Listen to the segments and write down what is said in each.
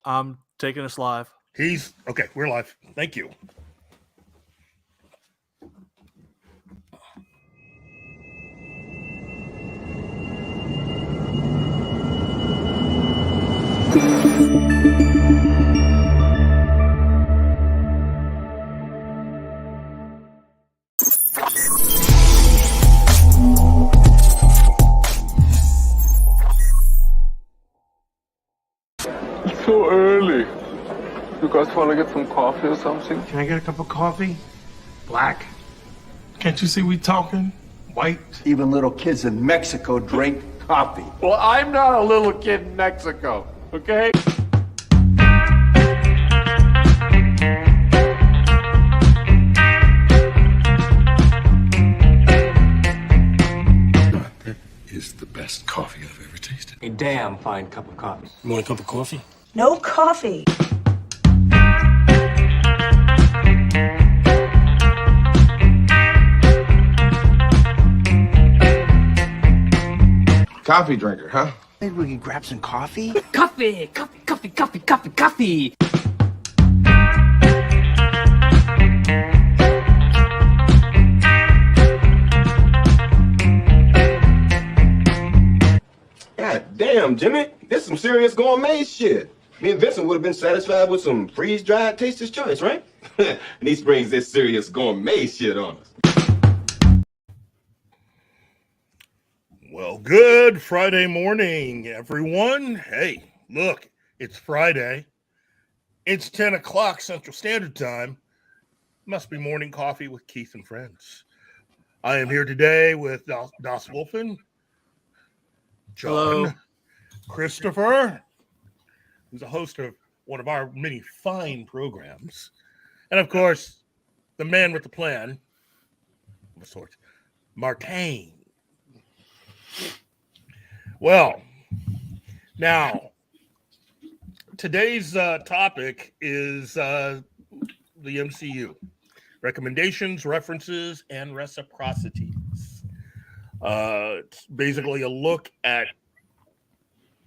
I'm taking us live. He's okay. We're live. Thank you. It's so early. You guys want to get some coffee or something? Can I get a cup of coffee? Black? Can't you see we talking? White? Even little kids in Mexico drink coffee. Well, I'm not a little kid in Mexico, okay? That is the best coffee I've ever tasted. A damn fine cup of coffee. You want a cup of coffee? No coffee. Coffee drinker, huh? Maybe we can grab some coffee? Coffee, coffee, coffee, coffee, coffee, coffee. God damn, Jimmy. This is some serious gourmet shit. Me and Vincent would have been satisfied with some freeze-dried Taster's Choice, right? And he springs this serious gourmet shit on us. Well, good Friday morning, everyone. Hey, look, it's Friday. It's 10 o'clock Central Standard Time. Must be morning coffee with Keith and friends. I am here today with Das Wolfen, John, Hello. Christopher, who's a host of one of our many fine programs, and of course, the man with the plan of a sort, Martin. Well, now, today's topic is the MCU. Recommendations, references, and reciprocities. It's basically a look at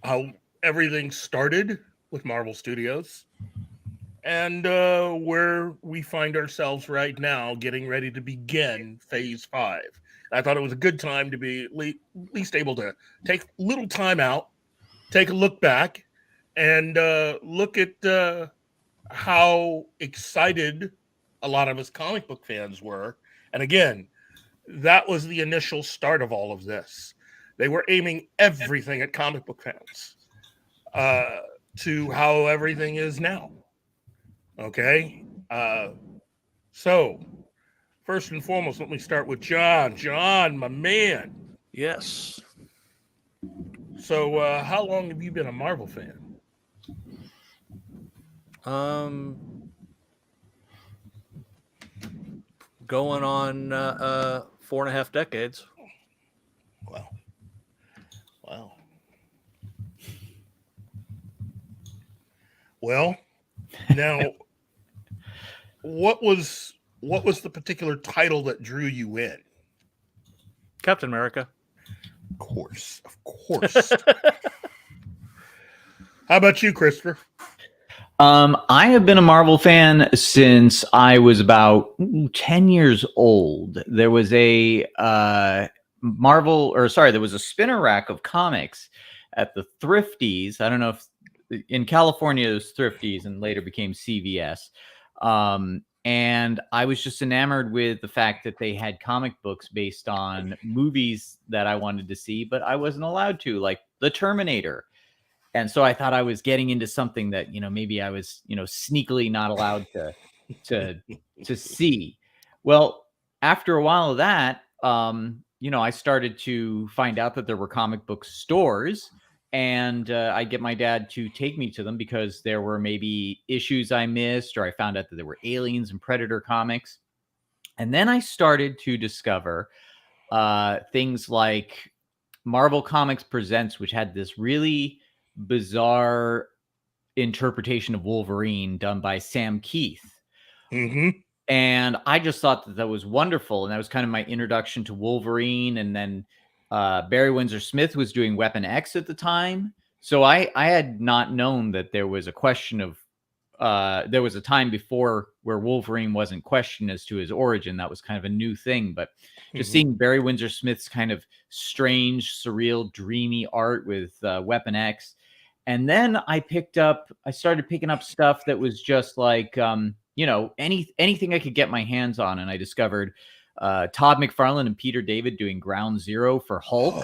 how everything started with Marvel Studios and where we find ourselves right now getting ready to begin Phase 5. I thought it was a good time to be at least able to take a little time out, take a look back, and look at how excited a lot of us comic book fans were. And again, that was the initial start of all of this. They were aiming everything at comic book fans to how everything is now. Okay? So, first and foremost, let me start with John. John, my man. Yes. So, how long have you been a Marvel fan? Going on 4.5 decades. Wow. Well, now, what was the particular title that drew you in? Captain America. Of course. How about you, Christopher? I have been a Marvel fan since I was about 10 years old. There was a there was a spinner rack of comics at the Thrifties. I don't know if in California it was Thrifties and later became CVS. And I was just enamored with the fact that they had comic books based on movies that I wanted to see, but I wasn't allowed to, like The Terminator. And so I thought I was getting into something that, maybe I was, sneakily not allowed to see. Well, after a while of that, I started to find out that there were comic book stores, and I'd get my dad to take me to them because there were maybe issues I missed, or I found out that there were Aliens and Predator comics. And then I started to discover things like Marvel Comics Presents, which had this really bizarre interpretation of Wolverine done by Sam Keith. Mm-hmm. And I just thought that was wonderful. And that was kind of my introduction to Wolverine. And then Barry Windsor Smith was doing Weapon X at the time. So I had not known that there was a question of there was a time before where Wolverine wasn't questioned as to his origin. That was kind of a new thing. But just seeing Barry Windsor Smith's kind of strange, surreal, dreamy art with Weapon X. And then I started picking up stuff that was just like, anything I could get my hands on. And I discovered Todd McFarlane and Peter David doing Ground Zero for Hulk,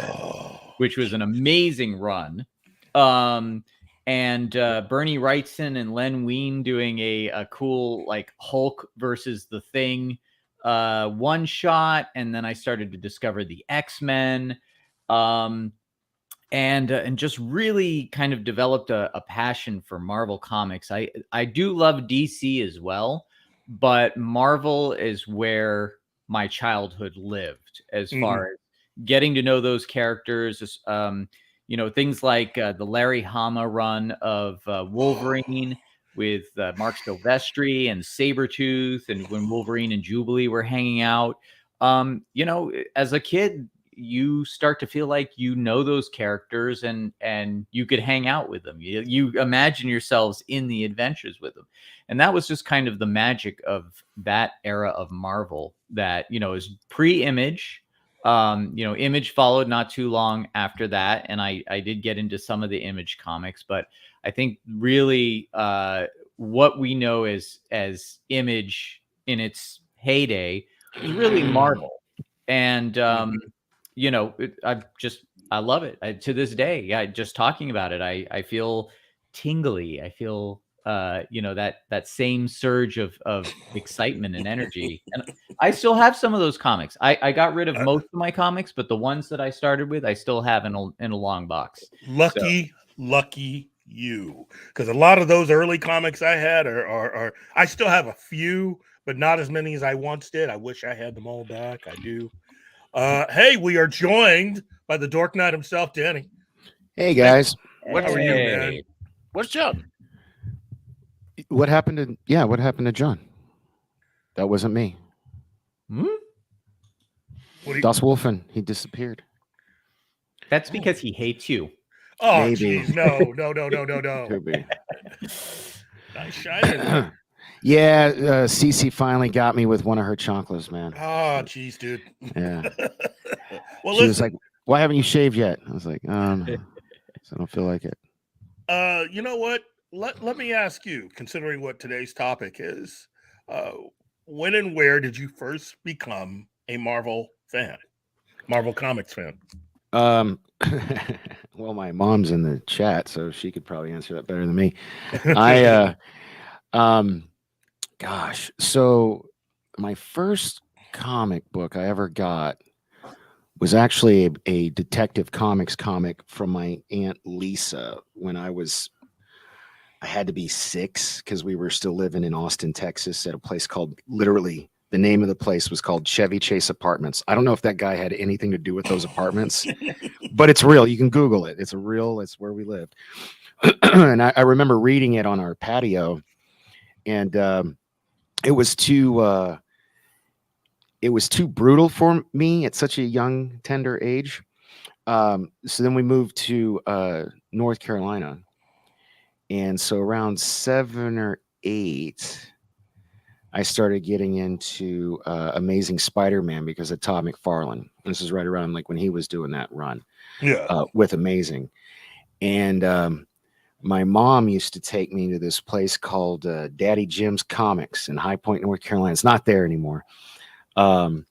which was an amazing run. And Bernie Wrightson and Len Wein doing a cool like Hulk versus the Thing one shot. And then I started to discover the X-Men. And just really kind of developed a passion for Marvel Comics. I do love DC as well, but Marvel is where my childhood lived as far as getting to know those characters. Things like the Larry Hama run of Wolverine with Mark Silvestri and Sabretooth, and when Wolverine and Jubilee were hanging out. As a kid, you start to feel like you know those characters and you could hang out with them. You imagine yourselves in the adventures with them. And that was just kind of the magic of that era of Marvel that, is pre-Image. Image followed not too long after that. And I did get into some of the Image comics, but I think really what we know as Image in its heyday was really Marvel. And, I love it to this day. Just talking about it, I feel tingly. I feel, that same surge of excitement and energy. And I still have some of those comics. I got rid of most of my comics, but the ones that I started with, I still have in a long box. Lucky you. Because a lot of those early comics I had are I still have a few, but not as many as I once did. I wish I had them all back. I do. Hey, we are joined by the Dork Knight himself, Danny. Hey guys, How are you, man? What's John? what happened to John? That wasn't me. Das Wolfen, he disappeared. That's because he hates you. Oh, Maybe. geez, no. Could be. Nice shining. Yeah, Cece finally got me with one of her chocolates, man. Oh, geez, dude. Yeah. Well, She was like, "Why haven't you shaved yet?" I was like, I don't feel like it." You know what? Let me ask you, considering what today's topic is, when and where did you first become a Marvel Comics fan? Well, my mom's in the chat, so she could probably answer that better than me. Gosh, so my first comic book I ever got was actually a Detective Comics comic from my Aunt Lisa when I had to be 6 because we were still living in Austin, Texas at a place called, literally, the name of the place was called Chevy Chase Apartments. I don't know if that guy had anything to do with those apartments, but it's real. You can Google it. It's where we lived. And I remember reading it on our patio, and it was too brutal for me at such a young, tender age. So then we moved to North Carolina. And so around 7 or 8, I started getting into Amazing Spider-Man because of Todd McFarlane. This is right around like when he was doing that run with Amazing. And my mom used to take me to this place called Daddy Jim's Comics in High Point, North Carolina. It's not there anymore. And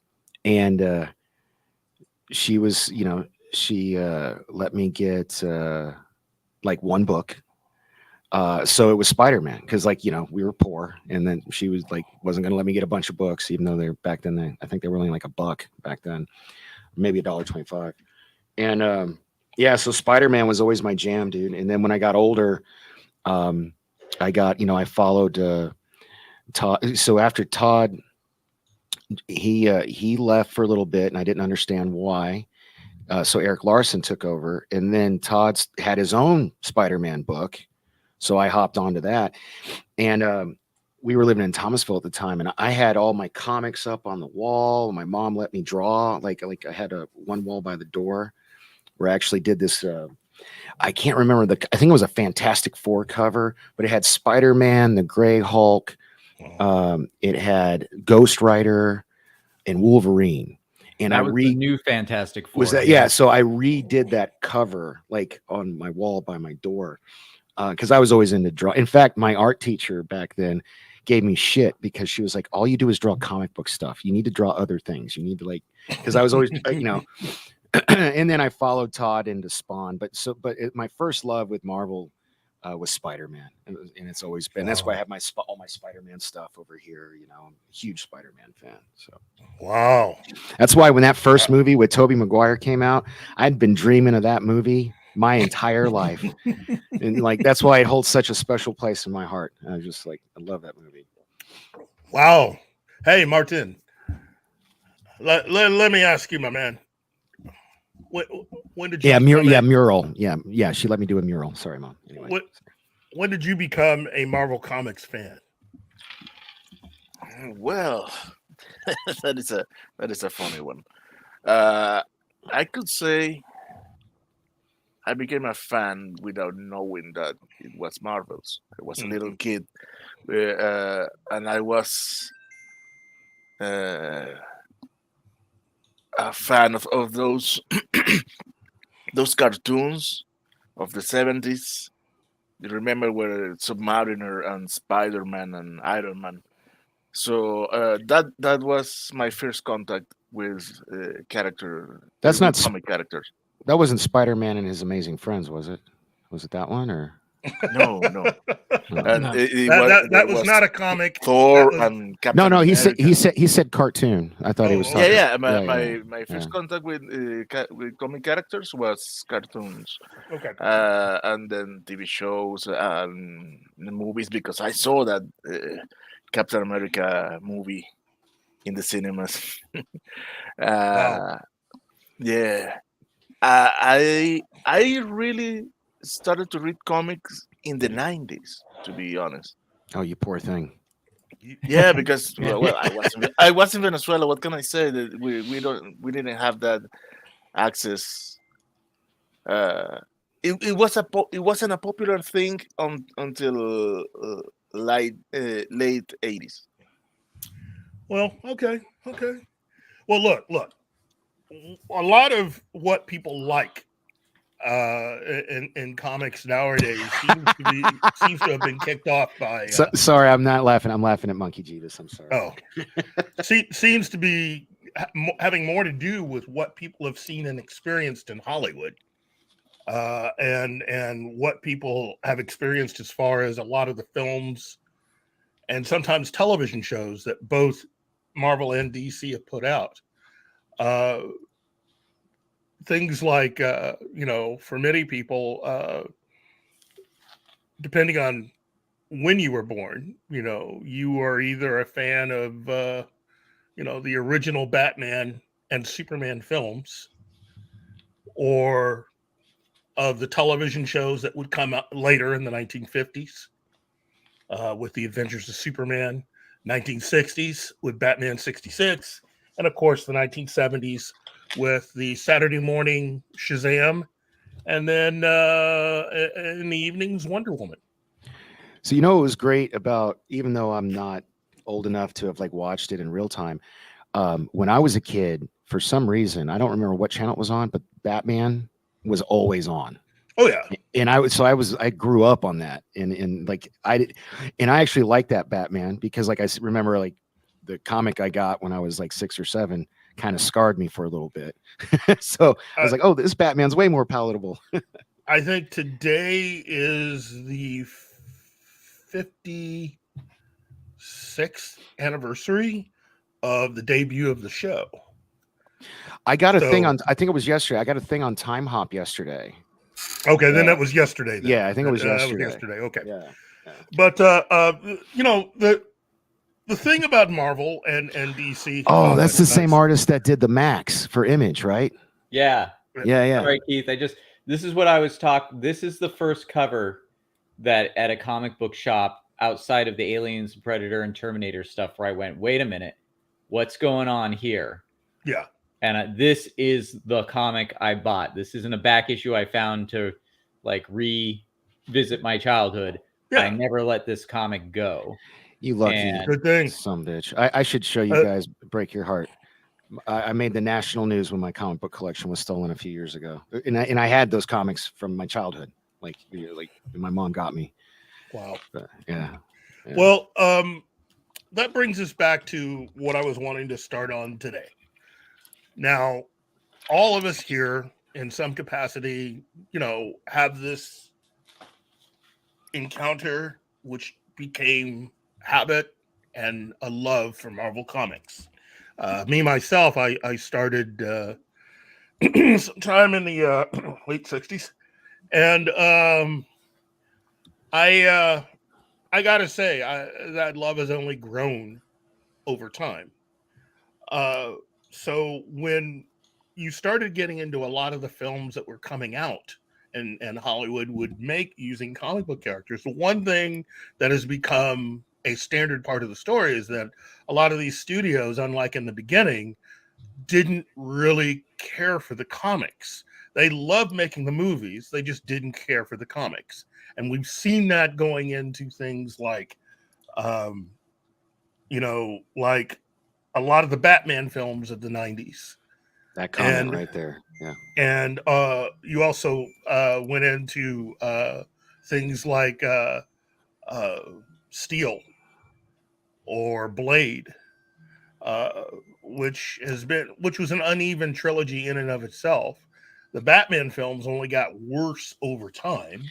she was, she let me get like one book. So it was Spider-Man because, we were poor, and then she was like, wasn't going to let me get a bunch of books, even though they're back then. I think they were only like $1 back then, maybe $1.25. And so Spider-Man was always my jam, dude. And then when I got older, I got, I followed Todd. So after Todd, he left for a little bit, and I didn't understand why. So Eric Larson took over, and then Todd had his own Spider-Man book. So I hopped onto that, and we were living in Thomasville at the time, and I had all my comics up on the wall. My mom let me draw, like I had one wall by the door where I actually did this I can't remember I think it was a Fantastic Four cover, but it had Spider-Man, the Gray Hulk, it had Ghost Rider and Wolverine. And that I was the new Fantastic Four. was that yeah. So I redid that cover like on my wall by my door because I was always into draw. In fact, my art teacher back then gave me shit because she was like, all you do is draw comic book stuff. You need to draw other things. You need to because I was always, and then I followed Todd into Spawn. But my first love with Marvel was Spider-Man. And it's always been, that's why I have all my Spider-Man stuff over here. I'm a huge Spider-Man fan. So, wow. That's why when that first movie with Tobey Maguire came out, I'd been dreaming of that movie my entire life. And that's why it holds such a special place in my heart. I was just I love that movie. Wow. Hey, Martin, let me ask you, my man. When did you mural. Yeah. She let me do a mural. Sorry, Mom. Anyway. When did you become a Marvel Comics fan? Well, that is a funny one. I could say I became a fan without knowing that it was Marvel's. I was a little kid, and I was a fan of those those cartoons of the 70s. You remember where Submariner and Spider-Man and Iron Man. So that was my first contact with character. That's not comic characters. That wasn't Spider-Man and His Amazing Friends, was it? Was it that one or? No. And that was not a comic. Thor and Captain No. He America. said cartoon. I thought he was talking. Yeah. My first contact with comic characters was cartoons. Okay. And then TV shows and the movies because I saw that Captain America movie in the cinemas. Wow. Yeah. I really started to read comics in the 90s, to be honest. Oh, you poor thing. Yeah, because I was in Venezuela. What can I say? That we didn't have that access. It wasn't a popular thing until late 80s. Well, okay. Well, look. A lot of what people like in comics nowadays seems to have been kicked off by. Sorry, I'm not laughing. I'm laughing at Monkey Jeebus. I'm sorry. Oh, seems to be having more to do with what people have seen and experienced in Hollywood, and what people have experienced as far as a lot of the films and sometimes television shows that both Marvel and DC have put out. Things like, for many people, depending on when you were born, you are either a fan of, the original Batman and Superman films, or of the television shows that would come out later in the 1950s with the Adventures of Superman, 1960s with Batman 66, and of course the 1970s with the Saturday morning Shazam, and then in the evenings Wonder Woman. So what was great about, even though I'm not old enough to have watched it in real time, when I was a kid, for some reason, I don't remember what channel it was on, but Batman was always on. Oh yeah. And I grew up on that, and I actually liked that Batman because I remember the comic I got when I was 6 or 7 kind of scarred me for a little bit. So I was oh, this Batman's way more palatable. I think today is the 56th anniversary of the debut of the show. I got a thing on, I think it was yesterday. I got a thing on Time Hop yesterday. Okay, then that was yesterday. Then. Yeah, I think it was yesterday. Okay. Yeah. But the thing about Marvel and DC. Oh, that's the same artist that did the Max for Image, right? Yeah. Yeah. All right, Keith. This is what I was talking. This is the first cover that at a comic book shop outside of the Aliens, Predator, and Terminator stuff where I went, wait a minute, what's going on here? Yeah. And this is the comic I bought. This isn't a back issue I found to like revisit my childhood. I never let this comic go. You lucky And Good thing. some bitch. I should show you guys. Break your heart. I made the national news when my comic book collection was stolen a few years ago, and I had those comics from my childhood. Like my mom got me. Wow. But, yeah. Well, that brings us back to what I was wanting to start on today. Now, all of us here in some capacity, have this encounter which became habit and a love for Marvel Comics. Me, myself, I started sometime in the late 60s. And I got to say, that love has only grown over time. So when you started getting into a lot of the films that were coming out and Hollywood would make using comic book characters, the one thing that has become a standard part of the story is that a lot of these studios, unlike in the beginning, didn't really care for the comics. They loved making the movies. They just didn't care for the comics. And we've seen that going into things like, like a lot of the Batman films of the 90s. That comment right there. Yeah. And you also went into things like Steel or Blade, which was an uneven trilogy in and of itself. The Batman films only got worse over time.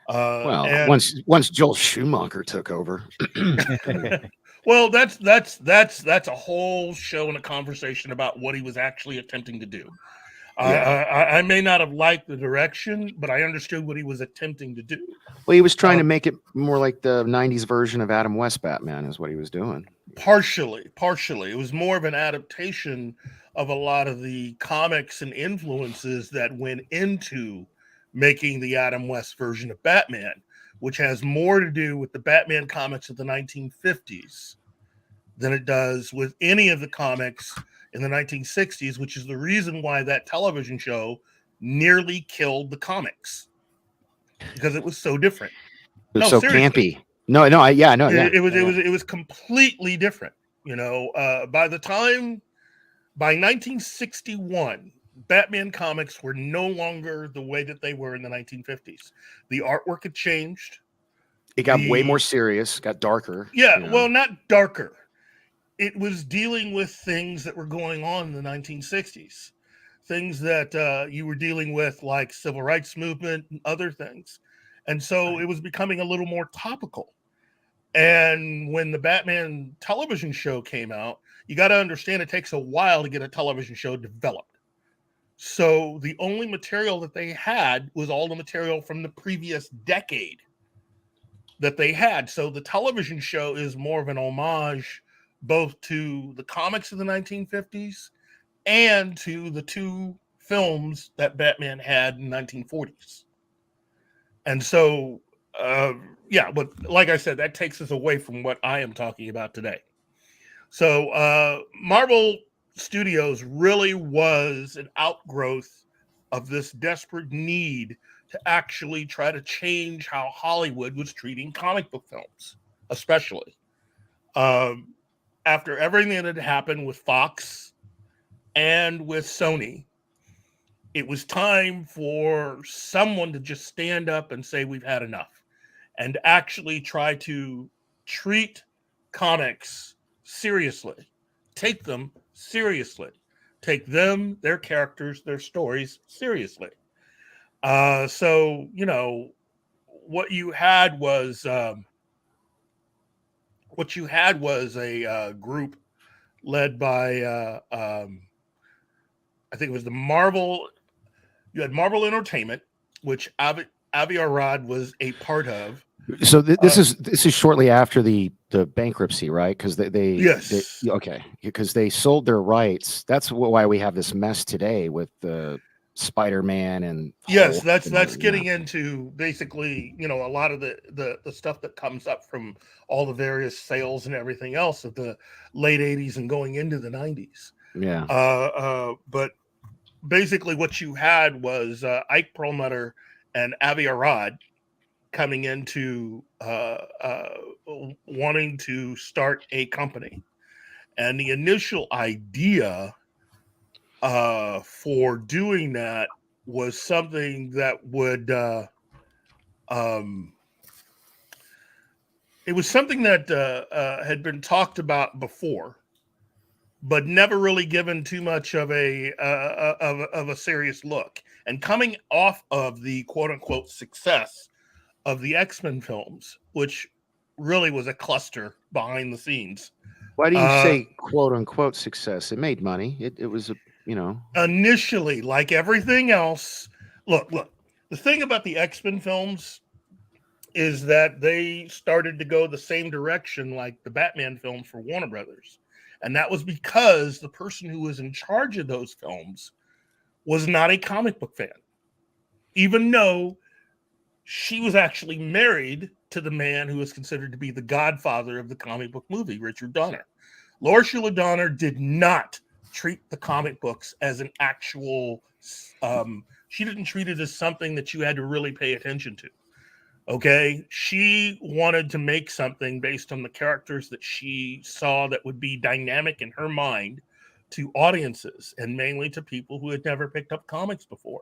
Once Joel Schumacher took over. Well, that's a whole show and a conversation about what he was actually attempting to do. I may not have liked the direction, but I understood what he was attempting to do. Well, he was trying to make it more like the 90s version of Adam West Batman is what he was doing. Partially. It was more of an adaptation of a lot of the comics and influences that went into making the Adam West version of Batman, which has more to do with the Batman comics of the 1950s than it does with any of the comics in the 1960s, which is the reason why that television show nearly killed the comics, because it was so different. It's so seriously. Campy. No, It was completely different. By 1961, Batman comics were no longer the way that they were in the 1950s. The artwork had changed. It got way more serious, got darker. Yeah, well, not darker. It was dealing with things that were going on in the 1960s, things that you were dealing with, like civil rights movement and other things. And so it was becoming a little more topical. And when the Batman television show came out, you got to understand it takes a while to get a television show developed. So the only material that they had was all the material from the previous decade that they had. So the television show is more of an homage both to the comics of the 1950s and to the two films that Batman had in the 1940s. And so, but like I said, that takes us away from what I am talking about today. So Marvel Studios really was an outgrowth of this desperate need to actually try to change how Hollywood was treating comic book films, especially. After everything that had happened with Fox and with Sony, it was time for someone to just stand up and say, we've had enough, and actually try to treat comics seriously, take them seriously, take them, their characters, their stories seriously. So, what you had was a group led by, I think it was you had Marvel Entertainment, which Avi Arad was a part of. So this is shortly after the bankruptcy, right? Because because they sold their rights. That's why we have this mess today with the Spider-Man and yes, that's getting into basically a lot of the stuff that comes up from all the various sales and everything else of the late 80s and going into the 90s. Yeah. But basically what you had was Ike Perlmutter and Avi Arad coming into wanting to start a company. And the initial idea for doing that was something that would it was something that had been talked about before, but never really given too much of a serious look. And coming off of the quote unquote success of the X-Men films, which really was a cluster behind the scenes. Why do you say quote unquote success? It made money. It was initially, like everything else. Look, the thing about the X-Men films is that they started to go the same direction like the Batman films for Warner Brothers. And that was because the person who was in charge of those films was not a comic book fan, even though she was actually married to the man who was considered to be the godfather of the comic book movie, Richard Donner. Laura Shuler Donner did not treat the comic books as an actual, she didn't treat it as something that you had to really pay attention to. Okay, she wanted to make something based on the characters that she saw that would be dynamic in her mind to audiences, and mainly to people who had never picked up comics before.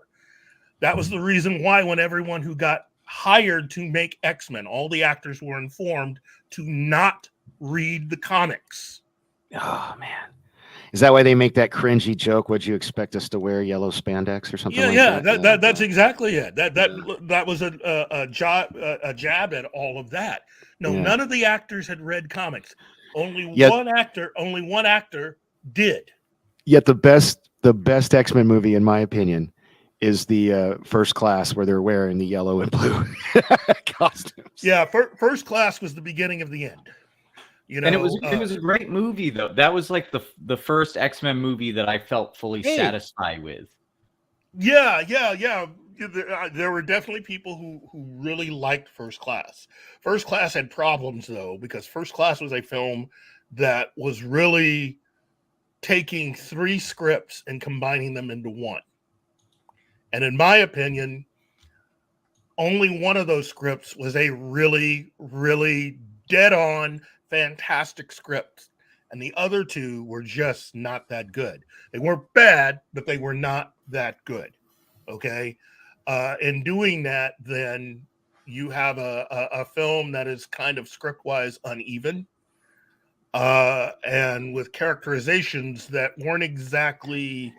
That was the reason why when everyone who got hired to make X-Men, all the actors were informed to not read the comics. Oh man. Is that why they make that cringy joke? Would you expect us to wear yellow spandex or something? That's exactly it. That was a jab at all of that. No, none of the actors had read comics. Only one actor did. Yet the best X-Men movie, in my opinion, is the First Class, where they're wearing the yellow and blue costumes. Yeah, First Class was the beginning of the end. You know, and it was a great movie though. That was like the first X-Men movie that I felt fully satisfied with. Yeah. There were definitely people who really liked First Class. First Class had problems though, because First Class was a film that was really taking 3 scripts and combining them into one. And in my opinion, only one of those scripts was a really, really dead-on, fantastic script. And the other 2 were just not that good. They weren't bad, but they were not that good. Okay? In doing that, then you have a film that is kind of script-wise uneven. And with characterizations that weren't exactly...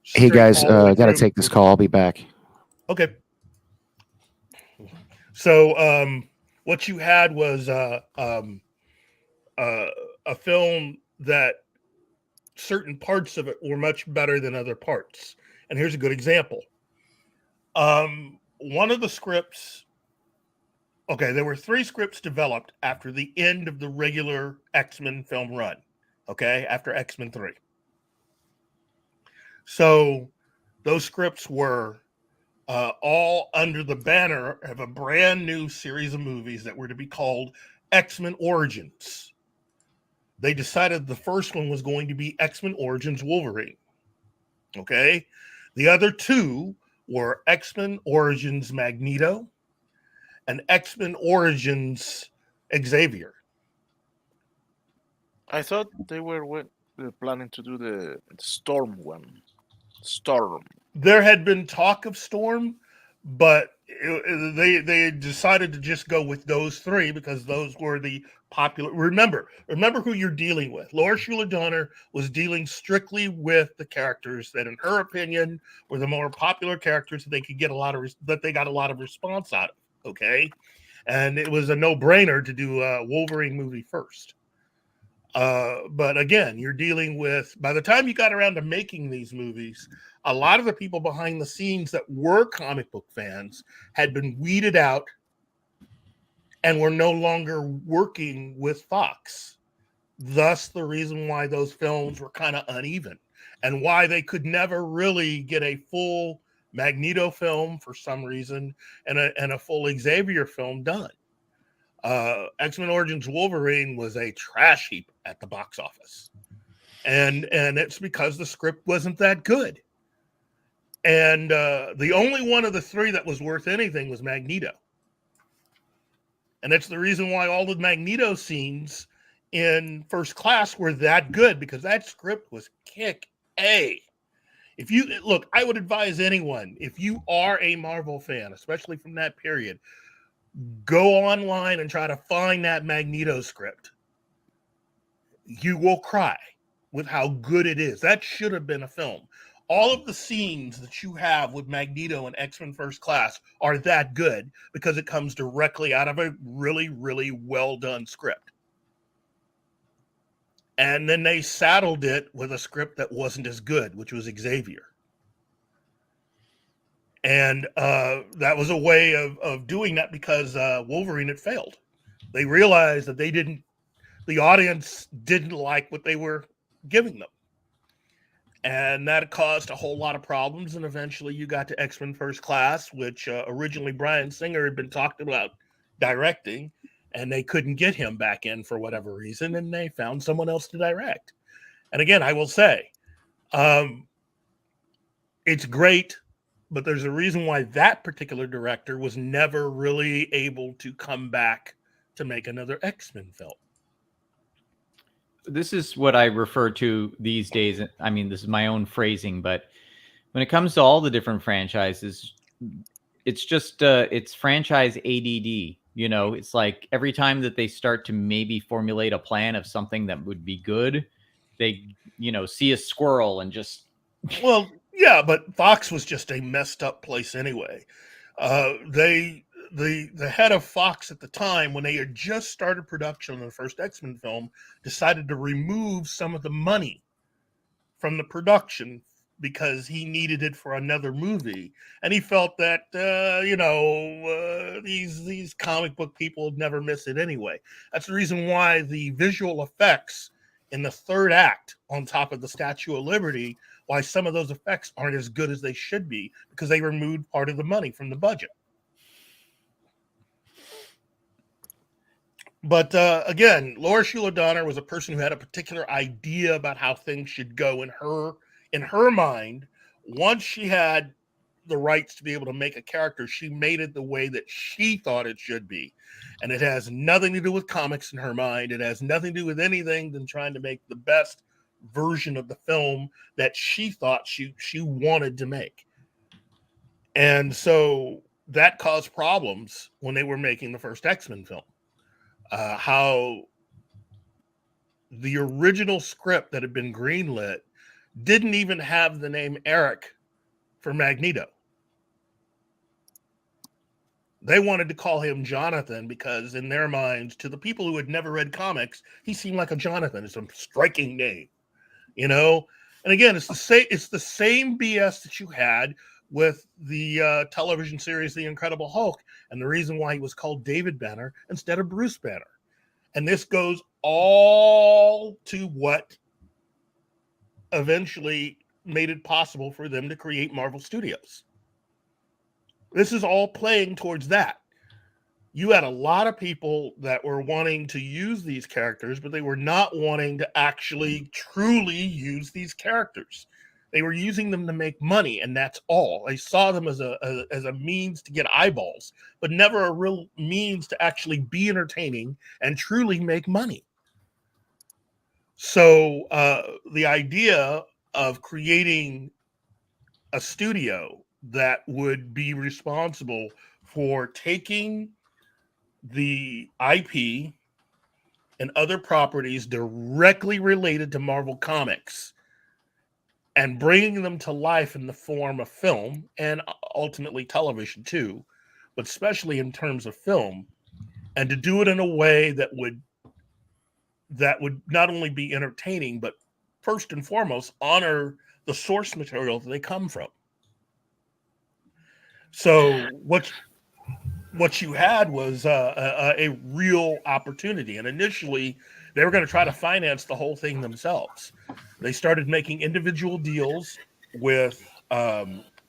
Hey guys, I gotta take this call. I'll be back. Okay. So what you had was a film that certain parts of it were much better than other parts. And here's a good example. One of the scripts, there were 3 scripts developed after the end of the regular X-Men film run. Okay, after X-Men 3. So those scripts were all under the banner of a brand new series of movies that were to be called X-Men Origins. They decided the first one was going to be X-Men Origins Wolverine. Okay. The other 2 were X-Men Origins Magneto and X-Men Origins Xavier. I thought they were planning to do the Storm one. Storm. There had been talk of Storm, but they decided to just go with those 3 because those were the popular. Remember who you're dealing with. Laura Shuler Donner was dealing strictly with the characters that, in her opinion, were the more popular characters that they could get they got a lot of response out of. Okay, and it was a no-brainer to do a Wolverine movie first. But again, you're dealing with, by the time you got around to making these movies, a lot of the people behind the scenes that were comic book fans had been weeded out and were no longer working with Fox. Thus, the reason why those films were kind of uneven and why they could never really get a full Magneto film for some reason and a full Xavier film done. X-Men Origins Wolverine was a trash heap at the box office. And it's because the script wasn't that good. And the only one of the three that was worth anything was Magneto. And that's the reason why all the Magneto scenes in First Class were that good, because that script was kick A. If you look, I would advise anyone, if you are a Marvel fan, especially from that period, go online and try to find that Magneto script. You will cry with how good it is. That should have been a film. All of the scenes that you have with Magneto and X-Men First Class are that good because it comes directly out of a really, really well done script. And then they saddled it with a script that wasn't as good, which was Xavier. And that was a way of doing that because Wolverine had failed. They realized that the audience didn't like what they were giving them. And that caused a whole lot of problems. And eventually you got to X-Men First Class, which originally Bryan Singer had been talked about directing, and they couldn't get him back in for whatever reason, and they found someone else to direct. And again, I will say, it's great, but there's a reason why that particular director was never really able to come back to make another X-Men film. This is what I refer to these days. I mean, this is my own phrasing, but when it comes to all the different franchises, it's just it's franchise ADD. You know, it's like every time that they start to maybe formulate a plan of something that would be good, they, see a squirrel and just. Well, yeah, but Fox was just a messed up place anyway. The head of Fox at the time, when they had just started production on the first X-Men film, decided to remove some of the money from the production because he needed it for another movie. And he felt that, these comic book people would never miss it anyway. That's the reason why the visual effects in the third act on top of the Statue of Liberty, why some of those effects aren't as good as they should be, because they removed part of the money from the budget. But again, Laura Sheila Donner was a person who had a particular idea about how things should go in her mind. Once she had the rights to be able to make a character, she made it the way that she thought it should be. And it has nothing to do with comics in her mind. It has nothing to do with anything than trying to make the best version of the film that she thought she wanted to make. And so that caused problems when they were making the first X-Men film. How the original script that had been greenlit didn't even have the name Eric for Magneto. They wanted to call him Jonathan because in their minds, to the people who had never read comics, he seemed like a Jonathan. It's a striking name, And again, it's the same BS that you had with the television series The Incredible Hulk, and the reason why he was called David Banner instead of Bruce Banner. And this goes all to what eventually made it possible for them to create Marvel Studios. This is all playing towards that. You had a lot of people that were wanting to use these characters, but they were not wanting to actually truly use these characters. They were using them to make money, and that's all. They saw them as a means to get eyeballs, but never a real means to actually be entertaining and truly make money. So the idea of creating a studio that would be responsible for taking the IP and other properties directly related to Marvel Comics and bringing them to life in the form of film and ultimately television too, but especially in terms of film, and to do it in a way that would not only be entertaining, but first and foremost, honor the source material that they come from. So what you had was a real opportunity. And initially, they were going to try to finance the whole thing themselves. They started making individual deals with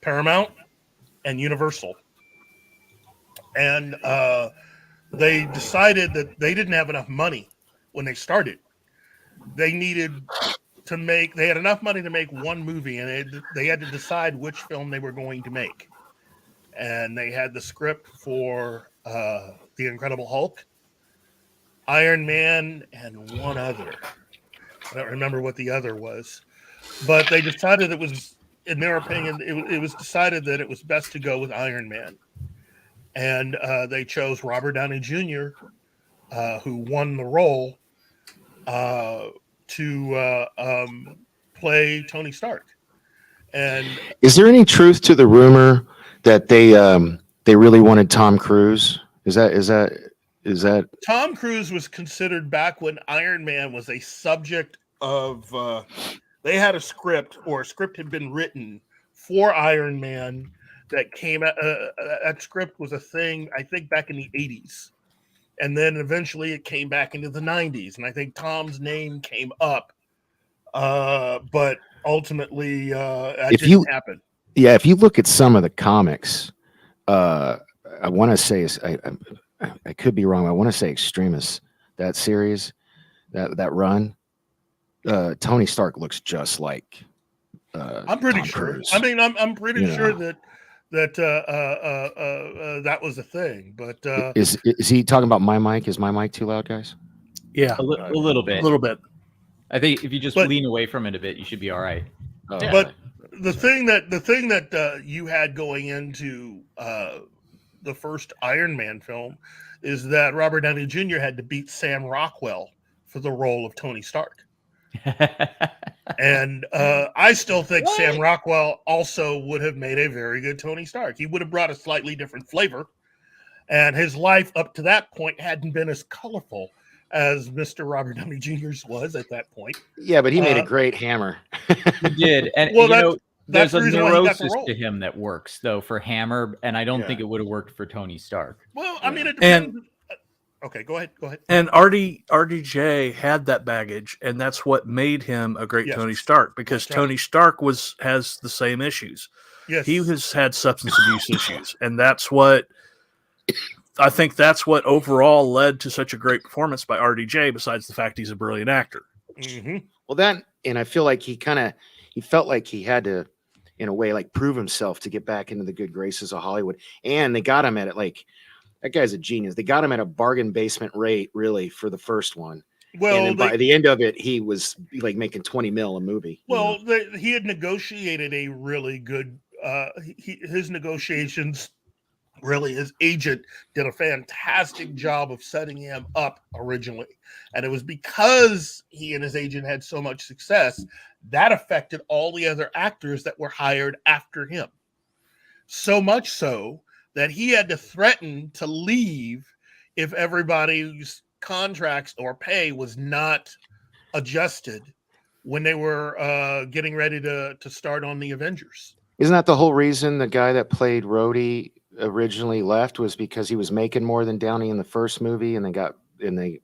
Paramount and Universal. And they decided that they didn't have enough money when they started. They needed to make. They had enough money to make one movie, and they had to decide which film they were going to make. And they had the script for The Incredible Hulk, Iron Man, and one other. I don't remember what the other was, but they decided it was, in their opinion, it was decided that it was best to go with Iron Man, and they chose Robert Downey Jr., who won the role, to play Tony Stark. And is there any truth to the rumor that they really wanted Tom Cruise? Is that Tom Cruise was considered back when Iron Man was a subject of they had a script, or a script had been written for Iron Man that came out. That script was a thing, I think, back in the 80s. And then eventually it came back into the 90s. And I think Tom's name came up. But ultimately, that didn't happen. Yeah, if you look at some of the comics, I want to say, I could be wrong. I want to say Extremis, that series, that run, Tony Stark looks just like I'm pretty Tom sure. Cruise. I mean, I'm pretty sure know. that that was a thing. But Is he talking about my mic? Is my mic too loud, guys? Yeah, A little bit. a little bit. I think if you just But- lean away from it a bit, you should be all right. Oh, But the thing that you had going into the first Iron Man film is that Robert Downey Jr. had to beat Sam Rockwell for the role of Tony Stark. And I still think Sam Rockwell also would have made a very good Tony Stark. He would have brought a slightly different flavor, and his life up to that point hadn't been as colorful as Mr. Robert Downey Jr.'s was at that point. yeah, but he made a great Hammer. He did, and Well, you know, that's there's the a reason why he got the neurosis role. to him that works though for Hammer, and I don't Yeah. think it would have worked for Tony Stark. Well, I mean, it And- depends. Okay, go ahead. And RDJ had that baggage, and that's what made him a great Yes. Tony Stark, because That's right. Tony Stark has the same issues. Yes, He has had substance abuse issues, and that's what I think that's what overall led to such a great performance by RDJ, besides the fact he's a brilliant actor. Mhm. Well, and I feel like he felt like he had to, in a way, like prove himself to get back into the good graces of Hollywood. And they got him at it, like, that guy's a genius. They got him at a bargain basement rate, really, for the first one. Well, and then by the end of it, he was like making 20 mil a movie. you know? Well, he had negotiated a really good. His negotiations, really, his agent did a fantastic job of setting him up originally, and it was because he and his agent had so much success that affected all the other actors that were hired after him. So much so that he had to threaten to leave if everybody's contracts or pay was not adjusted when they were getting ready to start on the Avengers. Isn't that the whole reason the guy that played Rhodey originally left, was because he was making more than Downey in the first movie, and they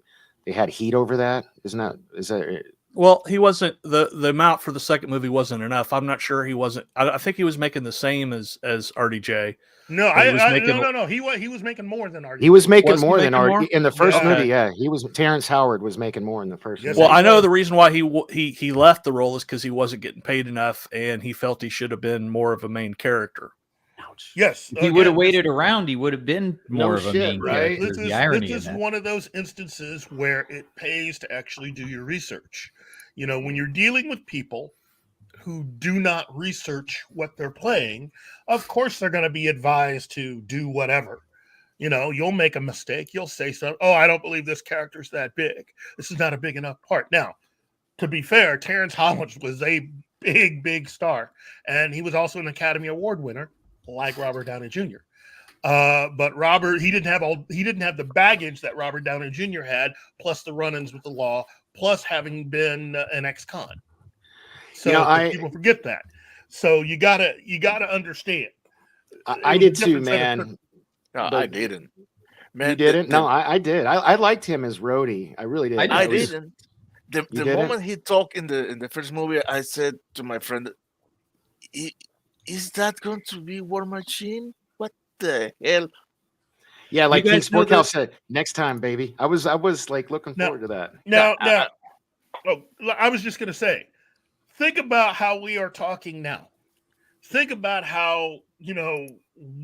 had heat over that? Is that Well, he wasn't the amount for the second movie wasn't enough. I'm not sure he wasn't. I think he was making the same as RDJ. No, no. He was making more than RDJ. he was making Was he more than making more? Art in the first Okay. movie? Yeah, he was. Terrence Howard was making more in the first Yes, movie. Well, I know the reason why he left the role is because he wasn't getting paid enough, and he felt he should have been more of a main character. Yes, If he would have waited around, he would have been more of a shit, main right? character. The irony This is in that. one of those instances where it pays to actually do your research. You know, when you're dealing with people who do not research what they're playing, of course they're going to be advised to do whatever. You know, you'll make a mistake. You'll say something. Oh, I don't believe this character's that big. This is not a big enough part. Now, to be fair, Terrence Howard was a big star, and he was also an Academy Award winner, like Robert Downey Jr. But Robert, he didn't have the baggage that Robert Downey Jr. had, plus the run-ins with the law, plus having been an ex-con. So people forget that. So you gotta understand. I did too, man. No, I didn't. Man, You didn't? No, I did. I liked him as Rhodey. I really did. I didn't. The didn't? moment he talked in the first movie, I said to my friend, "Is that going to be War Machine? What the hell?" Yeah, like You King guys know Sporkhouse that- said, next time, baby. I was like looking forward to that. Now, I was just gonna say, think about how we are talking now. Think about how,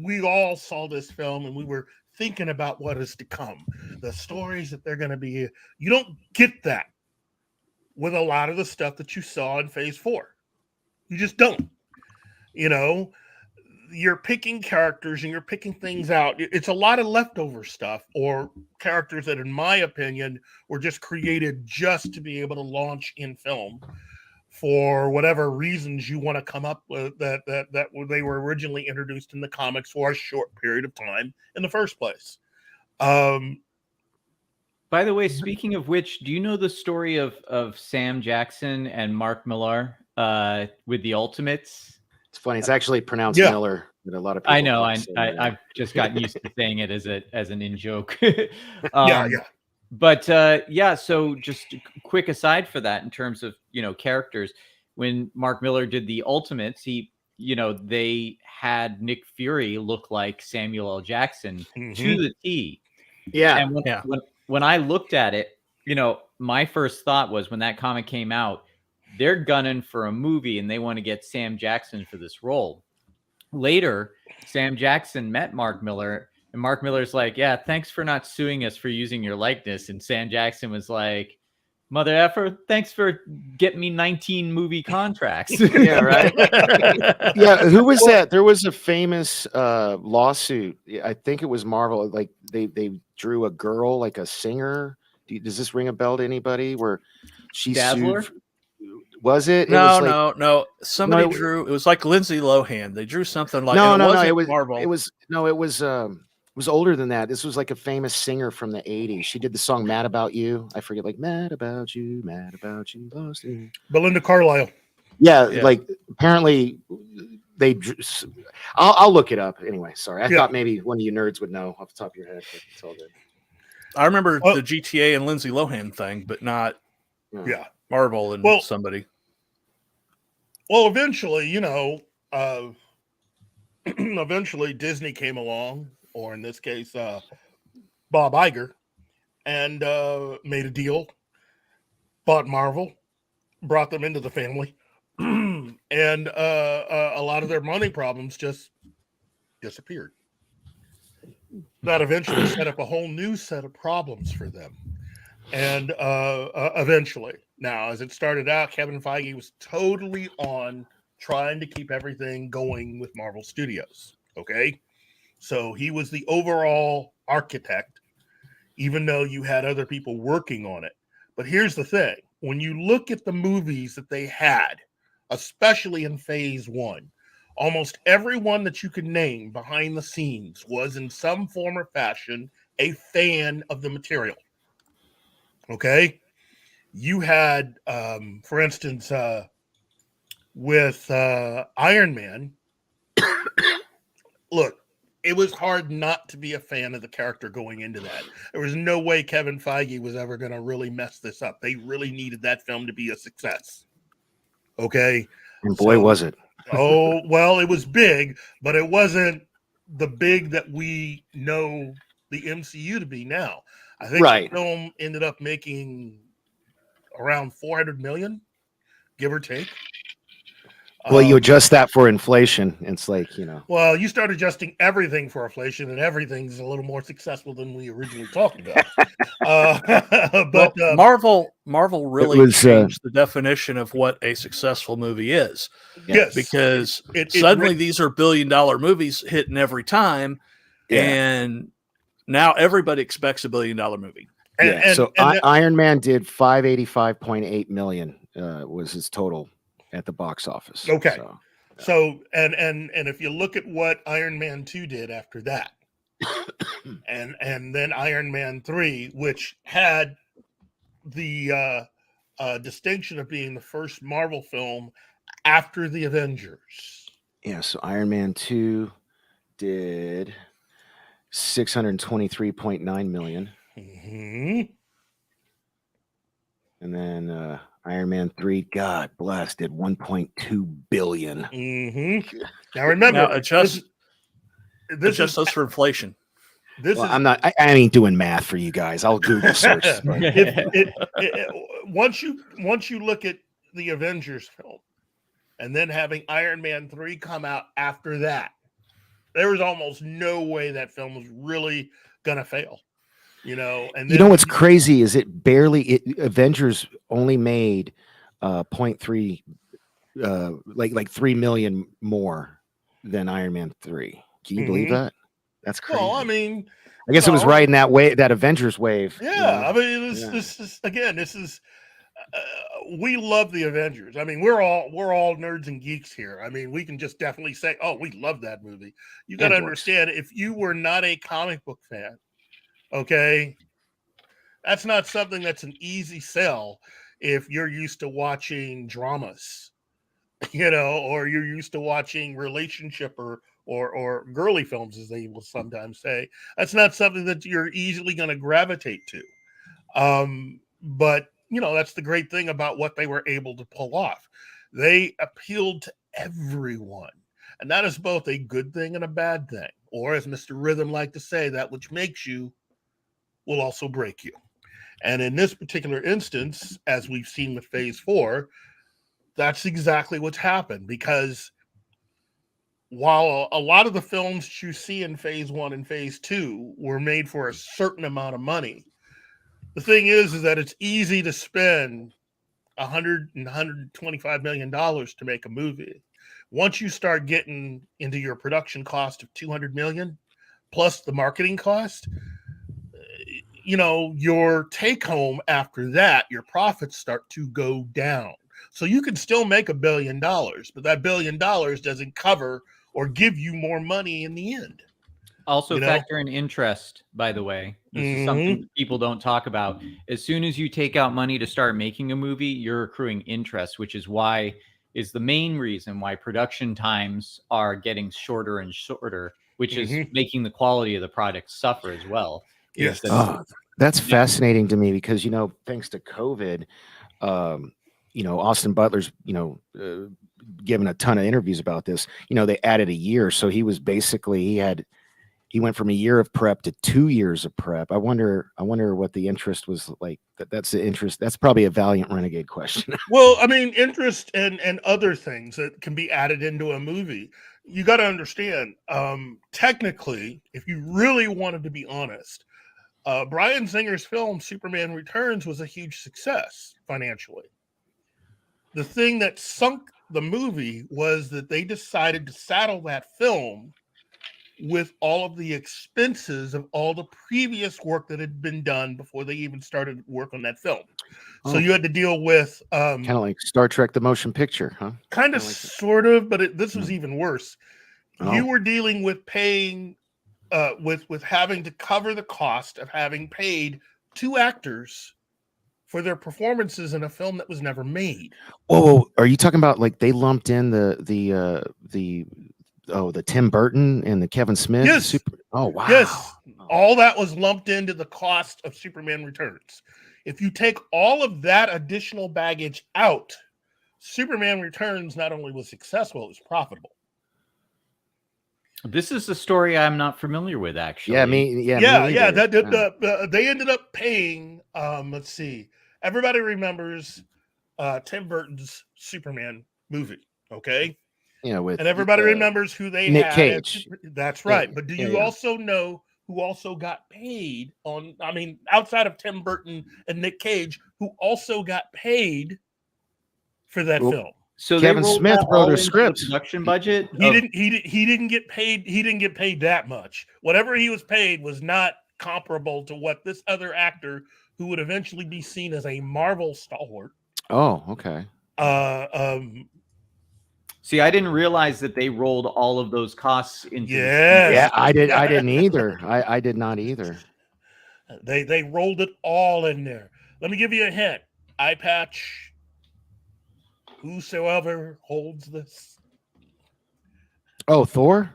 we all saw this film and we were thinking about what is to come, the stories that they're going to be. You don't get that with a lot of the stuff that you saw in Phase 4. You just don't. You're picking characters and you're picking things out. It's a lot of leftover stuff or characters that, in my opinion, were just created just to be able to launch in film for whatever reasons you want to come up with, that they were originally introduced in the comics for a short period of time in the first place. By the way, speaking of which, do you know the story of Sam Jackson and Mark Millar with the Ultimates? It's funny. It's actually pronounced Miller. But a lot of people. I know. I've just gotten used to saying it as an in joke. But so just a quick aside for that in terms of, characters, when Mark Millar did the Ultimates, they had Nick Fury look like Samuel L. Jackson to the T. Yeah. And when I looked at it, my first thought was, when that comic came out, they're gunning for a movie and they want to get Sam Jackson for this role. Later, Sam Jackson met Mark Millar, and Mark Millar's like, yeah, thanks for not suing us for using your likeness. And Sam Jackson was like, mother effer, thanks for getting me 19 movie contracts. Yeah, right. Yeah, who was that? There was a famous lawsuit. I think it was Marvel. Like they drew a girl, like a singer. Does this ring a bell to anybody? Where she Dazzler? sued? Was it? No. Somebody drew. It was like Lindsay Lohan. They drew something like no. It It was Marvel. It was older than that. This was like a famous singer from the 80s. She did the song "Mad About You." I forget, like "Mad About You, lost you." Belinda Carlisle. Yeah, like apparently they drew. I'll look it up anyway. Sorry, I thought maybe one of you nerds would know off the top of your head. But it's all good. I remember the GTA and Lindsay Lohan thing, but not Marvel and somebody. Well, eventually, eventually Disney came along, or in this case, Bob Iger, and made a deal, bought Marvel, brought them into the family, and a lot of their money problems just disappeared. That eventually set up a whole new set of problems for them. And eventually, now, as it started out, Kevin Feige was totally on trying to keep everything going with Marvel Studios. Okay. So he was the overall architect, even though you had other people working on it. But here's the thing. When you look at the movies that they had, especially in Phase 1, almost everyone that you could name behind the scenes was in some form or fashion a fan of the material. Okay. You had, for instance, with Iron Man, look, it was hard not to be a fan of the character going into that. There was no way Kevin Feige was ever going to really mess this up. They really needed that film to be a success. Okay. And boy, was it. Oh, well, it was big, but it wasn't the big that we know the MCU to be now. I think the film ended up making around 400 million, give or take. Well, you adjust that for inflation. It's like, Well, you start adjusting everything for inflation, and everything's a little more successful than we originally talked about. Marvel really changed the definition of what a successful movie is. Yes, because suddenly these are $1 billion movies hitting every time, and now everybody expects $1 billion movie. Iron Man did 585.8 million was his total at the box office. Okay. So if you look at what Iron Man 2 did after that, and then Iron Man 3, which had the distinction of being the first Marvel film after the Avengers. Yeah, so Iron Man 2 did 623.9 million. Mm-hmm. And then Iron Man 3, God bless, did 1.2 billion. Mm-hmm. Now remember, adjust those for inflation. I ain't doing math for you guys. I'll Google search. Once you look at the Avengers film, and then having Iron Man 3 come out after that, there was almost no way that film was really gonna fail. And you know what's crazy is Avengers only made 0.3 like 3 million more than Iron Man 3. Can you believe that? That's crazy. Well, I mean, I guess it was riding that wave, that Avengers wave. Yeah, I mean, this is again, we love the Avengers. I mean, we're all nerds and geeks here. I mean, we can just definitely say, oh, we love that movie. You got to understand, if you were not a comic book fan, okay, that's not something that's an easy sell if you're used to watching dramas, or you're used to watching relationship or girly films, as they will sometimes say. That's not something that you're easily going to gravitate to. But that's the great thing about what they were able to pull off. They appealed to everyone, and that is both a good thing and a bad thing. Or, as Mr. Rhythm liked to say, that which makes you will also break you. And in this particular instance, as we've seen with Phase 4, that's exactly what's happened, because while a lot of the films you see in Phase 1 and Phase 2 were made for a certain amount of money, the thing is that it's easy to spend $100 and $125 million to make a movie. Once you start getting into your production cost of $200 million plus the marketing cost, your take home after that, your profits start to go down. So you can still make $1 billion, but that $1 billion doesn't cover or give you more money in the end. Also factor in interest, by the way. This is something people don't talk about. As soon as you take out money to start making a movie, you're accruing interest, which is the main reason why production times are getting shorter and shorter, which is making the quality of the product suffer as well. Yes. That's fascinating to me because, thanks to COVID, Austin Butler's, given a ton of interviews about this. They added a year. So he was basically, he went from a year of prep to 2 years of prep. I wonder what the interest was like. That's the interest. That's probably a Valiant Renegade question. Well, I mean, interest and other things that can be added into a movie. You got to understand, technically, if you really wanted to be honest, Bryan Singer's film Superman Returns was a huge success financially. The thing that sunk the movie was that they decided to saddle that film with all of the expenses of all the previous work that had been done before they even started work on that film. So you had to deal with kind of like Star Trek the motion picture, huh? Kind of, sort of, but this was even worse. You were dealing with paying with having to cover the cost of having paid 2 actors for their performances in a film that was never made. Whoa, are you talking about like they lumped in the Tim Burton and the Kevin Smith? Yes. Oh, wow. Yes. All that was lumped into the cost of Superman Returns. If you take all of that additional baggage out, Superman Returns not only was successful, it was profitable. This is a story I'm not familiar with, actually. They ended up paying. Let's see. Everybody remembers Tim Burton's Superman movie, okay? And everybody remembers who they Nick had. Cage. That's right. But do you also know who also got paid on? I mean, outside of Tim Burton and Nick Cage, who also got paid for that film? So Kevin Smith wrote a script. Production budget. He didn't get paid. He didn't get paid that much. Whatever he was paid was not comparable to what this other actor, who would eventually be seen as a Marvel stalwart. Oh, okay. See, I didn't realize that they rolled all of those costs into. Yeah, I didn't either. I did not either. They rolled it all in there. Let me give you a hint. Eye patch. Whosoever holds this. Oh, Thor?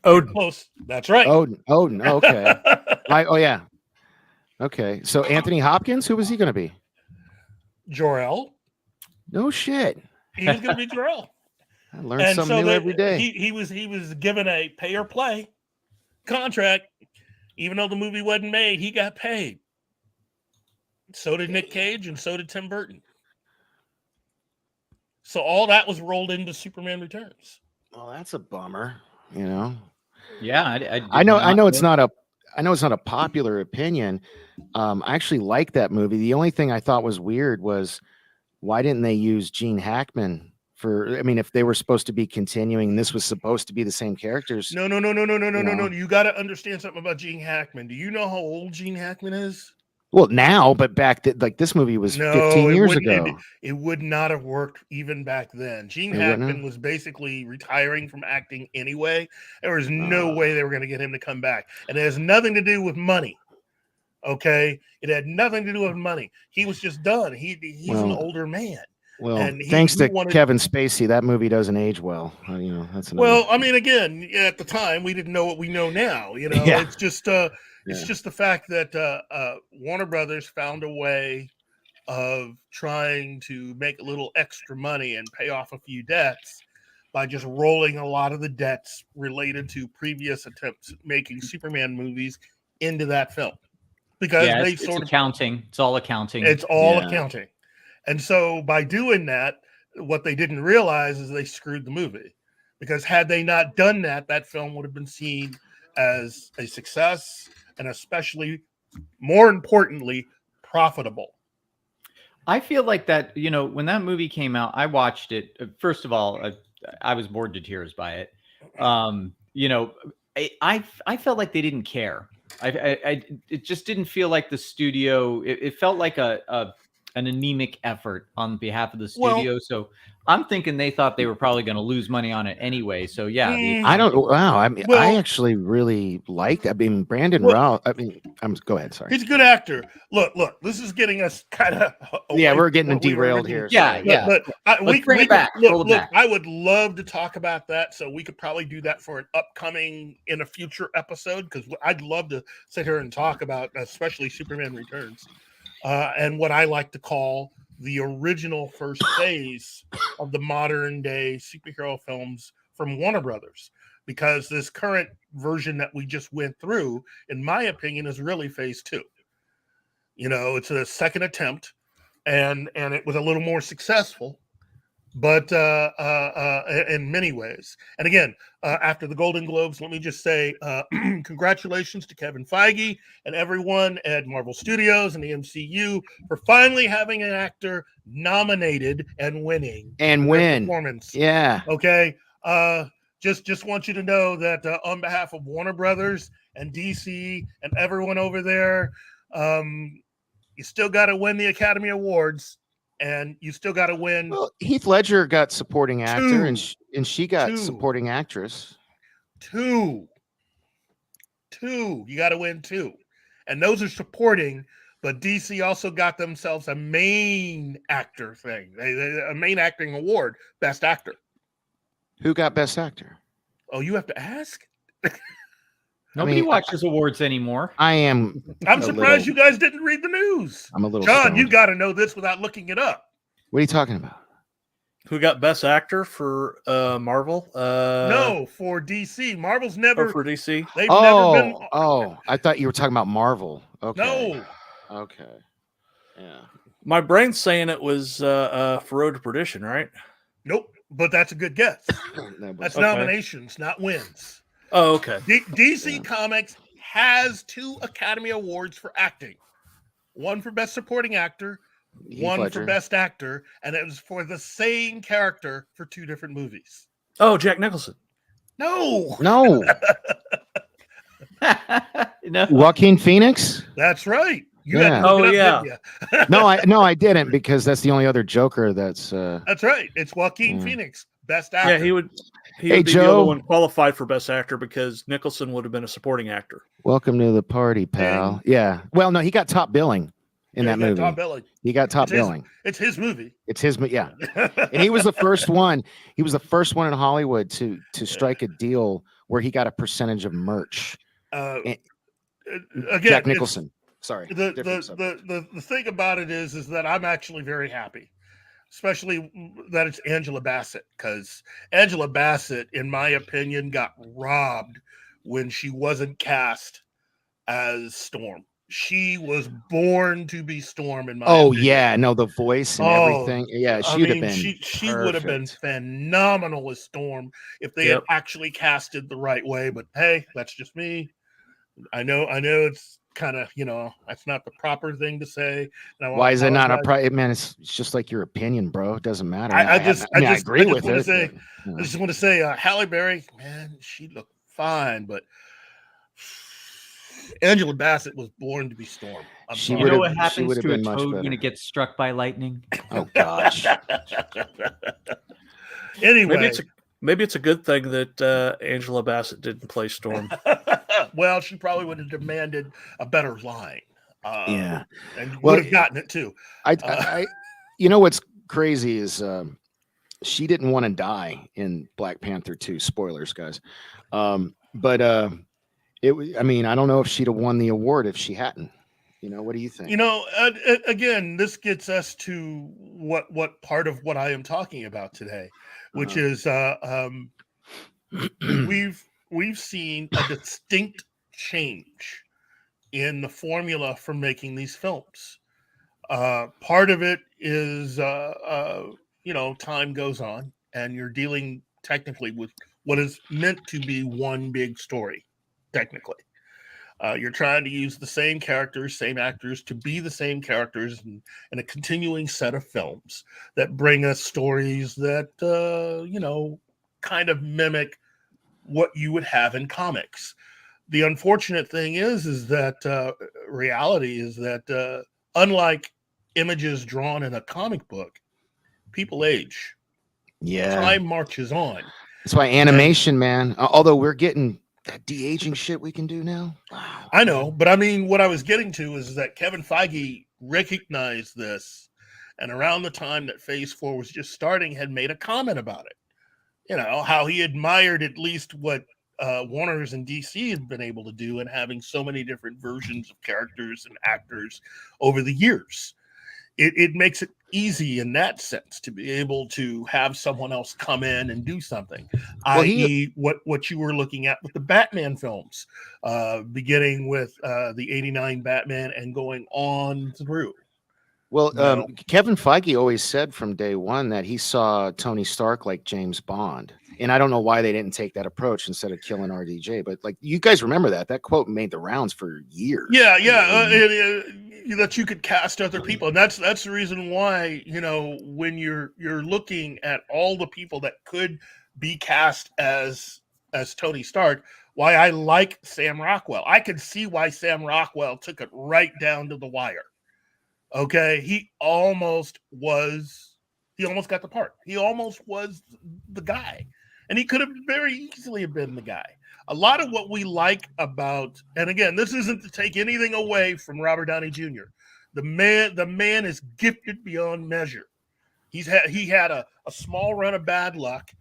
Odin. Close. That's right. Odin. Okay. Yeah. Okay. So Anthony Hopkins, who was he going to be? Jor-El. No shit. He was going to be Jor-El. I learned something new every day. He was given a pay or play contract. Even though the movie wasn't made, he got paid. So did Nick Cage and so did Tim Burton. So all that was rolled into Superman Returns. Well, that's a bummer. You know. Yeah, I know it's not a popular opinion. I actually like that movie. The only thing I thought was weird was why didn't they use Gene Hackman for? I mean, if they were supposed to be continuing, this was supposed to be the same characters. No. You got to understand something about Gene Hackman. Do you know how old Gene Hackman is? Well, now, but back like this movie was 15 years ago. It would not have worked even back then. Gene It Hackman wouldn't? was basically retiring from acting anyway. There was no way they were going to get him to come back. And it has nothing to do with money. Okay? It had nothing to do with money. He was just done. He's an older man. Well, And thanks to wanted- Kevin Spacey, that movie doesn't age well. You know, that's another... Well, I mean, again, at the time, we didn't know what we know now. You know, Yeah. it's just the fact that Warner Brothers found a way of trying to make a little extra money and pay off a few debts by just rolling a lot of the debts related to previous attempts at making Superman movies into that film. Because Yeah, they it's sort of accounting. It's all accounting. It's all accounting. And so by doing that, what they didn't realize is they screwed the movie. Because had they not done that, that film would have been seen as a success and especially, more importantly, profitable. I feel like that, you know, when that movie came out, I watched it. First of all, I was bored to tears by it. You know, I felt like they didn't care. It just didn't feel like the studio. It felt like an anemic effort on behalf of the studio. Well, so I'm thinking they thought they were probably going to lose money on it anyway. So yeah, I don't. Wow. I mean, I actually really liked. I mean, Brandon Routh. I mean, go ahead. Sorry. He's a good actor. Look. This is getting us kind of. Yeah, we're getting derailed here. Yeah. But we bring it back. Look, I would love to talk about that. So we could probably do that for an upcoming in a future episode because I'd love to sit here and talk about, especially Superman Returns, and what I like to call the original first phase of the modern day superhero films from Warner Brothers, because this current version that we just went through, in my opinion, is really phase 2. You know, it's a second attempt, and it was a little more successful, but in many ways. And again, after the Golden Globes, let me just say congratulations to Kevin Feige and everyone at Marvel Studios and the MCU for finally having an actor nominated and winning and win performance. Yeah. Okay. Just want you to know that on behalf of Warner Brothers and DC and everyone over there, you still got to win the Academy Awards. And you still got to win. Well, Heath Ledger got supporting actor, and she got supporting actress. 2. You got to win 2, and those are supporting. But DC also got themselves a main actor thing, a main acting award, best actor. Who got best actor? Oh, you have to ask. Nobody watches awards anymore. I'm surprised you guys didn't read the news. I'm a little John, stoned. you got to know this without looking it up. What are you talking about? Who got best actor for Marvel? No, for DC. Marvel's never for DC. They've never been. Oh, I thought you were talking about Marvel. Okay. No. Okay. Yeah. My brain's saying it was for Road to Perdition, right? Nope, but that's a good guess. That's nominations, not wins. Oh, okay. DC Comics has 2 Academy Awards for acting. One for Best Supporting Actor, one for Best Actor, and it was for the same character for 2 different movies. Oh, Jack Nicholson. No. No. Joaquin Phoenix? That's right. You Yeah. had to look it up, didn't you? No, I didn't, because that's the only other Joker that's That's right. It's Joaquin Phoenix, Best Actor. Yeah, he would be Hey, the Joe. other one qualified for Best Actor because Nicholson would have been a supporting actor. welcome to the party, pal. Yeah. Well, no, he got top billing in that he got movie. top billing. He got top billing. It's his movie. It's his, yeah. And he was the first one. He was the first one in Hollywood to strike a deal where he got a percentage of merch. Again, Jack Nicholson. Sorry. The thing about it is that I'm actually very happy, especially that it's Angela Bassett, because Angela Bassett, in my opinion, got robbed when she wasn't cast as Storm. she was born to be Storm in my Oh opinion. yeah, no, the voice and everything. Yeah, I she would have mean, been. she would have been phenomenal as Storm if they had actually casted the right way. But hey, that's just me. I know it's kind of, that's not the proper thing to say. And Why is it not a man? It's just like your opinion, bro. It doesn't matter. I agree with it. I just want to say, Halle Berry, man, she looked fine, but Angela Bassett was born to be Storm. You know what happens to a toad when it gets struck by lightning? Oh gosh. Anyway, maybe it's a good thing that Angela Bassett didn't play Storm. Well, she probably would have demanded a better line. Yeah, and would have gotten it too. I you know what's crazy is she didn't want to die in Black Panther 2. Spoilers, guys. But I mean, I don't know if she'd have won the award if she hadn't. What do you think? Again, this gets us to what part of what I am talking about today, which is we've seen a distinct change in the formula for making these films. Part of it is time goes on and you're dealing technically with what is meant to be one big story. Technically, you're trying to use the same characters, same actors to be the same characters in a continuing set of films that bring us stories that kind of mimic what you would have in comics. The unfortunate thing is that reality is that unlike images drawn in a comic book, people age. Yeah, time marches on. That's why animation, man. Although we're getting that de-aging shit we can do now. Wow. I know, but I mean, what I was getting to is that Kevin Feige recognized this, and around the time that Phase 4 was just starting, had made a comment about it. How he admired at least what Warner's and DC had been able to do in having so many different versions of characters and actors over the years. It makes it easy in that sense to be able to have someone else come in and do something, i.e. what you were looking at with the Batman films, beginning with the 89 Batman and going on through. Well, Kevin Feige always said from day one that he saw Tony Stark like James Bond. And I don't know why they didn't take that approach instead of killing RDJ. But like, you guys remember that quote made the rounds for years. Yeah. That you could cast other people. And that's the reason why, when you're looking at all the people that could be cast as Tony Stark, why I like Sam Rockwell. I could see why Sam Rockwell took it right down to the wire. Okay, he almost got the part. He almost was the guy, and he could have very easily have been the guy. A lot of what we like about, and again, this isn't to take anything away from Robert Downey Jr. The man is gifted beyond measure. He had a small run of bad luck,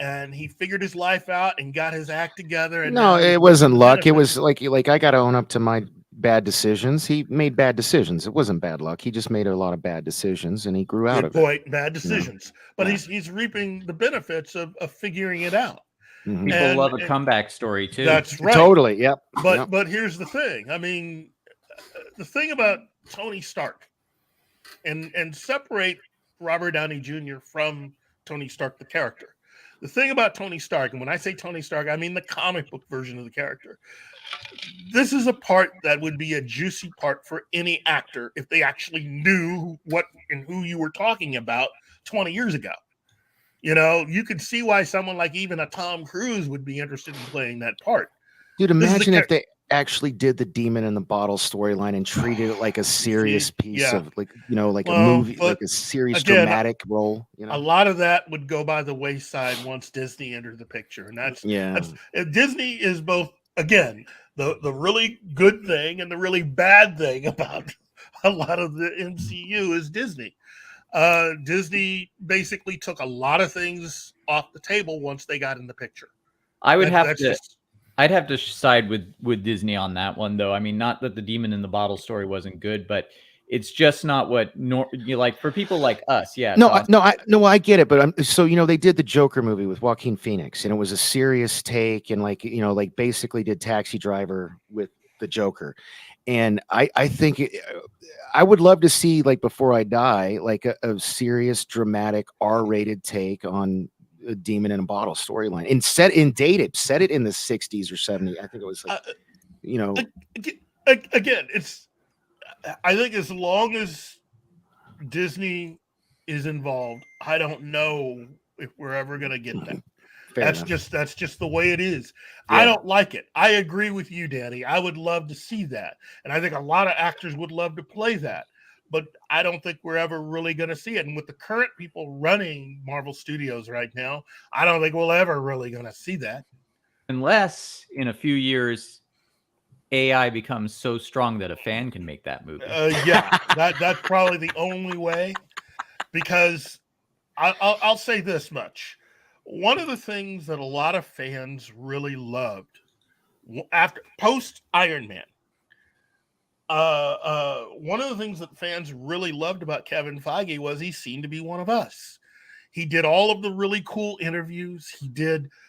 and he figured his life out and got his act together. And no, it wasn't luck. It was like I got to own up to my bad decisions. He made bad decisions. It wasn't bad luck. He just made a lot of bad decisions, and he grew out of it. Bad decisions. But he's reaping the benefits of figuring it out. Mm-hmm. People love a comeback story too. That's right. Totally. Yep. But here's the thing. I mean, the thing about Tony Stark, and separate Robert Downey Jr. from Tony Stark, the character. The thing about Tony Stark, and when I say Tony Stark, I mean the comic book version of the character. This is a part that would be a juicy part for any actor if they actually knew what and who you were talking about 20 years ago. You could see why someone like even a Tom Cruise would be interested in playing that part. Dude, imagine if they actually did the Demon in the Bottle storyline and treated it like a serious piece of a movie, like a serious dramatic role. A lot of that would go by the wayside once Disney entered the picture. And that's Disney is both, again, the really good thing and the really bad thing about a lot of the MCU is Disney. Disney basically took a lot of things off the table once they got in the picture. I'd have to side with Disney on that one, though. I mean, not that the Demon in the Bottle story wasn't good, but it's just not what you like for people like us. Yeah. I get it. But they did the Joker movie with Joaquin Phoenix, and it was a serious take, and basically did Taxi Driver with the Joker. And I think I would love to see, like, before I die, like a serious, dramatic, R-rated take on a demon in a bottle storyline, and set it in the 60s or 70s. I think it was like, again, I think as long as Disney is involved, I don't know if we're ever going to get that. That's just the way it is. Yeah. I don't like it. I agree with you, Danny. I would love to see that. And I think a lot of actors would love to play that. But I don't think we're ever really going to see it. And with the current people running Marvel Studios right now, I don't think we'll ever really going to see that. Unless in a few years, AI becomes so strong that a fan can make that movie. Yeah, that's probably the only way. Because I'll say this much. One of the things that a lot of fans really loved after post Iron Man, one of the things that fans really loved about Kevin Feige was he seemed to be one of us. He did all of the really cool interviews.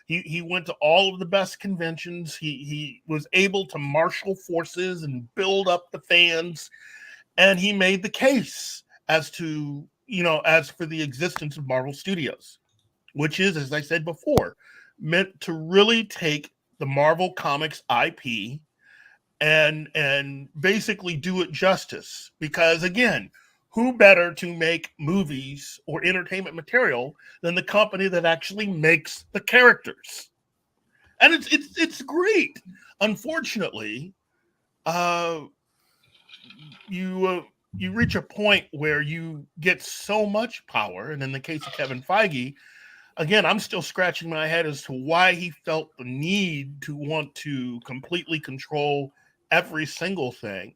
He went to all of the best conventions. He was able to marshal forces and build up the fans, and he made the case as to, as for the existence of Marvel Studios, which is, as I said before, meant to really take the Marvel Comics IP and basically do it justice. Because again, who better to make movies or entertainment material than the company that actually makes the characters? And it's great. Unfortunately, you reach a point where you get so much power, and in the case of Kevin Feige, again, I'm still scratching my head as to why he felt the need to want to completely control every single thing.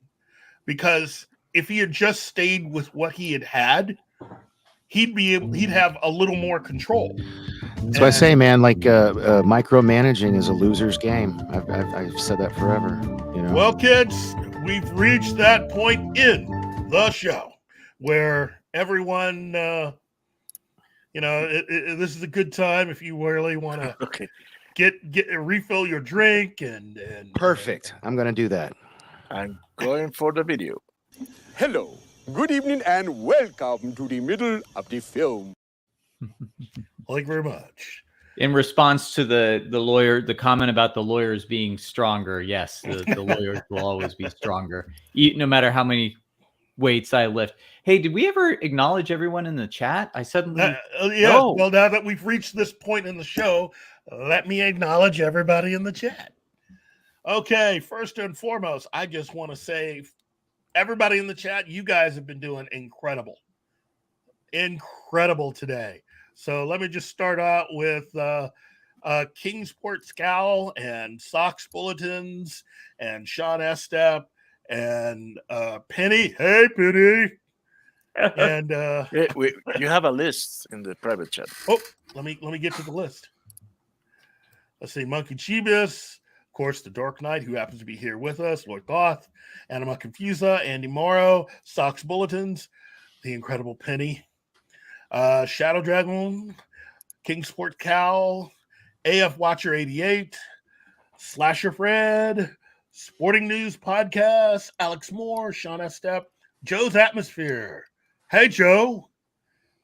Because if he had just stayed with what he had, he'd have a little more control. That's what I say, man. Like micromanaging is a loser's game. I've said that forever. Well, kids, we've reached that point in the show where everyone, this is a good time if you really want to get refill your drink and perfect. I'm gonna do that. I'm going for the video. Hello, good evening, and welcome to the middle of the film. Thank you very much. In response to the comment about the lawyers being stronger, yes, the lawyers will always be stronger, no matter how many weights I lift. Hey, did we ever acknowledge everyone in the chat? I suddenly no. Well, now that we've reached this point in the show, let me acknowledge everybody in the chat. Okay, first and foremost, I just want to say, everybody in the chat, you guys have been doing incredible today. So let me just start out with Kingsport Scowl and Sox Bulletins and Sean Estep and Penny. Hey, Penny. And you have a list in the private chat. Oh, let me get to the list. Let's see, Monkey Chibis, of course, the Dark Knight, who happens to be here with us, Lloyd Goth, Anima Confusa, Andy Morrow, Sox Bulletins, the Incredible Penny, Shadow Dragon, Kingsport Cal, AF Watcher 88, Slasher Fred, Sporting News Podcast, Alex Moore, Sean Estep, Joe's Atmosphere. Hey, Joe.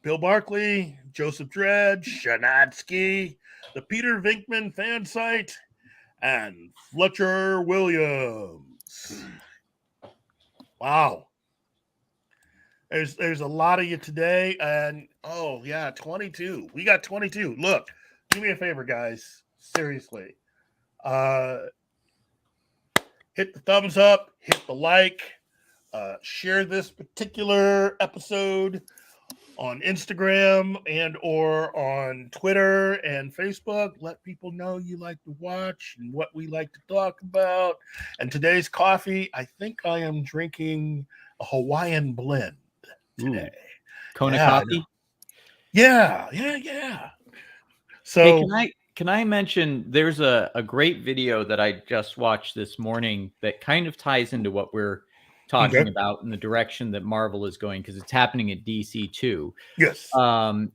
Bill Barkley, Joseph Dredd, Shanadsky, the Peter Vinkman fan site, and Fletcher Williams. Wow. There's a lot of you today, and 22. We got 22. Look, do me a favor, guys. Seriously. Hit the thumbs up, hit the like, share this particular episode on Instagram and or on Twitter and Facebook. Let people know you like to watch and what we like to talk about. And today's coffee, I think I am drinking a Hawaiian blend today. Kona coffee? Yeah. So hey, can I mention there's a great video that I just watched this morning that kind of ties into what we're talking about in the direction that Marvel is going, because it's happening at DC too. Yes. And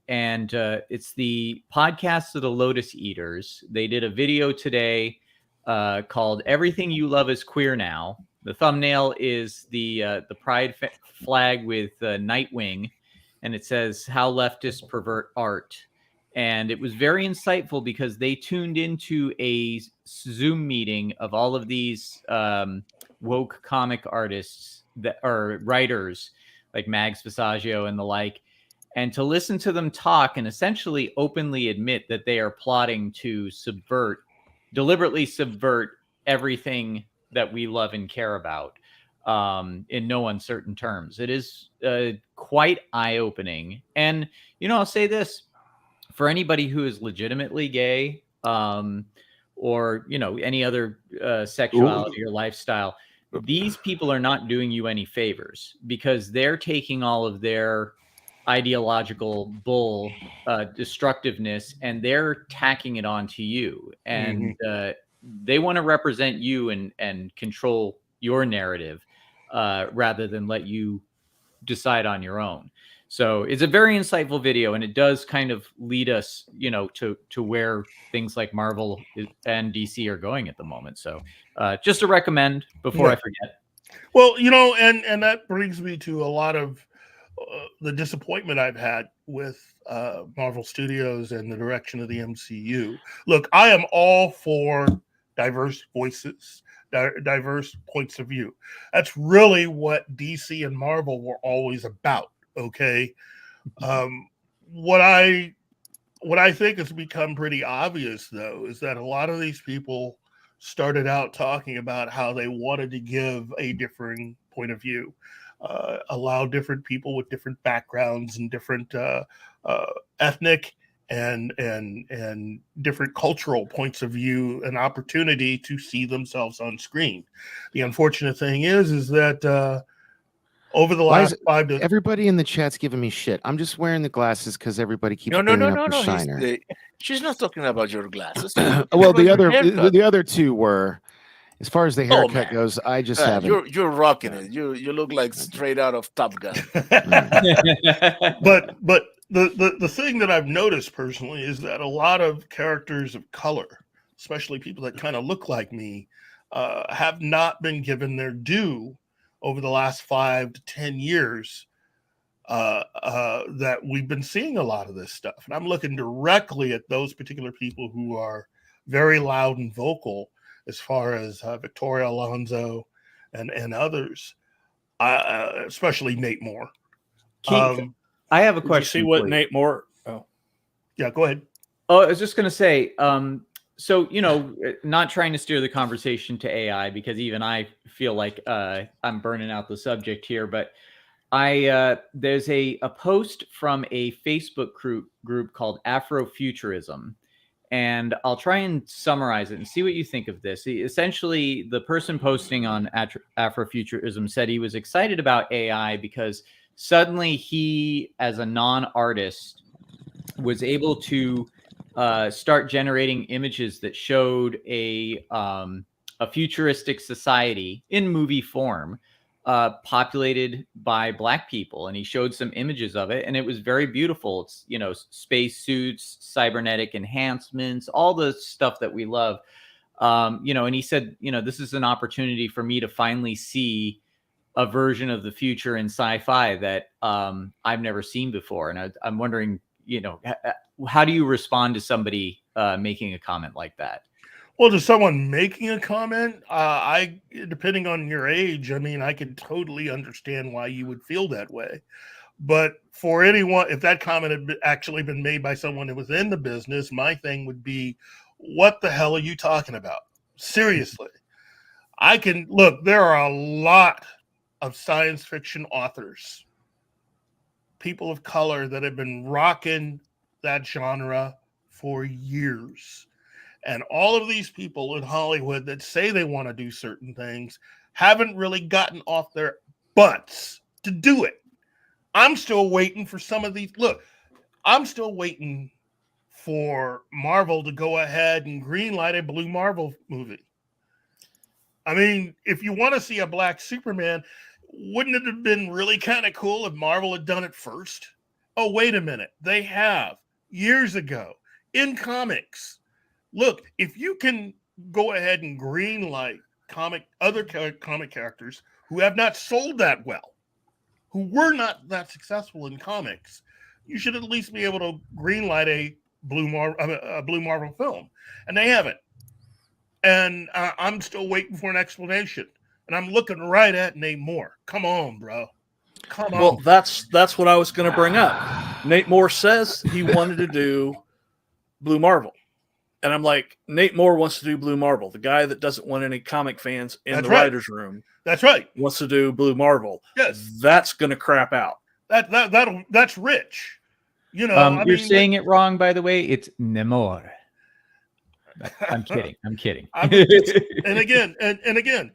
it's the podcast of the Lotus Eaters. They did a video today called Everything You Love is Queer Now. The thumbnail is the pride flag with Nightwing, and it says "How Leftists Pervert Art." And it was very insightful because they tuned into a Zoom meeting of all of these woke comic artists that are writers like Mags Fasaggio and the like, and to listen to them talk and essentially openly admit that they are plotting to deliberately subvert everything that we love and care about in no uncertain terms. It is quite eye-opening. And, I'll say this, for anybody who is legitimately gay or, any other sexuality or lifestyle, these people are not doing you any favors because they're taking all of their ideological destructiveness and they're tacking it onto you. And they want to represent you and control your narrative rather than let you decide on your own. So it's a very insightful video, and it does kind of lead us, to where things like Marvel and DC are going at the moment. So just to recommend before I forget. Well, and that brings me to a lot of the disappointment I've had with Marvel Studios and the direction of the MCU. Look, I am all for diverse voices, diverse points of view. That's really what DC and Marvel were always about. Okay. What I think has become pretty obvious, though, is that a lot of these people started out talking about how they wanted to give a differing point of view, allow different people with different backgrounds and different ethnic and different cultural points of view an opportunity to see themselves on screen. The unfortunate thing is that over the last 5 to everybody in the chat's giving me shit. I'm just wearing the glasses because everybody keeps No. bringing up the shiner. She's not talking about your glasses. Well, the other two were. As far as the haircut goes, I just haven't. You're rocking it. You look like straight out of Top Gun. But the thing that I've noticed personally is that a lot of characters of color, especially people that kind of look like me, have not been given their due over the last 5 to 10 years. That we've been seeing a lot of this stuff, and I'm looking directly at those particular people who are very loud and vocal, as far as Victoria Alonso and others, especially Nate Moore. I have a question. Did you see what Nate Moore? Oh, yeah, go ahead. Oh, I was just going to say, so, not trying to steer the conversation to AI because even I feel like I'm burning out the subject here, but there's a post from a Facebook group called Afrofuturism. And I'll try and summarize it and see what you think of this. Essentially, the person posting on Afrofuturism said he was excited about AI because suddenly he, as a non-artist, was able to start generating images that showed a futuristic society in movie form, populated by Black people, and he showed some images of it, and it was very beautiful. It's space suits, cybernetic enhancements, all the stuff that we love. And he said, this is an opportunity for me to finally see a version of the future in sci-fi that I've never seen before. And I'm wondering, how do you respond to somebody making a comment like that? Well, to someone making a comment, depending on your age, I can totally understand why you would feel that way. But for anyone, if that comment had actually been made by someone that was in the business, my thing would be, what the hell are you talking about? Seriously. There are a lot of science fiction authors, people of color, that have been rocking that genre for years. And all of these people in Hollywood that say they want to do certain things haven't really gotten off their butts to do it. I'm still waiting for some of these. Look, I'm still waiting for Marvel to go ahead and greenlight a Blue Marvel movie. If you want to see a Black Superman, wouldn't it have been really kind of cool if Marvel had done it first? Oh, wait a minute. They have years ago in comics. Look, if you can go ahead and greenlight other comic characters who have not sold that well, who were not that successful in comics, you should at least be able to greenlight a Blue Marvel film, and they haven't. And I'm still waiting for an explanation. And I'm looking right at Nate Moore. Come on, bro. Come on. Well, that's what I was going to bring up. Nate Moore says he wanted to do Blue Marvel. And I'm like, Nate Moore wants to do Blue Marvel. The guy that doesn't want any comic fans in the writer's room. That's right. Wants to do Blue Marvel. Yes. That's going to crap out. That's rich. You know, you're saying it wrong, by the way. It's Nemor. I'm kidding. I'm kidding. And again,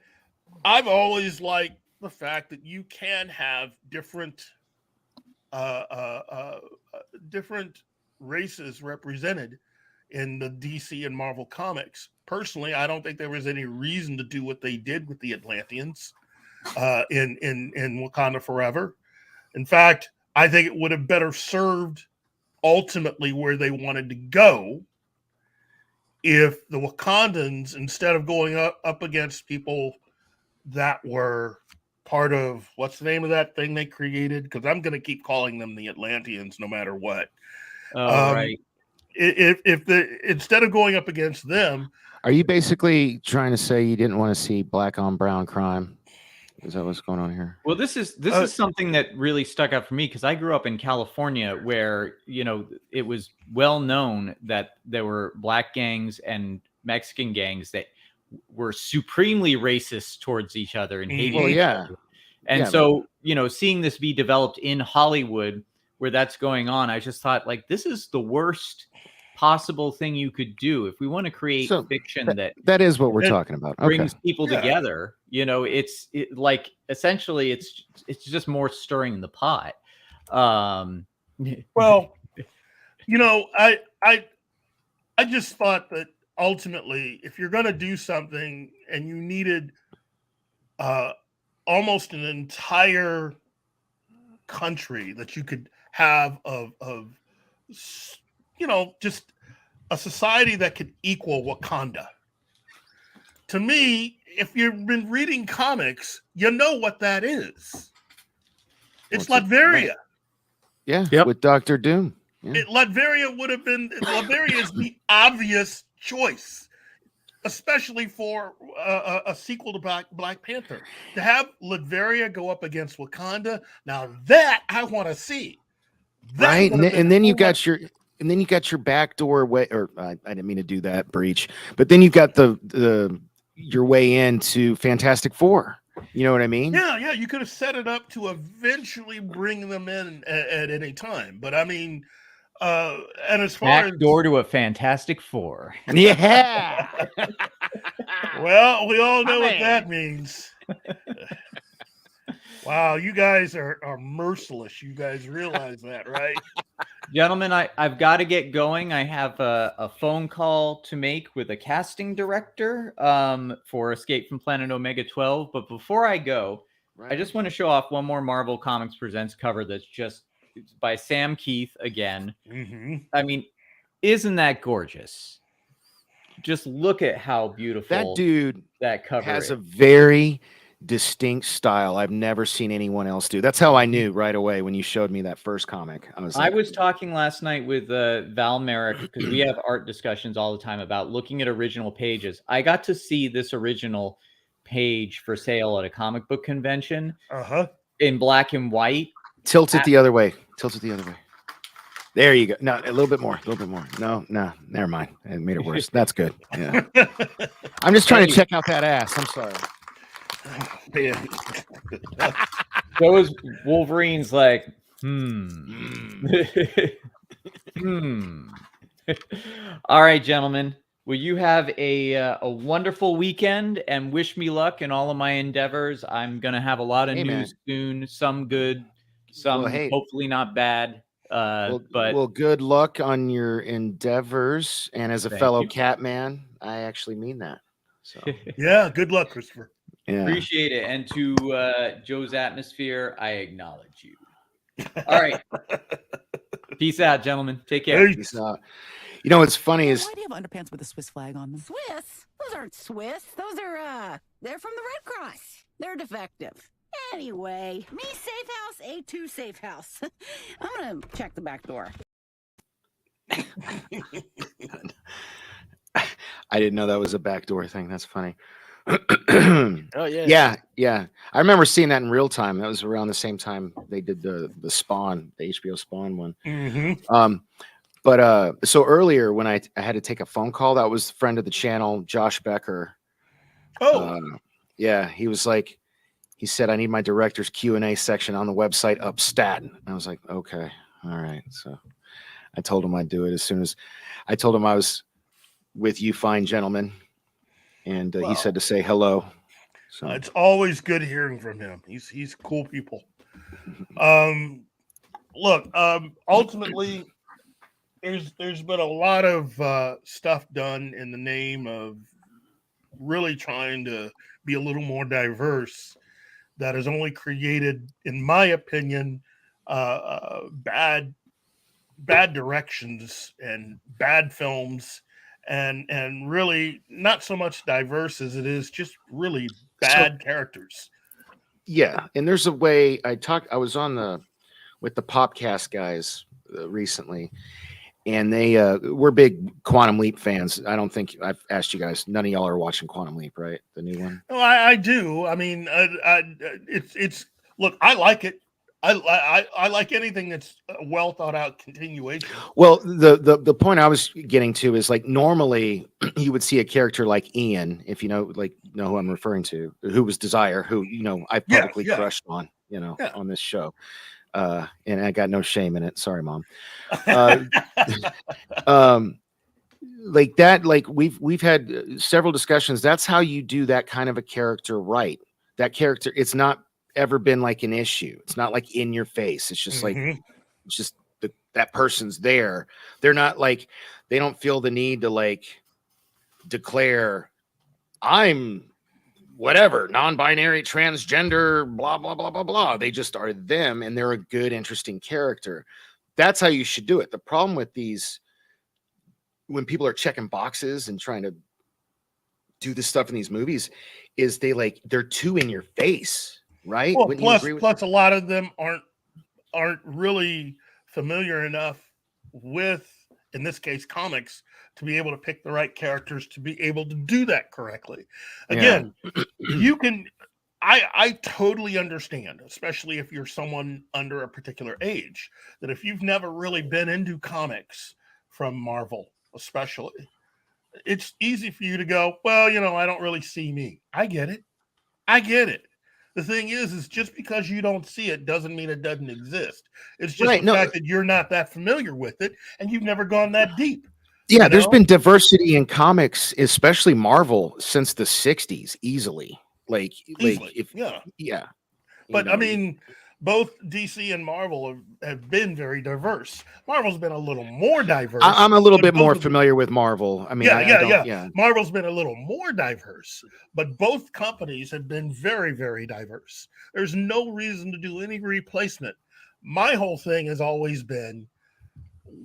I've always liked the fact that you can have different different races represented in the DC and Marvel comics. Personally, I don't think there was any reason to do what they did with the Atlanteans in Wakanda Forever. In fact, I think it would have better served ultimately where they wanted to go if the Wakandans, instead of going up against people that were part of, what's the name of that thing they created? Because I'm going to keep calling them the Atlanteans no matter what. Right. If instead of going up against them, are you basically trying to say you didn't want to see black on brown crime? Is that what's going on here? Well, this is something that really stuck out for me because I grew up in California where, you know, it was well known that there were black gangs and Mexican gangs that were supremely racist towards each other and hated each other. And so, you know, seeing this be developed in Hollywood where that's going on, I just thought, like, this is the worst possible thing you could do if we want to create fiction that is what we're talking about. Brings people together. You know, it's like essentially it's just more stirring the pot. Well, you know, I just thought that ultimately, if you're going to do something and you needed almost an entire country that you could have of you know, just a society that could equal Wakanda. To me, if you've been reading comics, you know what that is. It's Latveria. With Dr. Doom. Latveria would have been, Latveria is the obvious choice, especially for a sequel to Black Panther. To have Latveria go up against Wakanda, now that I want to see. Right, and then you got your... And then you got your backdoor way, or I didn't mean to do that, Breach. But then you got your way into Fantastic Four. You know what I mean? Yeah. You could have set it up to eventually bring them in at any time. But I mean, and as far as backdoor to a Fantastic Four. Yeah. Well, we all know what that means. Wow, you guys are merciless. You guys realize that, right? Gentlemen, I've got to get going. I have a phone call to make with a casting director for Escape from Planet Omega 12. But before I go, I just want to show off one more Marvel Comics Presents cover that's just by Sam Keith again. Mm-hmm. I mean, isn't that gorgeous? Just look at how beautiful that dude that cover has is. A very distinct style I've never seen anyone else do. That's how I knew right away when you showed me that first comic. I was talking last night with Val Merrick because we have art discussions all the time about looking at original pages. I got to see this original page for sale at a comic book convention in black and white. Tilt it the other way. There you go. No, a little bit more. No, never mind. It made it worse. That's good. Yeah. I'm just trying to check out that ass. I'm sorry. Those Wolverine's like, All right, gentlemen. Will you have a wonderful weekend and wish me luck in all of my endeavors? I'm gonna have a lot of news soon. Some good, some hopefully not bad. But good luck on your endeavors. And as a fellow cat man, I actually mean that. So yeah, good luck, Christopher. Yeah. Appreciate it. And to Joe's Atmosphere, I acknowledge you. All right. Peace out, gentlemen. Take care. Peace out. You know what's funny is why do you have underpants with a Swiss flag on them? Swiss? Those aren't Swiss. Those are, they're from the Red Cross. They're defective. Anyway, me safe house, A2 safe house. I'm gonna check the back door. I didn't know that was a backdoor thing. That's funny. Oh yeah. Yeah. I remember seeing that in real time. That was around the same time they did the Spawn, the HBO Spawn one. Mm-hmm. But so earlier when I had to take a phone call, that was a friend of the channel, Josh Becker. Oh, yeah, he was like, he said, I need my director's Q&A section on the website up stat. And I was like, okay, all right. So I told him I'd do it as soon as I told him I was with you fine gentlemen. And he said to say hello. So it's always good hearing from him. He's cool people. Look, ultimately, there's been a lot of stuff done in the name of really trying to be a little more diverse. That has only created, in my opinion, bad directions and bad films, and really not so much diverse as it is just really bad characters. Yeah, and there's a way I was on with the Popcast guys recently, and they we're big Quantum Leap fans. I don't think I've asked you guys. None of y'all are watching Quantum Leap, right? The new one. No, I do. I mean, it's look. I like it. I like anything that's a well thought out continuation. Well, the point I was getting to is like normally you would see a character like Ian, if you know who I'm referring to, who was Desire, who I publicly crushed on, on this show. And I got no shame in it. Sorry, Mom. Like that, like we've had several discussions. That's how you do that kind of a character, right? That character, it's not ever been like an issue. It's not like in your face. It's just like, it's just that person's there. They're not like, they don't feel the need to like declare I'm whatever, non-binary, transgender, blah, blah, blah, blah, blah. They just are them, and they're a good, interesting character. That's how you should do it. The problem with these, when people are checking boxes and trying to do this stuff in these movies, is they're too in your face, right? Well, plus a lot of them aren't really familiar enough with, in this case, comics, to be able to pick the right characters to be able to do that correctly. Again, you can. I totally understand, especially if you're someone under a particular age, that if you've never really been into comics from Marvel, especially, it's easy for you to go, well, I don't really see me. I get it. The thing is just because you don't see it doesn't mean it doesn't exist. It's just the fact that you're not that familiar with it and you've never gone that deep. Yeah, there's been diversity in comics, especially Marvel, since the 60s, easily. But I mean, both DC and Marvel have been very diverse. Marvel's been a little more diverse. I'm a little bit more familiar with Marvel. I mean, Marvel's been a little more diverse, but both companies have been very, very diverse. There's no reason to do any replacement. My whole thing has always been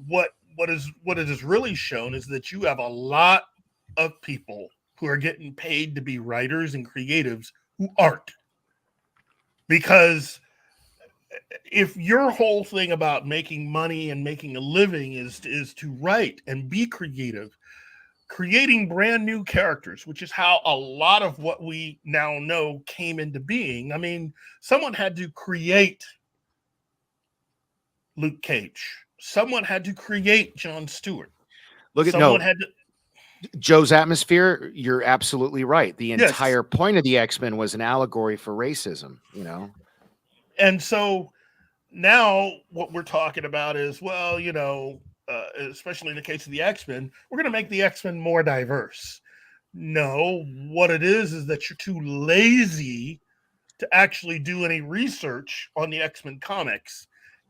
what it has really shown is that you have a lot of people who are getting paid to be writers and creatives who aren't. Because if your whole thing about making money and making a living is to write and be creative, creating brand new characters, which is how a lot of what we now know came into being. I mean, someone had to create Luke Cage. Someone had to create Jon Stewart. Joe's Atmosphere, you're absolutely right. The entire point of the X-Men was an allegory for racism, And so now what we're talking about is, well, especially in the case of the X-Men, we're going to make the X-Men more diverse. No, what it is that you're too lazy to actually do any research on the X-Men comics.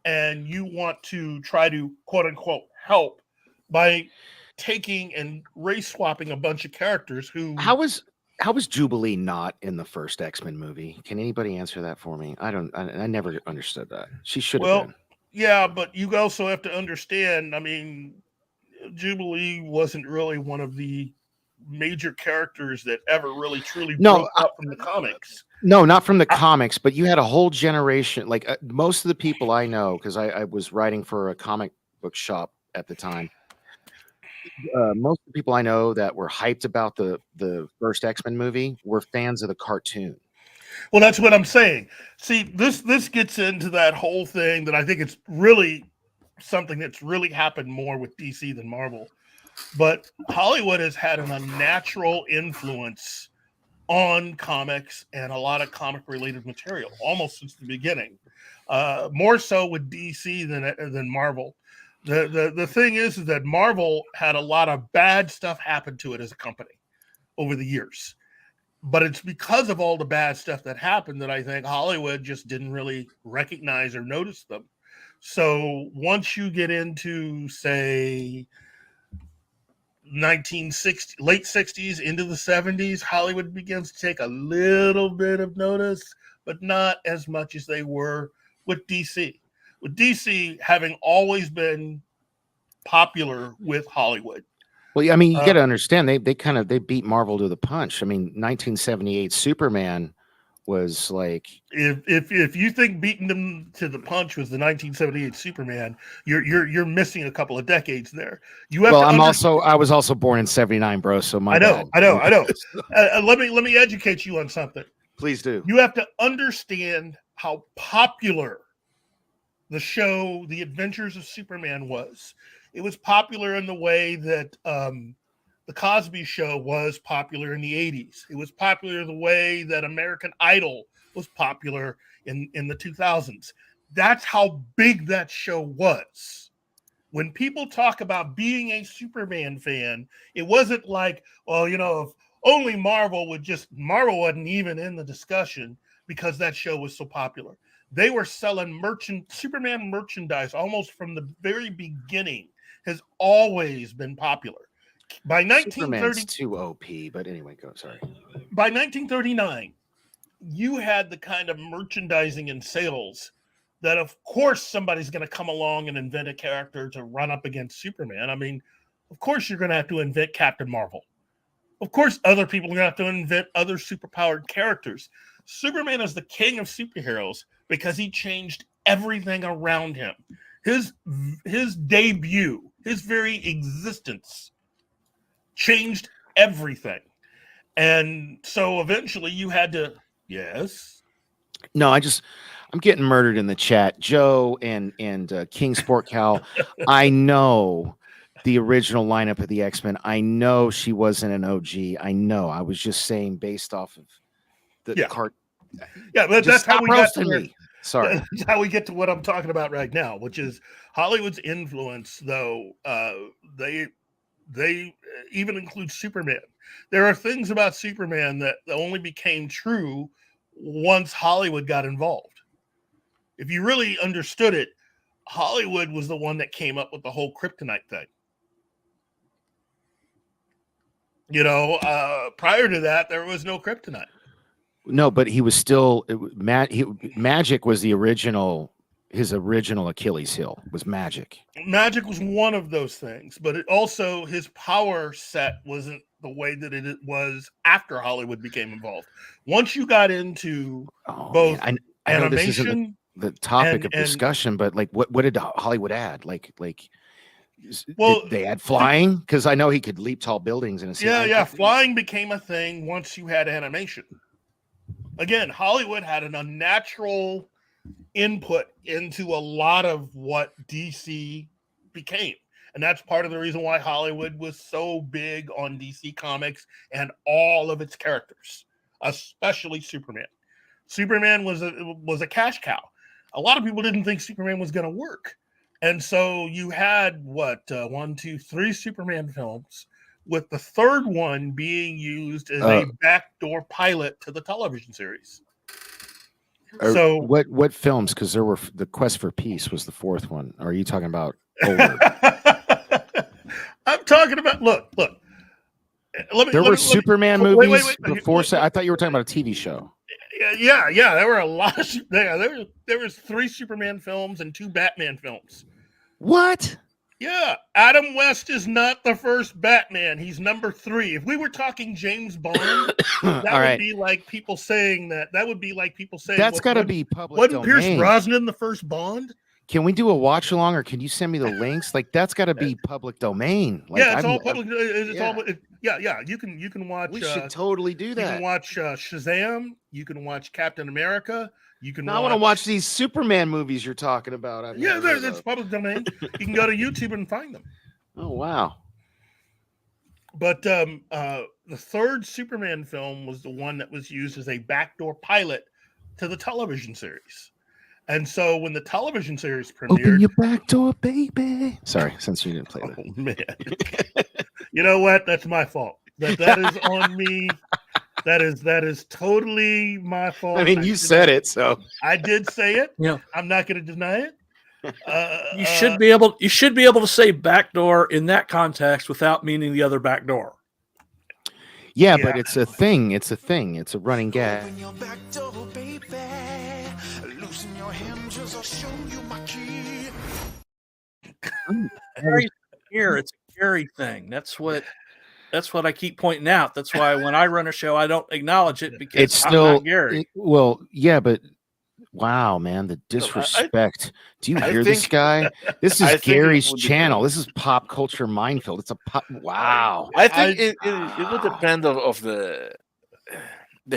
And you want to try to, quote unquote, help by taking and race swapping a bunch of characters who. How was Jubilee not in the first X-Men movie? Can anybody answer that for me? I never understood that. She should have been. Yeah, but you also have to understand, I mean, Jubilee wasn't really one of the major characters that ever really truly No, broke up from the comics. No, not from the comics, but you had a whole generation. Like most of the people I know, because I was writing for a comic book shop at the time. Most of the people I know that were hyped about the first X-Men movie were fans of the cartoon. Well, that's what I'm saying. See, this gets into that whole thing that I think it's really something that's really happened more with DC than Marvel. But Hollywood has had an unnatural influence on comics and a lot of comic related material almost since the beginning. More so with DC than Marvel. The thing is that Marvel had a lot of bad stuff happen to it as a company over the years. But it's because of all the bad stuff that happened that I think Hollywood just didn't really recognize or notice them. So once you get into, say, 1960, late 60s into the 70s, Hollywood begins to take a little bit of notice, but not as much as they were with DC. With DC having always been popular with Hollywood. Well, I mean, you got to understand they beat Marvel to the punch. I mean, 1978 Superman was like, if you think beating them to the punch was the 1978 Superman, you're missing a couple of decades there. You have I was also born in 79, bro. So I know. Let me educate you on something. Please do. You have to understand how popular the show The Adventures of Superman was. It was popular in the way that the Cosby Show was popular in the 80s. It was popular the way that American Idol was popular in the 2000s. That's how big that show was. When people talk about being a Superman fan, it wasn't like, well, if only Marvel wasn't even in the discussion because that show was so popular. They were selling Superman merchandise almost from the very beginning. Has always been popular. By 1930, too OP, but anyway, go. Sorry. By 1939, you had the kind of merchandising and sales that, of course, somebody's going to come along and invent a character to run up against Superman. I mean, of course, you're going to have to invent Captain Marvel. Of course, other people are going to have to invent other superpowered characters. Superman is the king of superheroes because he changed everything around him. His debut, his very existence changed everything. And so eventually you had to, yes. No, I'm getting murdered in the chat. Joe and King Sport Cow. I know the original lineup of the X-Men. I know she wasn't an OG. I know. I was just saying based off of the cart. Yeah, but that's how we got to me. Sorry. That's how we get to what I'm talking about right now, which is Hollywood's influence, though. They even include Superman. There are things about Superman that only became true once Hollywood got involved. If you really understood it, Hollywood was the one that came up with the whole kryptonite thing. Prior to that, there was no kryptonite. No, but he was still magic was his original Achilles heel was magic. Magic was one of those things, but it also his power set wasn't the way that it was after Hollywood became involved. Once you got into both I know this isn't the topic of discussion, but like what did Hollywood add? Did they add flying? Because I know he could leap tall buildings in a scene. Yeah, flying became a thing once you had animation. Again, Hollywood had an unnatural input into a lot of what DC became. And that's part of the reason why Hollywood was so big on DC Comics and all of its characters, especially Superman. Superman was a cash cow. A lot of people didn't think Superman was going to work. And so you had, 3 Superman films, with the third one being used as a backdoor pilot to the television series. So what films? Because there were The Quest for Peace was the fourth one. Or are you talking about older? I'm talking about look. There were Superman movies before. I thought you were talking about a TV show. Yeah. There were a lot of there was 3 Superman films and 2 Batman films. What? Yeah, Adam West is not the first Batman. He's number 3. If we were talking James Bond, that would be like people saying that. That would be like people saying that's got to be public wasn't domain. Pierce Brosnan the first Bond? Can we do a watch along, or can you send me the links? Like that's got to be public domain. Like, Yeah, it's all public. Yeah. You can watch. We should totally do that. You can watch Shazam. You can watch Captain America. You can. I want to watch these Superman movies you're talking about. It's public domain. You can go to YouTube and find them. Oh wow! But the third Superman film was the one that was used as a backdoor pilot to the television series. And so when the television series premiered, open your back door, baby. Sorry, since you didn't play that. Oh man, you know what? That's my fault. That is on me. That is totally my fault. I mean, you said it, so I did say it. Yeah, I'm not going to deny it. You should be able to say backdoor in that context without meaning the other back door. Yeah, but it's a thing. It's a thing. It's a running gag. Open your back door, baby. Loosen your hinges, I'll show you my key. It's a Gary thing. That's what I keep pointing out. That's why when I run a show, I don't acknowledge it because It's I'm still not Gary. Well, yeah, but wow, man, the disrespect. Do you hear this guy? This is Gary's channel. This is pop culture minefield. It's a pop. Wow. I think it would depend of the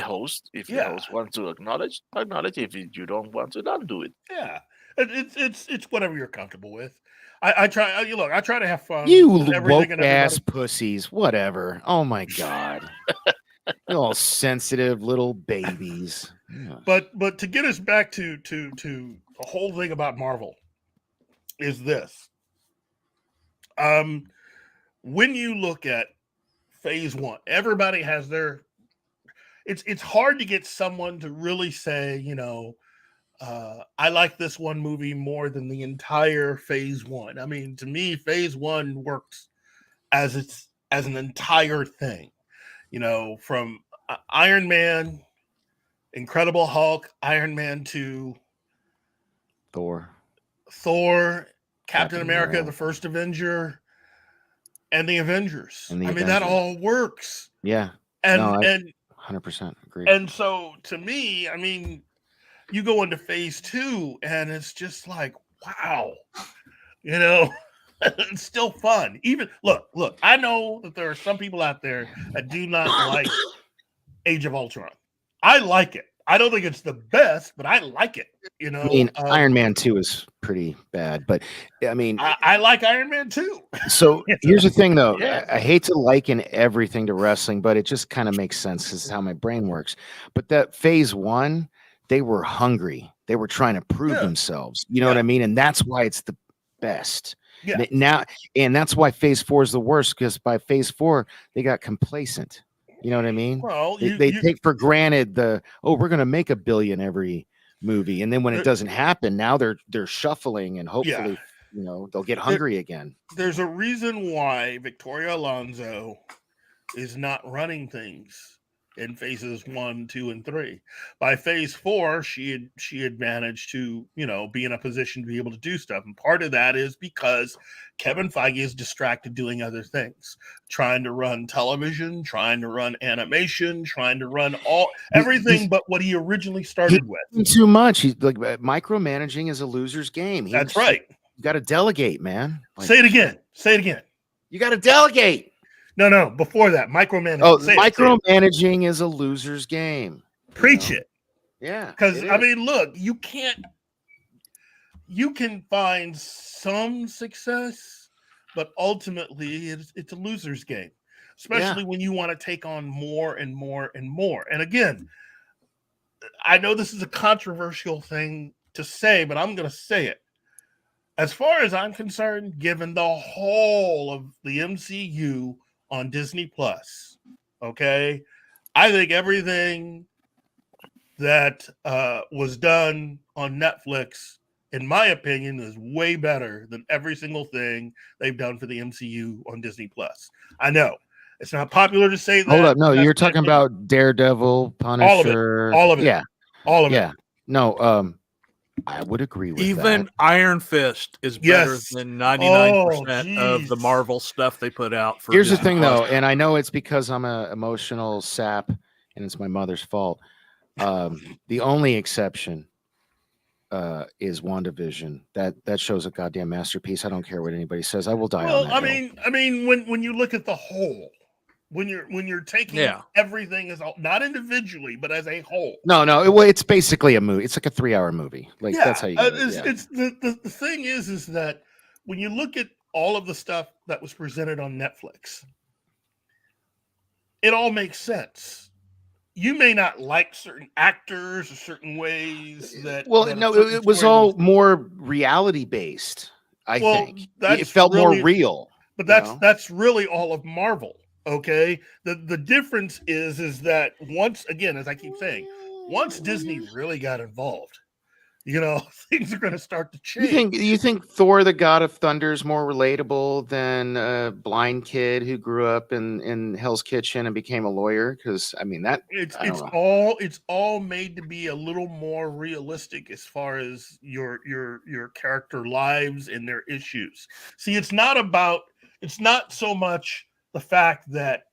host. If the host wants to acknowledge. If you don't want to, don't do it. Yeah, it's whatever you're comfortable with. I try to have fun. You woke ass pussies, whatever. Oh my god, you're all sensitive little babies. Yeah. But to get us back to the whole thing about Marvel is this. When you look at Phase 1, everybody has their. It's hard to get someone to really say, I like this one movie more than the entire Phase 1. I mean, to me, Phase 1 works as an entire thing. From Iron Man, Incredible Hulk, Iron Man 2, Thor, Captain America, the First Avenger, and the Avengers. That all works. Yeah. And 100% agree. And so to me, you go into Phase 2 and it's just like, wow, it's still fun. Even look, I know that there are some people out there that do not like Age of Ultron. I like it. I don't think it's the best, but I like it. Iron Man 2 is pretty bad, but I like Iron Man 2. So here's the thing, though. I hate to liken everything to wrestling, but it just kind of makes sense. This is how my brain works. But that Phase 1, they were hungry. They were trying to prove themselves. You know what I mean? And that's why it's the best. Yeah. Now, and that's why Phase 4 is the worst, because by Phase 4, they got complacent. You know what I mean? Well, they take for granted we're going to make $1 billion every movie, and then when it doesn't happen, now they're shuffling, and hopefully, they'll get hungry again. There's a reason why Victoria Alonso is not running things in phases 1, 2, and 3. By Phase 4, she had managed to be in a position to be able to do stuff, and part of that is because Kevin Feige is distracted doing other things, trying to run television, trying to run animation, trying to run everything but what he originally started with. Too much. He's like, micromanaging is a loser's game. That's right. You got to delegate, man. Say it again. You got to delegate. No, before that, micromanaging. Oh, micromanaging is a loser's game. Preach it. Yeah. Because, look, you can find some success, but ultimately it's a loser's game, especially when you want to take on more and more and more. And again, I know this is a controversial thing to say, but I'm going to say it. As far as I'm concerned, given the whole of the MCU on Disney Plus, okay, I think everything that was done on Netflix, in my opinion, is way better than every single thing they've done for the MCU on Disney Plus. I know it's not popular to say that. Hold up, no, you're talking about Daredevil, Punisher, all of it. Yeah, all of it. Yeah, no, I would agree with Even that. Iron Fist is better Yes. than 99% Oh, of the jeez. Marvel stuff they put out. For Here's the Disney thing, Plus. though, and I know it's because I'm a emotional sap, and it's my mother's fault. The only exception is WandaVision. That show's a goddamn masterpiece. I don't care what anybody says. I will die on Well, that hill. I mean, when you look at the whole, when you're taking everything as not individually, but as a whole. No, it's basically a movie. It's like a 3-hour movie. Like that's how you. It's the thing is that when you look at all of the stuff that was presented on Netflix, it all makes sense. You may not like certain actors or certain ways that. Well, that no, it was all more reality based. I think it felt really, more real. But that's really all of Marvel. Okay, the difference is that once again, as I keep saying, once Disney really got involved, things are going to start to change. You think Thor: The God of Thunder is more relatable than a blind kid who grew up in Hell's Kitchen and became a lawyer? Because I mean it's all made to be a little more realistic as far as your character lives and their issues. See, it's not so much the fact that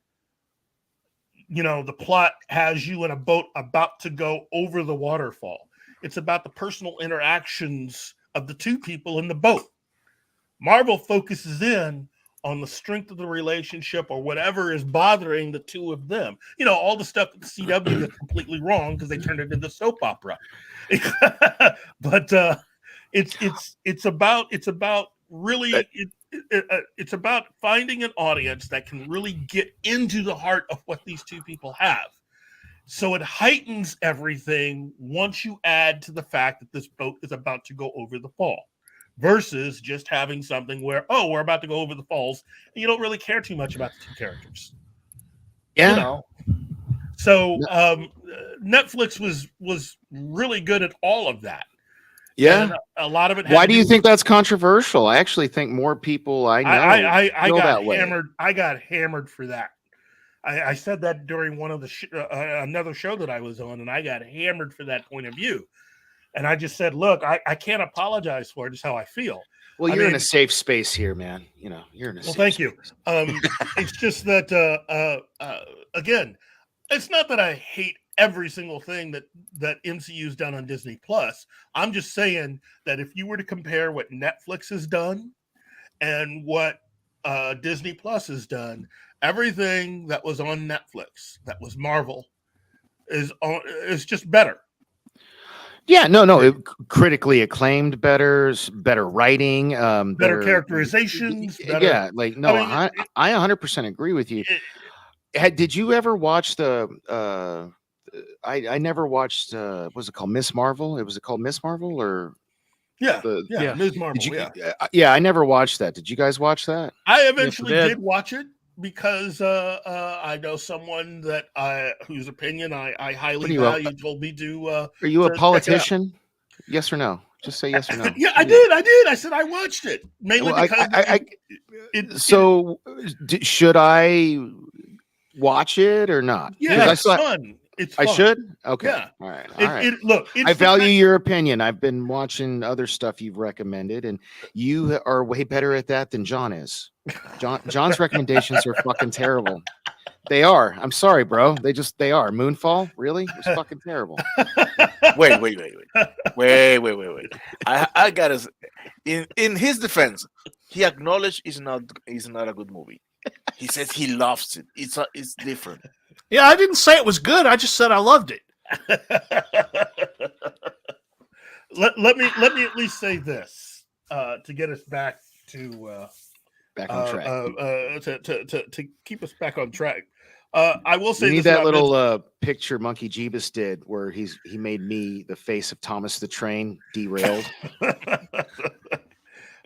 the plot has you in a boat about to go over the waterfall. It's about the personal interactions of the two people in the boat. Marvel focuses in on the strength of the relationship or whatever is bothering the two of them. All the stuff that the CW is completely wrong because they turned it into soap opera. But it's about really it's about finding an audience that can really get into the heart of what these two people have. So it heightens everything once you add to the fact that this boat is about to go over the fall versus just having something where, we're about to go over the falls and you don't really care too much about the two characters. Yeah. So Netflix was really good at all of that. Yeah. And a lot of it. Why do you think that's controversial? I actually think more people I know I feel got that way. hammered. I got hammered for that. I said that during one of the another show that I was on, and I got hammered for that point of view. And I just said, look, I can't apologize for it. It's how I feel. Well, you're in a safe space here, man. You're in a safe thank space. you. It's just that, again, it's not that I hate every single thing that MCU's done on Disney Plus. I'm just saying that if you were to compare what Netflix has done and what Disney Plus has done, everything that was on Netflix that was Marvel is just better. Yeah, no, critically acclaimed, better writing, better characterizations. Better, yeah, like no, I 100% agree with you. Did you ever watch the? I never watched. Was it called Miss Marvel? Was it called Miss Marvel or? Yeah, Ms. Marvel. Yeah, I never watched that. Did you guys watch that? I eventually did watch it because I know someone that whose opinion I highly value told me to. Are you a politician? Yes or no? Just say yes or no. Yeah, I did. I said I watched it mainly because. Should I watch it or not? Yeah, it's fun. It's fun. I should? Okay. Yeah. All right. Look, I value your opinion. I've been watching other stuff you've recommended, and you are way better at that than John is. John's recommendations are fucking terrible. They are. I'm sorry, bro. They are. Moonfall? Really? It's fucking terrible. Wait. I gotta. In his defense, he acknowledged it's not a good movie. He says he loves it. It's different. Yeah, I didn't say it was good. I just said I loved it. let me at least say this to get us back on track. To keep us back on track. I will say you need that little picture Monkey Jeebus did where he made me the face of Thomas the Train derailed.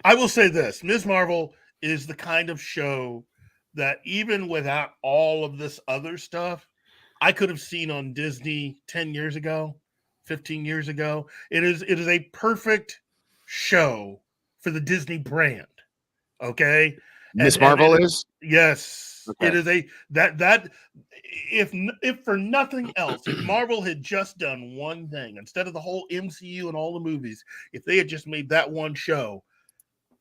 I will say this: Ms. Marvel is the kind of show that even without all of this other stuff, I could have seen on Disney 10 years ago, 15 years ago. It is a perfect show for the Disney brand. Okay. Ms. Marvel is? Yes. Okay. It is that if for nothing else, if Marvel had just done one thing instead of the whole MCU and all the movies, if they had just made that one show,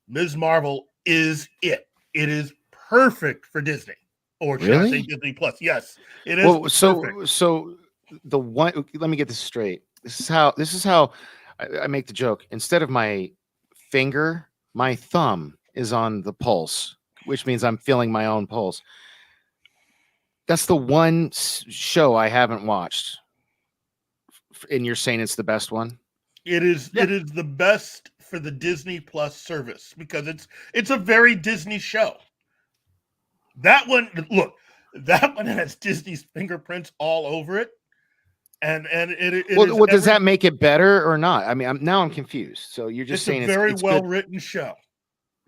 Ms. Marvel is it. It is perfect for Disney, or should I say Really? Disney Plus? Yes, it is. Well, perfect. so the one. Let me get this straight. This is how I make the joke. Instead of my finger, my thumb is on the pulse, which means I'm feeling my own pulse. That's the one show I haven't watched. And you're saying it's the best one? It is. It is the best for the Disney Plus service because it's a very Disney show. That one, look, that one has Disney's fingerprints all over it, and it Well, does that make it better or not? I mean, I'm confused. So you're just saying a very it's well good. written show.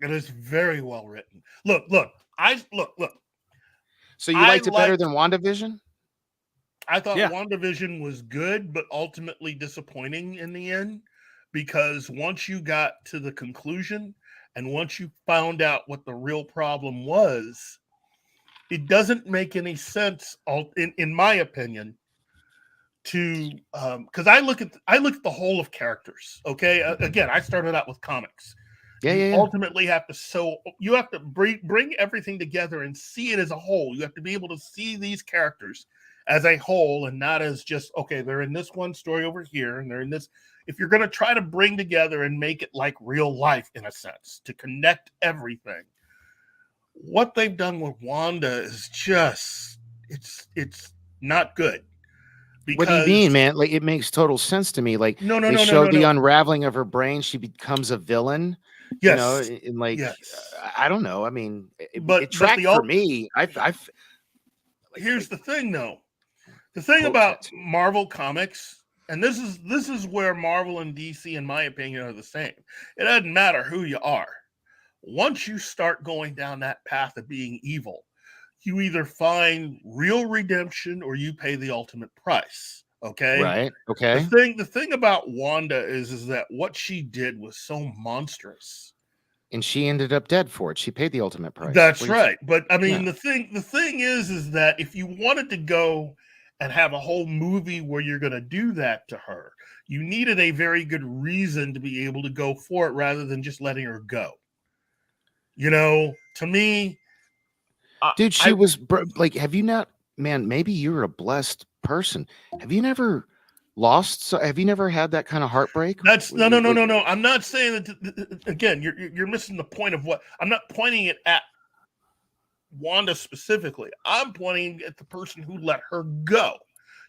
It is very well written. Look. So you liked it better than WandaVision? I thought WandaVision was good, but ultimately disappointing in the end because once you got to the conclusion and once you found out what the real problem was, it doesn't make any sense, in my opinion, to because I look at the whole of characters. Okay, again, I started out with comics. You ultimately have to bring everything together and see it as a whole. You have to be able to see these characters as a whole and not as just, okay, they're in this one story over here and they're in this. If you're going to try to bring together and make it like real life in a sense, to connect everything, what they've done with Wanda is just, it's not good. What do you mean, man? Like, it makes total sense to me. Like, no, they show the unraveling of her brain. She becomes a villain. Yes. You know, and like, I don't know. I mean, but it tracked for me. Here's the thing, though. The thing about Marvel Comics, and this is where Marvel and DC, in my opinion, are the same. It doesn't matter who you are. Once you start going down that path of being evil, you either find real redemption or you pay the ultimate price. Okay. Right. Okay. The thing about Wanda is that what she did was so monstrous. And she ended up dead for it. She paid the ultimate price. That's right. But I mean, the thing is that if you wanted to go and have a whole movie where you're going to do that to her, you needed a very good reason to be able to go for it rather than just letting her go. You know, to me, dude, she was like, have you not, man, maybe you're a blessed person. Have you never lost? So have you never had that kind of heartbreak? That's no. I'm not saying that, again, you're missing the point of what I'm not pointing it at Wanda specifically. I'm pointing at the person who let her go.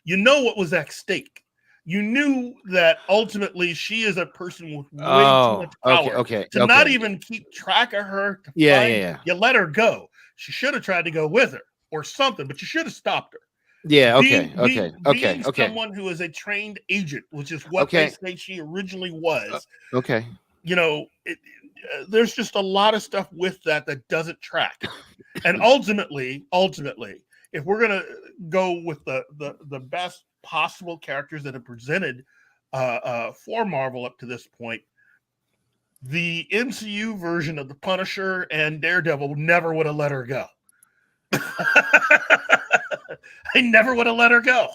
You know what was at stake. You knew that ultimately she is a person with way too much power. To not even keep track of her. You let her go. She should have tried to go with her or something, but you should have stopped her. Yeah. Being someone who is a trained agent, which is what they say she originally was. You know, there's just a lot of stuff with that doesn't track. And ultimately, if we're gonna go with the best possible characters that have presented for Marvel up to this point, the MCU version of the Punisher and Daredevil never would have let her go. They never would have let her go.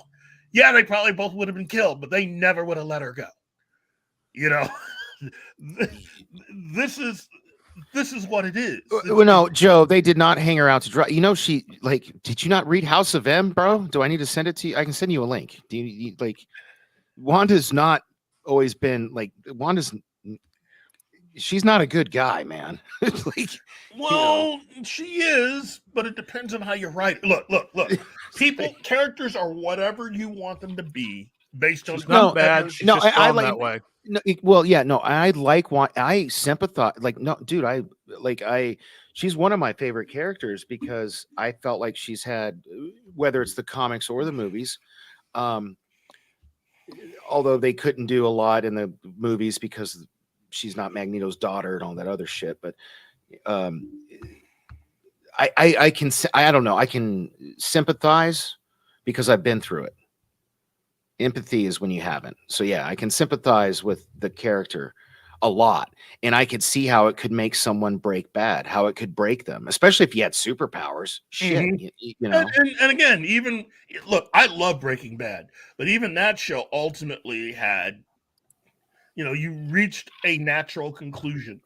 Yeah, they probably both would have been killed, but they never would have let her go. You know, this is what it is. Well, no, Joe, they did not hang her out to dry. You know, she did you not read House of M, bro? Do I need to send it to you? I can send you a link. Do you like Wanda's not always been like she's not a good guy, man. She is, but it depends on how you write it. Look. Characters are whatever you want them to be based on bad. She's just drawn that way. No, well, yeah, no, I sympathize. Like, no, dude, she's one of my favorite characters because I felt like she's had, whether it's the comics or the movies, although they couldn't do a lot in the movies because she's not Magneto's daughter and all that other shit. But I can sympathize because I've been through it. Empathy is when you haven't. So yeah, I can sympathize with the character. a lot. And I could see how it could make someone break bad, how it could break them, especially if you had superpowers. Shit, you know. And again, even look, I love Breaking Bad, but even that show ultimately had, you reached a natural conclusion.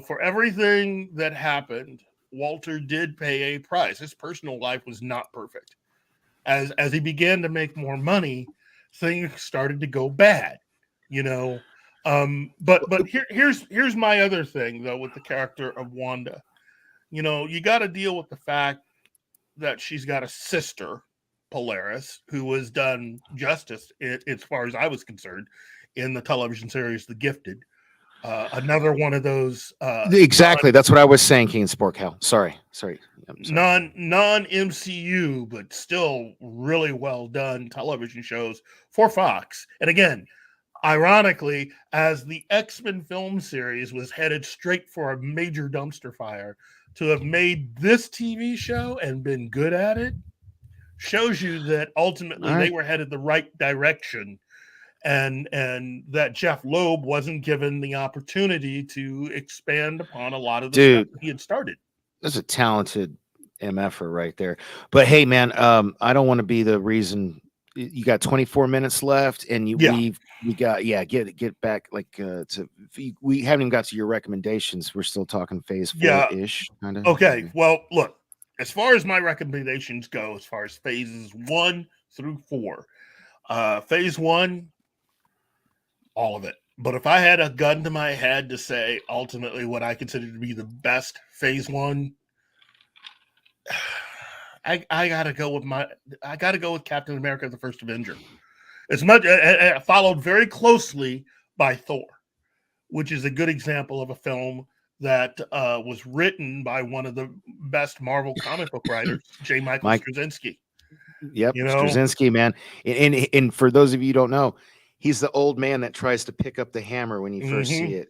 For everything that happened, Walter did pay a price. His personal life was not perfect. As he began to make more money, things started to go bad. But here's my other thing though with the character of Wanda. You got to deal with the fact that she's got a sister, Polaris, who was done justice as far as I was concerned in the television series The Gifted. Another one of those Exactly. That's what I was saying, King Sport Cal. Sorry. non MCU, but still really well done television shows for Fox. And again, ironically, as the X-Men film series was headed straight for a major dumpster fire, to have made this TV show and been good at it shows you that ultimately they were headed the right direction, and that Jeff Loeb wasn't given the opportunity to expand upon a lot of the stuff that he had started. That's a talented MFer right there. But hey, man, I don't want to be the reason. You got 24 minutes left, and we got get back we haven't even got to your recommendations. We're still talking phase 4-ish kind of. Okay, well, look, as far as my recommendations go, as far as phases 1 through 4, phase 1, all of it. But if I had a gun to my head to say ultimately what I consider to be the best phase 1, I gotta go with Captain America: The First Avenger. It's much followed very closely by Thor, which is a good example of a film that was written by one of the best Marvel comic book writers, J. Michael Straczynski. Yep, Straczynski, man. And for those of you who don't know, he's the old man that tries to pick up the hammer when you first see it.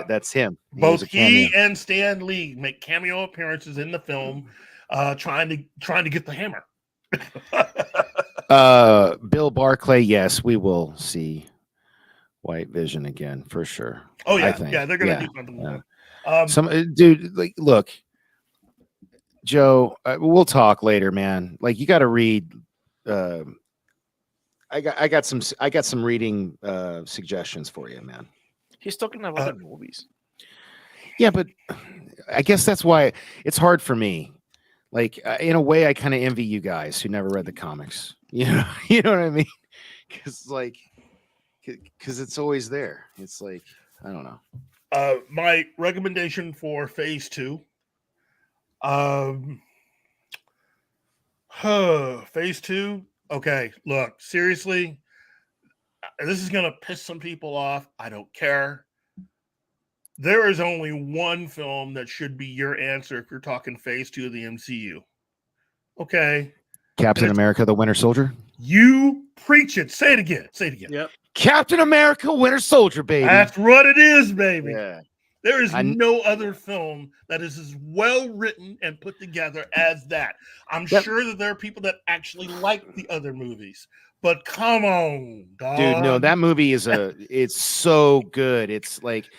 That's him. Both he and Stan Lee make cameo appearances in the film, trying to get the hammer. Bill Barclay, yes, we will see White Vision again for sure. Oh yeah, I think. they're gonna do something with it. Some dude, like, look, Joe, we'll talk later, man. Like, you got to read. I got some reading suggestions for you, man. He's talking about the movies. Yeah, but I guess that's why it's hard for me. Like, in a way, I kind of envy you guys who never read the comics. You know what I mean? Because it's always there. It's like, I don't know. My recommendation for phase 2. Phase 2. Okay, look, seriously, this is gonna piss some people off. I don't care. There is only one film that should be your answer if you're talking phase 2 of the MCU. Okay. Captain America: The Winter Soldier. You preach it. Say it again. Yep. Captain America: Winter Soldier, baby. That's what it is, baby. Yeah. There is no other film that is as well written and put together as that. I'm sure that there are people that actually like the other movies, but come on, dog. Dude, no, that movie it's so good. It's like,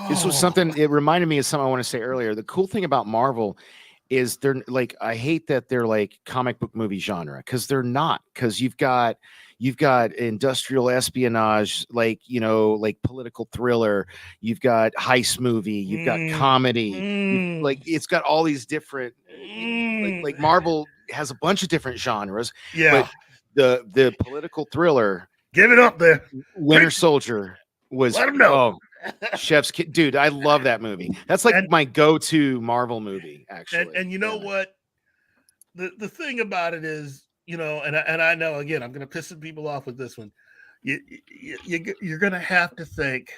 this was something, it reminded me of something I want to say earlier. The cool thing about Marvel is they're like, I hate that they're like comic book movie genre, because they're not, because you've got industrial espionage, like political thriller, you've got heist movie, you've got comedy, like it's got all these different, like Marvel has a bunch of different genres. Yeah. But the political thriller, give it up there. Winter Soldier was, let him know. Chef's Kid, dude. I love that movie. That's like my go-to Marvel movie, actually. And you know what? The thing about it is, and I know, again, I'm going to piss some people off with this one. You're going to have to thank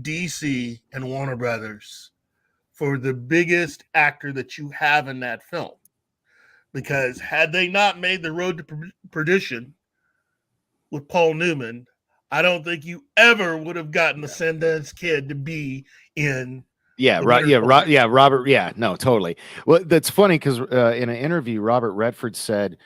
DC and Warner Brothers for the biggest actor that you have in that film. Because had they not made The Road to Perdition with Paul Newman, I don't think you ever would have gotten the Sundance Kid to be in. Robert. Yeah, no, totally. Well, that's funny because in an interview, Robert Redford said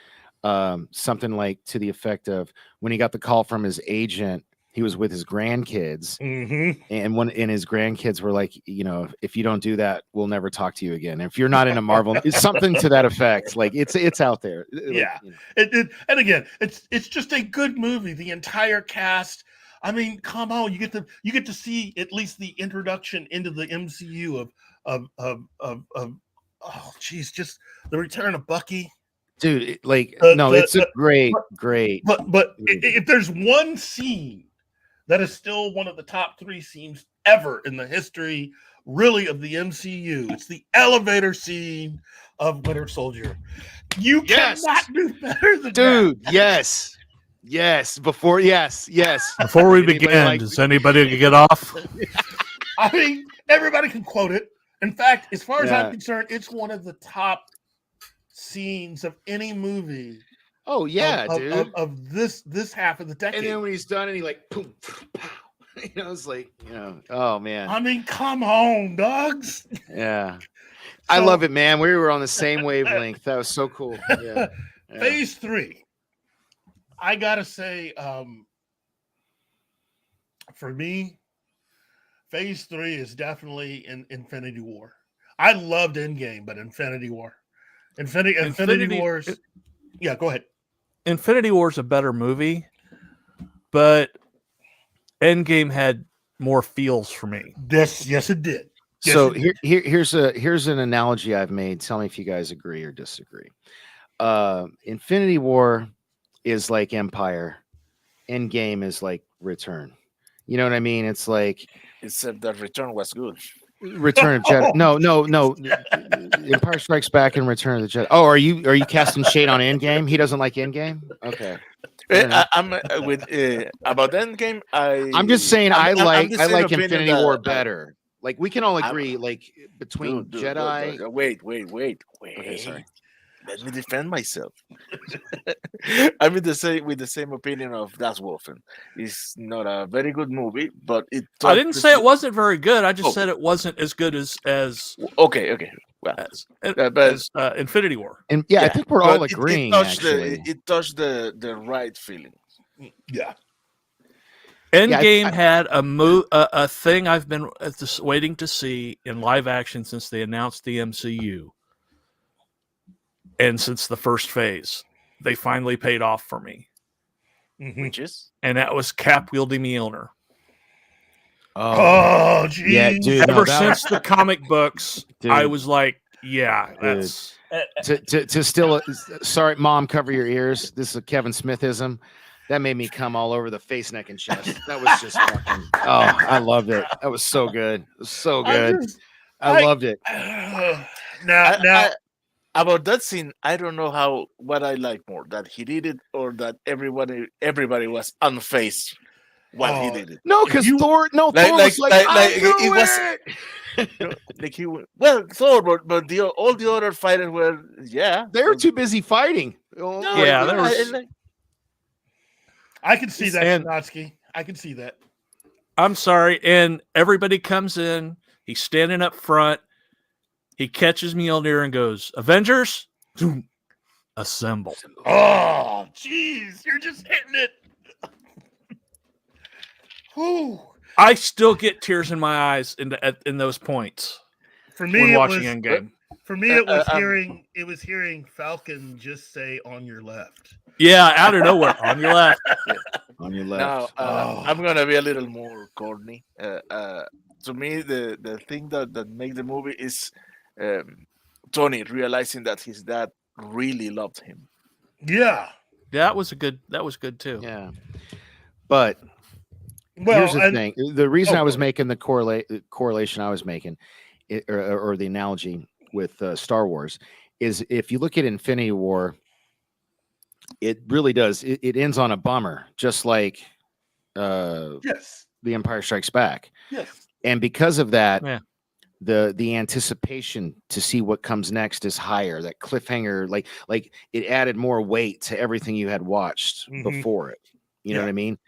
something like to the effect of, when he got the call from his agent, he was with his grandkids, and his grandkids were like, if you don't do that, we'll never talk to you again. If you're not in a Marvel, it's something to that effect. Like it's out there. Yeah. And again, it's just a good movie. The entire cast. I mean, come on, you get to see at least the introduction into the MCU of oh geez, just the return of Bucky. Dude, it's a great. But if there's one scene that is still one of the top 3 scenes ever in the history, really, of the MCU, it's the elevator scene of Winter Soldier. You cannot do better than dude. that. Yes. Before we begin, does anybody get off? I mean, everybody can quote it. In fact, as far as I'm concerned, it's one of the top scenes of any movie. Oh yeah, dude. Of this half of the decade. And then when he's done, and he like, boom, pow. It's like, oh man. I mean, come on, dogs. Yeah. I love it, man. We were on the same wavelength. That was so cool. Yeah. Phase 3. I gotta say, for me, Phase 3 is definitely in Infinity War. I loved Endgame, but Infinity War. Infinity Wars. Yeah, go ahead. Infinity War's a better movie, but Endgame had more feels for me. Yes, it did. Yes, So it did. here's an analogy I've made. Tell me if you guys agree or disagree. Infinity War is like Empire. Endgame is like Return. You know what I mean? It's like, except that Return was good. Return of Jedi. No. Empire Strikes Back and Return of the Jedi. Oh, are you casting shade on Endgame? He doesn't like Endgame. Okay. I'm with about Endgame. I'm just saying I like the same opinion Infinity that- War better. Like we can all agree, like between Dude, Jedi. Wait. Okay, sorry. Let me defend myself. I'm with the same opinion of Das Wolfen. It's not a very good movie, but it. I didn't say it wasn't very good. I just said it wasn't as good as Okay. Well, as Infinity War. And I think we're all agreeing. It touched the right feeling. Yeah. Endgame had a thing I've been waiting to see in live action since they announced the MCU. And since the first phase, they finally paid off for me. Which is? And that was Cap wielding Mjolnir. Oh, geez. Yeah, dude. Ever since the comic books, Dude. I was like, yeah, that's... To still, sorry, Mom, cover your ears. This is a Kevin Smithism. That made me come all over the face, neck, and chest. That was just fucking, I loved it. That was so good. It was so good. I loved it. Now, about that scene, I don't know what I like more, that he did it or that everybody was unfazed while he did it. No, because Thor was like it was like he well Thor, but all the other fighters were they were too busy fighting. I can see that, Shanotsky. I can see that. I'm sorry, and everybody comes in. He's standing up front. He catches Mjolnir and goes, "Avengers, assemble!" Oh, jeez, you're just hitting it. Whew. I still get tears in my eyes in those points. For me, when it watching was, Endgame. For me, it was hearing Falcon just say "on your left." Yeah, out of nowhere, on your left. On your left. Now, I'm gonna be a little more corny. To me, the thing that makes the movie is Tony realizing that his dad really loved him. Yeah, that was good too. Yeah, but here's the thing: the reason I was making the correlation I was making, or the analogy with Star Wars, is if you look at Infinity War, it really does. It ends on a bummer, just like The Empire Strikes Back. Yes, and because of that. Yeah. The anticipation to see what comes next is higher. That cliffhanger, like it added more weight to everything you had watched before it. You know what I mean?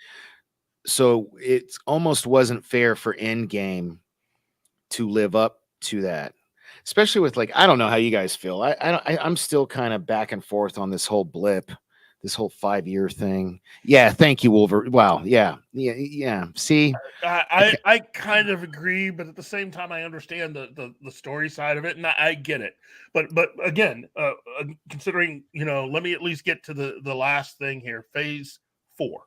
So it almost wasn't fair for Endgame to live up to that, especially with I don't know how you guys feel. I'm still kind of back and forth on this whole blip this whole 5-year thing. Yeah, thank you, Wolverine. Wow, yeah. See, I kind of agree, but at the same time, I understand the story side of it, and I get it. But again, considering, let me at least get to the last thing here. Phase 4.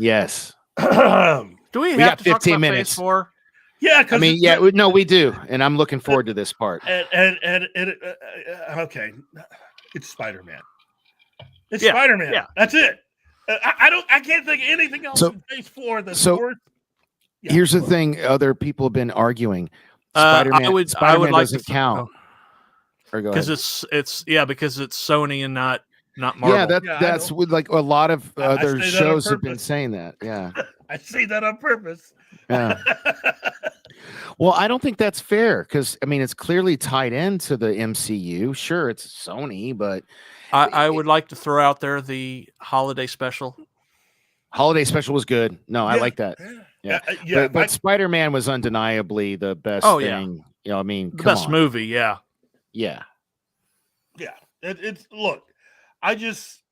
yes. Do we have got to talk 15 about minutes. Phase 4? Yeah, I mean, no, we do, and I'm looking forward to this part. And okay, it's Spider-Man. It's Yeah, Spider-Man. yeah. That's it. I can't think of anything else in Phase 4 that's worth. Yeah, here's the thing: other people have been arguing. I would like doesn't count. Or go ahead. Because because it's Sony and not Marvel. That's with like a lot of other say that on shows have been purpose. saying that. Yeah. I say that on purpose. Yeah. Well, I don't think that's fair because I mean it's clearly tied into the MCU. Sure, it's Sony, but I would like to throw out there the holiday special. Holiday special was good. No, I like that. Yeah. But Spider-Man was undeniably the best thing. I mean, the best movie. Yeah. Yeah. Yeah. It's look, I just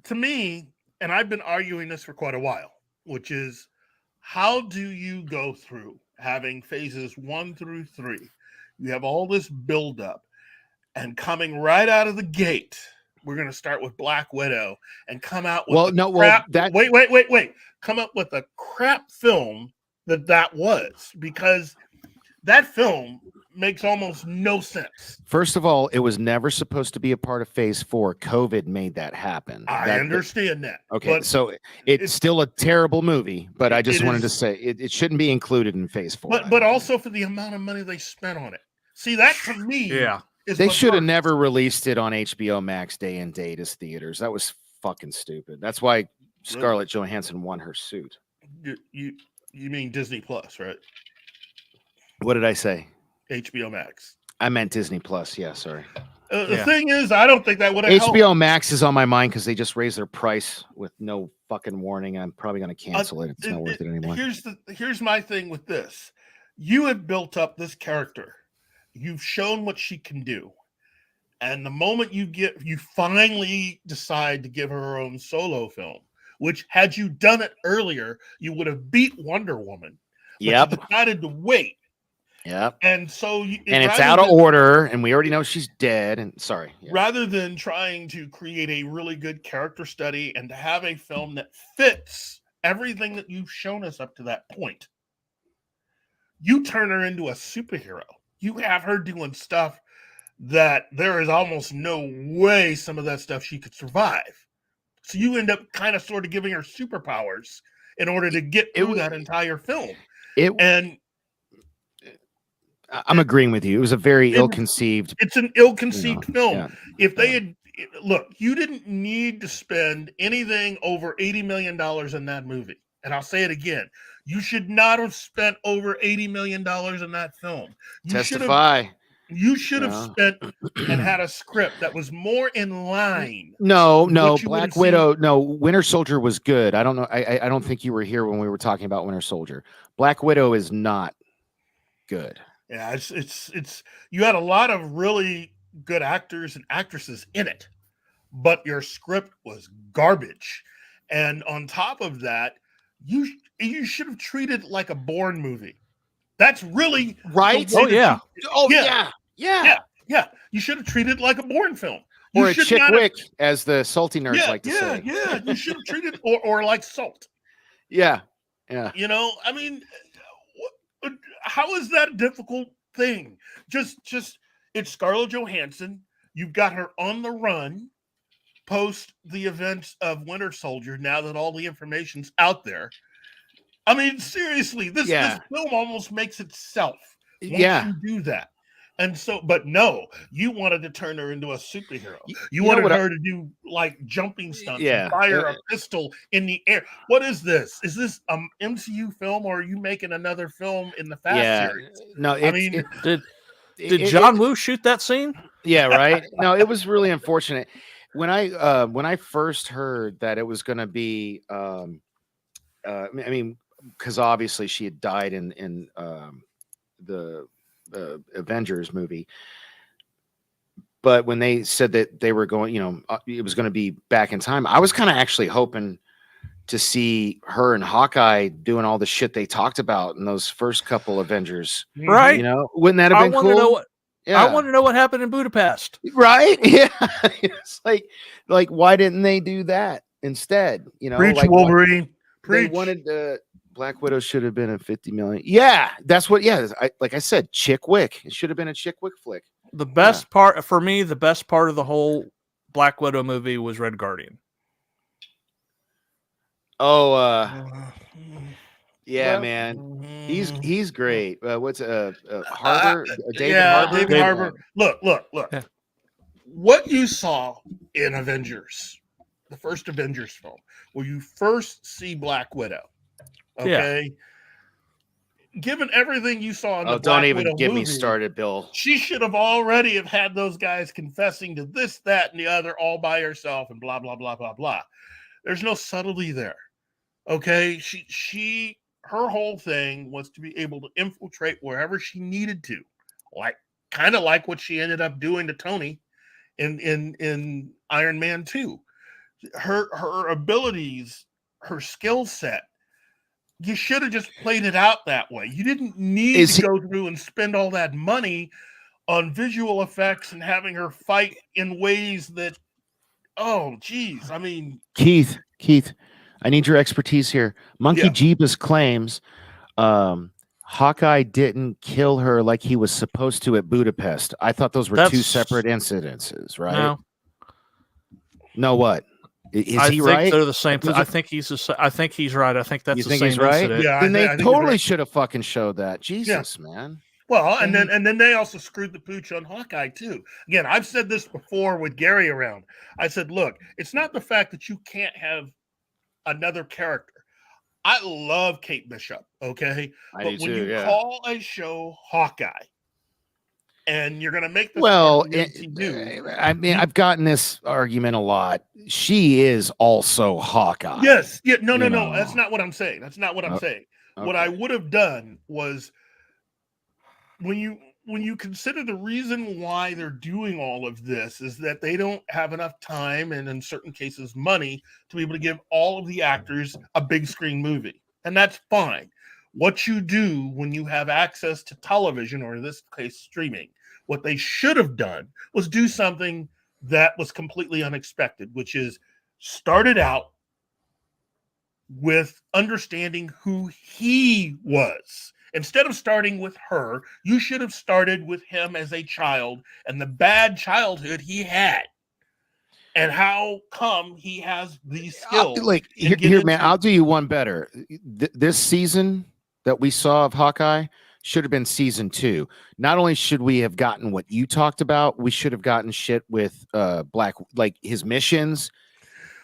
to me, and I've been arguing this for quite a while, which is how do you go through having phases 1 through 3? You have all this buildup, and coming right out of the gate, we're going to start with Black Widow and come out with wait. Come up with a crap film that was, because that film makes almost no sense. First of all, it was never supposed to be a part of Phase 4. COVID made that happen. I understand that. Okay, but so it's still a terrible movie, but I just wanted to say it shouldn't be included in Phase 4. But also for the amount of money they spent on it. See, that to me, they should have never released it on HBO Max day and date as theaters. That was fucking stupid. That's why Scarlett Johansson won her suit. You mean Disney Plus, right? What did I say? HBO Max. I meant Disney Plus. Yeah, sorry. The thing is, I don't think that would have HBO helped. Max is on my mind because they just raised their price with no fucking warning. I'm probably going to cancel it. It's not worth it anymore. Here's my thing with this. You have built up this character. You've shown what she can do. And the moment you finally decide to give her own solo film, which had you done it earlier, you would have beat Wonder Woman. But you decided to wait. Yep. And so it's out of order, and we already know she's dead. And sorry. Yeah. Rather than trying to create a really good character study and to have a film that fits everything that you've shown us up to that point, you turn her into a superhero. You have her doing stuff that there is almost no way some of that stuff she could survive. So you end up kind of sort of giving her superpowers in order to get through that entire film. I'm agreeing with you. It was a very ill-conceived. It's an ill-conceived film. Yeah. If they had you didn't need to spend anything over $80 million in that movie. And I'll say it again. You should not have spent over $80 million in that film. Testify. You should have spent and had a script that was more in line. No, Black Widow. No, Winter Soldier was good. I don't know. I don't think you were here when we were talking about Winter Soldier. Black Widow is not good. Yeah, it's you had a lot of really good actors and actresses in it, but your script was garbage. And on top of that, you should have treated it like a Bourne movie. That's really right. Yeah. Yeah. You should have treated it like a Bourne film. Or a chick wick, as the salty nerds like to say. Yeah. You should have treated or like Salt. Yeah. I mean, how is that a difficult thing? Just it's Scarlett Johansson. You've got her on the run post the events of Winter Soldier. Now that all the information's out there, I mean, seriously, this film almost makes itself. Once you do that. And so, but no, you wanted to turn her into a superhero. You wanted her to do like jumping stunts and fire a pistol in the air. What is this? Is this an MCU film, or are you making another film in the Fast series? No, did John Woo shoot that scene? Yeah, right. No, it was really unfortunate. When I first heard that it was going to be, I mean, because obviously she had died in the Avengers movie. But when they said that they were going, it was going to be back in time, I was kind of actually hoping to see her and Hawkeye doing all the shit they talked about in those first couple Avengers. Right? Wouldn't that have been cool? I want to know what happened in Budapest. Right? Yeah. It's like why didn't they do that instead? Preach, like Wolverine. Preach. They wanted Black Widow should have been a 50 million. Yeah, that's what. Yeah, like I said, Chick Wick. It should have been a Chick Wick flick. The best part for me, the best part of the whole Black Widow movie was Red Guardian. Oh, yeah, man, he's great. What's Harbor? David Harbour. David Harbour. Look. Yeah. What you saw in Avengers, the first Avengers film, where you first see Black Widow. Okay. Given everything you saw in the Black don't even Widow get movie, me started, Bill. She should have already have had those guys confessing to this, that, and the other all by herself, and blah blah blah blah blah. There's no subtlety there. Okay, her whole thing was to be able to infiltrate wherever she needed to, kind of like what she ended up doing to Tony in Iron Man 2. Her abilities, her skill set. You should have just played it out that way. You didn't need to go through and spend all that money on visual effects and having her fight in ways that, oh, geez. I mean, Keith, I need your expertise here. Monkey Jeebus claims Hawkeye didn't kill her like he was supposed to at Budapest. I thought those were two separate incidences, right? No, what? Is he right? They're the same thing. I think he's right. I think that's the same incident. Yeah, then they totally should have fucking showed that. Jesus, man. Well, and then they also screwed the pooch on Hawkeye too. Again, I've said this before with Gary around. I said, look, it's not the fact that you can't have another character. I love Kate Bishop, okay? But when you call a show Hawkeye, and you're going to make this I mean, I've gotten this argument a lot. She is also Hawkeye. Yes. Yeah. No. That's not what I'm saying. That's not what I'm saying. Okay. What I would have done was when you consider the reason why they're doing all of this is that they don't have enough time and in certain cases money to be able to give all of the actors a big screen movie. And that's fine. What you do when you have access to television, or in this case, streaming, what they should have done was do something that was completely unexpected, which is started out with understanding who he was. Instead of starting with her, you should have started with him as a child and the bad childhood he had. And how come he has these skills? Here, man, I'll do you one better. This season that we saw of Hawkeye should have been season 2. Not only should we have gotten what you talked about, we should have gotten shit with his missions,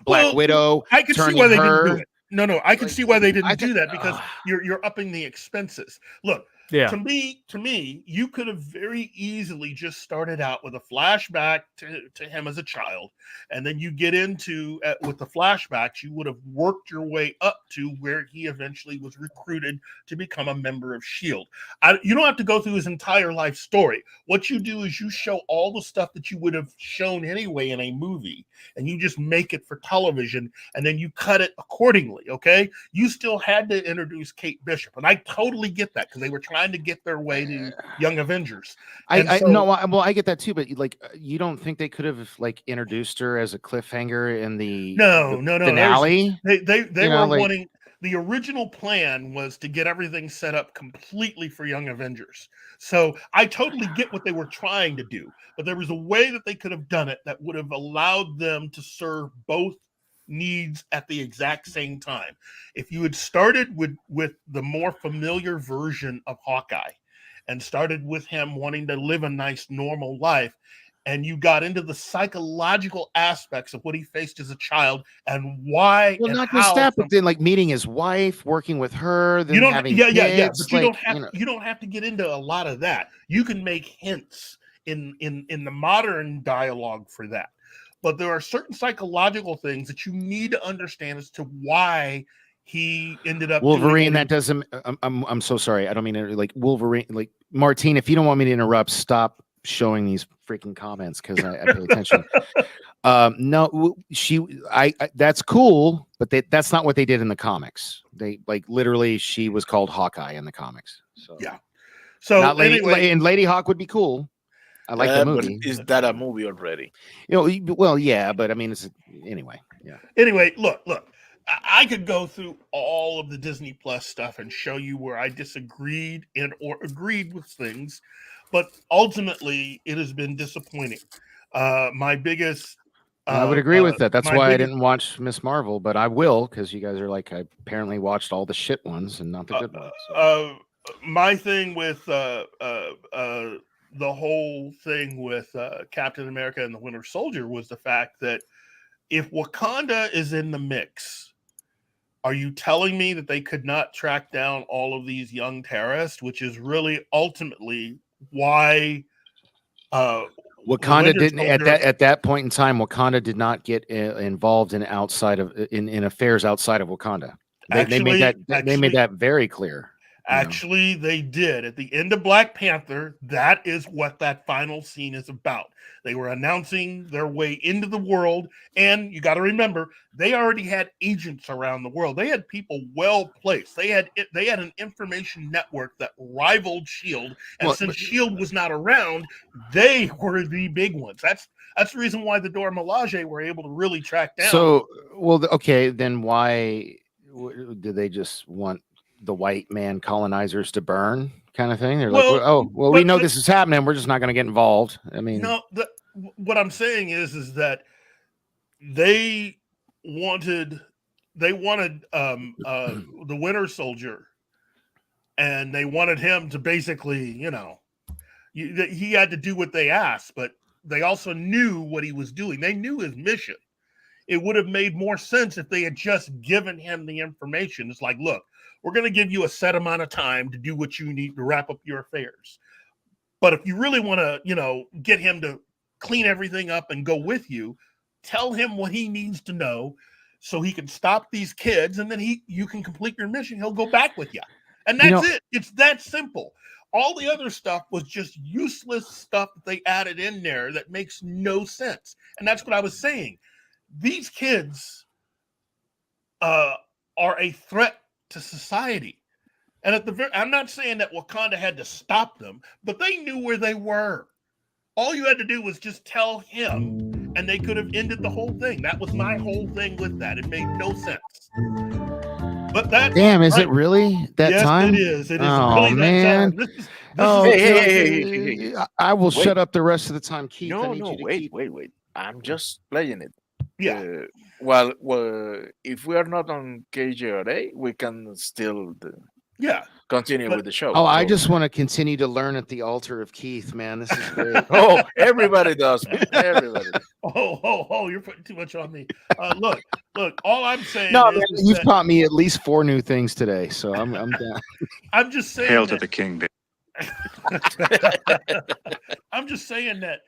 Black Widow. I could see why they didn't do it. No, I can see why they didn't do that, because you're upping the expenses. Look, to me, you could have very easily just started out with a flashback to him as a child, and then you get into with the flashbacks, you would have worked your way up to where he eventually was recruited to become a member of S.H.I.E.L.D. You don't have to go through his entire life story. What you do is you show all the stuff that you would have shown anyway in a movie, and you just make it for television, and then you cut it accordingly, okay? You still had to introduce Kate Bishop, and I totally get that, because they were trying to get their way to Young Avengers. I get that too, but you don't think they could have introduced her as a cliffhanger in the finale? They were wanting. The original plan was to get everything set up completely for Young Avengers. So I totally get what they were trying to do, but there was a way that they could have done it that would have allowed them to serve both needs at the exact same time. If you had started with the more familiar version of Hawkeye and started with him wanting to live a nice normal life, and you got into the psychological aspects of what he faced as a child and why. Well, not just that, but then meeting his wife, working with her, then having kids. But you don't have to get into a lot of that. You can make hints in the modern dialogue for that. But there are certain psychological things that you need to understand as to why he ended up Wolverine. That doesn't. I'm so sorry. I don't mean to Wolverine. Martine, if you don't want me to interrupt, stop showing these freaking comments because I pay attention. No, that's cool, but that's not what they did in the comics. They like literally, she was called Hawkeye in the comics. So yeah. So not Lady, anyway, and Lady Hawk would be cool. I like the movie. But is that a movie already? Well, yeah, but I mean, it's anyway. Yeah. Anyway, look. I could go through all of the Disney Plus stuff and show you where I disagreed or agreed with things, but ultimately it has been disappointing. My biggest. I would agree with that. That's why I didn't watch Miss Marvel, but I will because you guys are like, I apparently watched all the shit ones and not the good ones. So. My thing with the whole thing with Captain America and the Winter Soldier was the fact that if Wakanda is in the mix, are you telling me that they could not track down all of these young terrorists, which is really ultimately why Wakanda didn't at that point in time. Wakanda did not get involved in affairs outside of Wakanda. They made that very clear. Actually, they did. At the end of Black Panther, that is what that final scene is about. They were announcing their way into the world, and you got to remember, they already had agents around the world. They had people well placed. They had an information network that rivaled S.H.I.E.L.D., and since S.H.I.E.L.D. was not around, they were the big ones. That's the reason why the Dora Milaje were able to really track down. So, okay, then why did they just want the white man colonizers to burn kind of thing? They're we know this is happening. We're just not going to get involved. I mean, no, what I'm saying is that they wanted the Winter Soldier, and they wanted him to basically, he had to do what they asked, but they also knew what he was doing. They knew his mission. It would have made more sense if they had just given him the information. It's like, look, we're going to give you a set amount of time to do what you need to wrap up your affairs. But if you really want to, get him to clean everything up and go with you, tell him what he needs to know so he can stop these kids, and then you can complete your mission. He'll go back with you. And that's it. It's that simple. All the other stuff was just useless stuff that they added in there that makes no sense. And that's what I was saying. These kids are a threat to society. And I'm not saying that Wakanda had to stop them, but they knew where they were. All you had to do was just tell him, and they could have ended the whole thing. That was my whole thing with that. It made no sense. But that is it really that time? It is. It is. Oh really man! This Hey. I will shut up the rest of the time, Keith. Wait. I'm just playing it. Yeah. Well, if we are not on KJRA, we can still continue with the show. Oh, I just want to continue to learn at the altar of Keith, man. This is great. Everybody does, man. Everybody. You're putting too much on me. Look. All I'm saying you've taught me at least 4 new things today, so I'm down. I'm just saying. Hail to the king, baby. I'm just saying that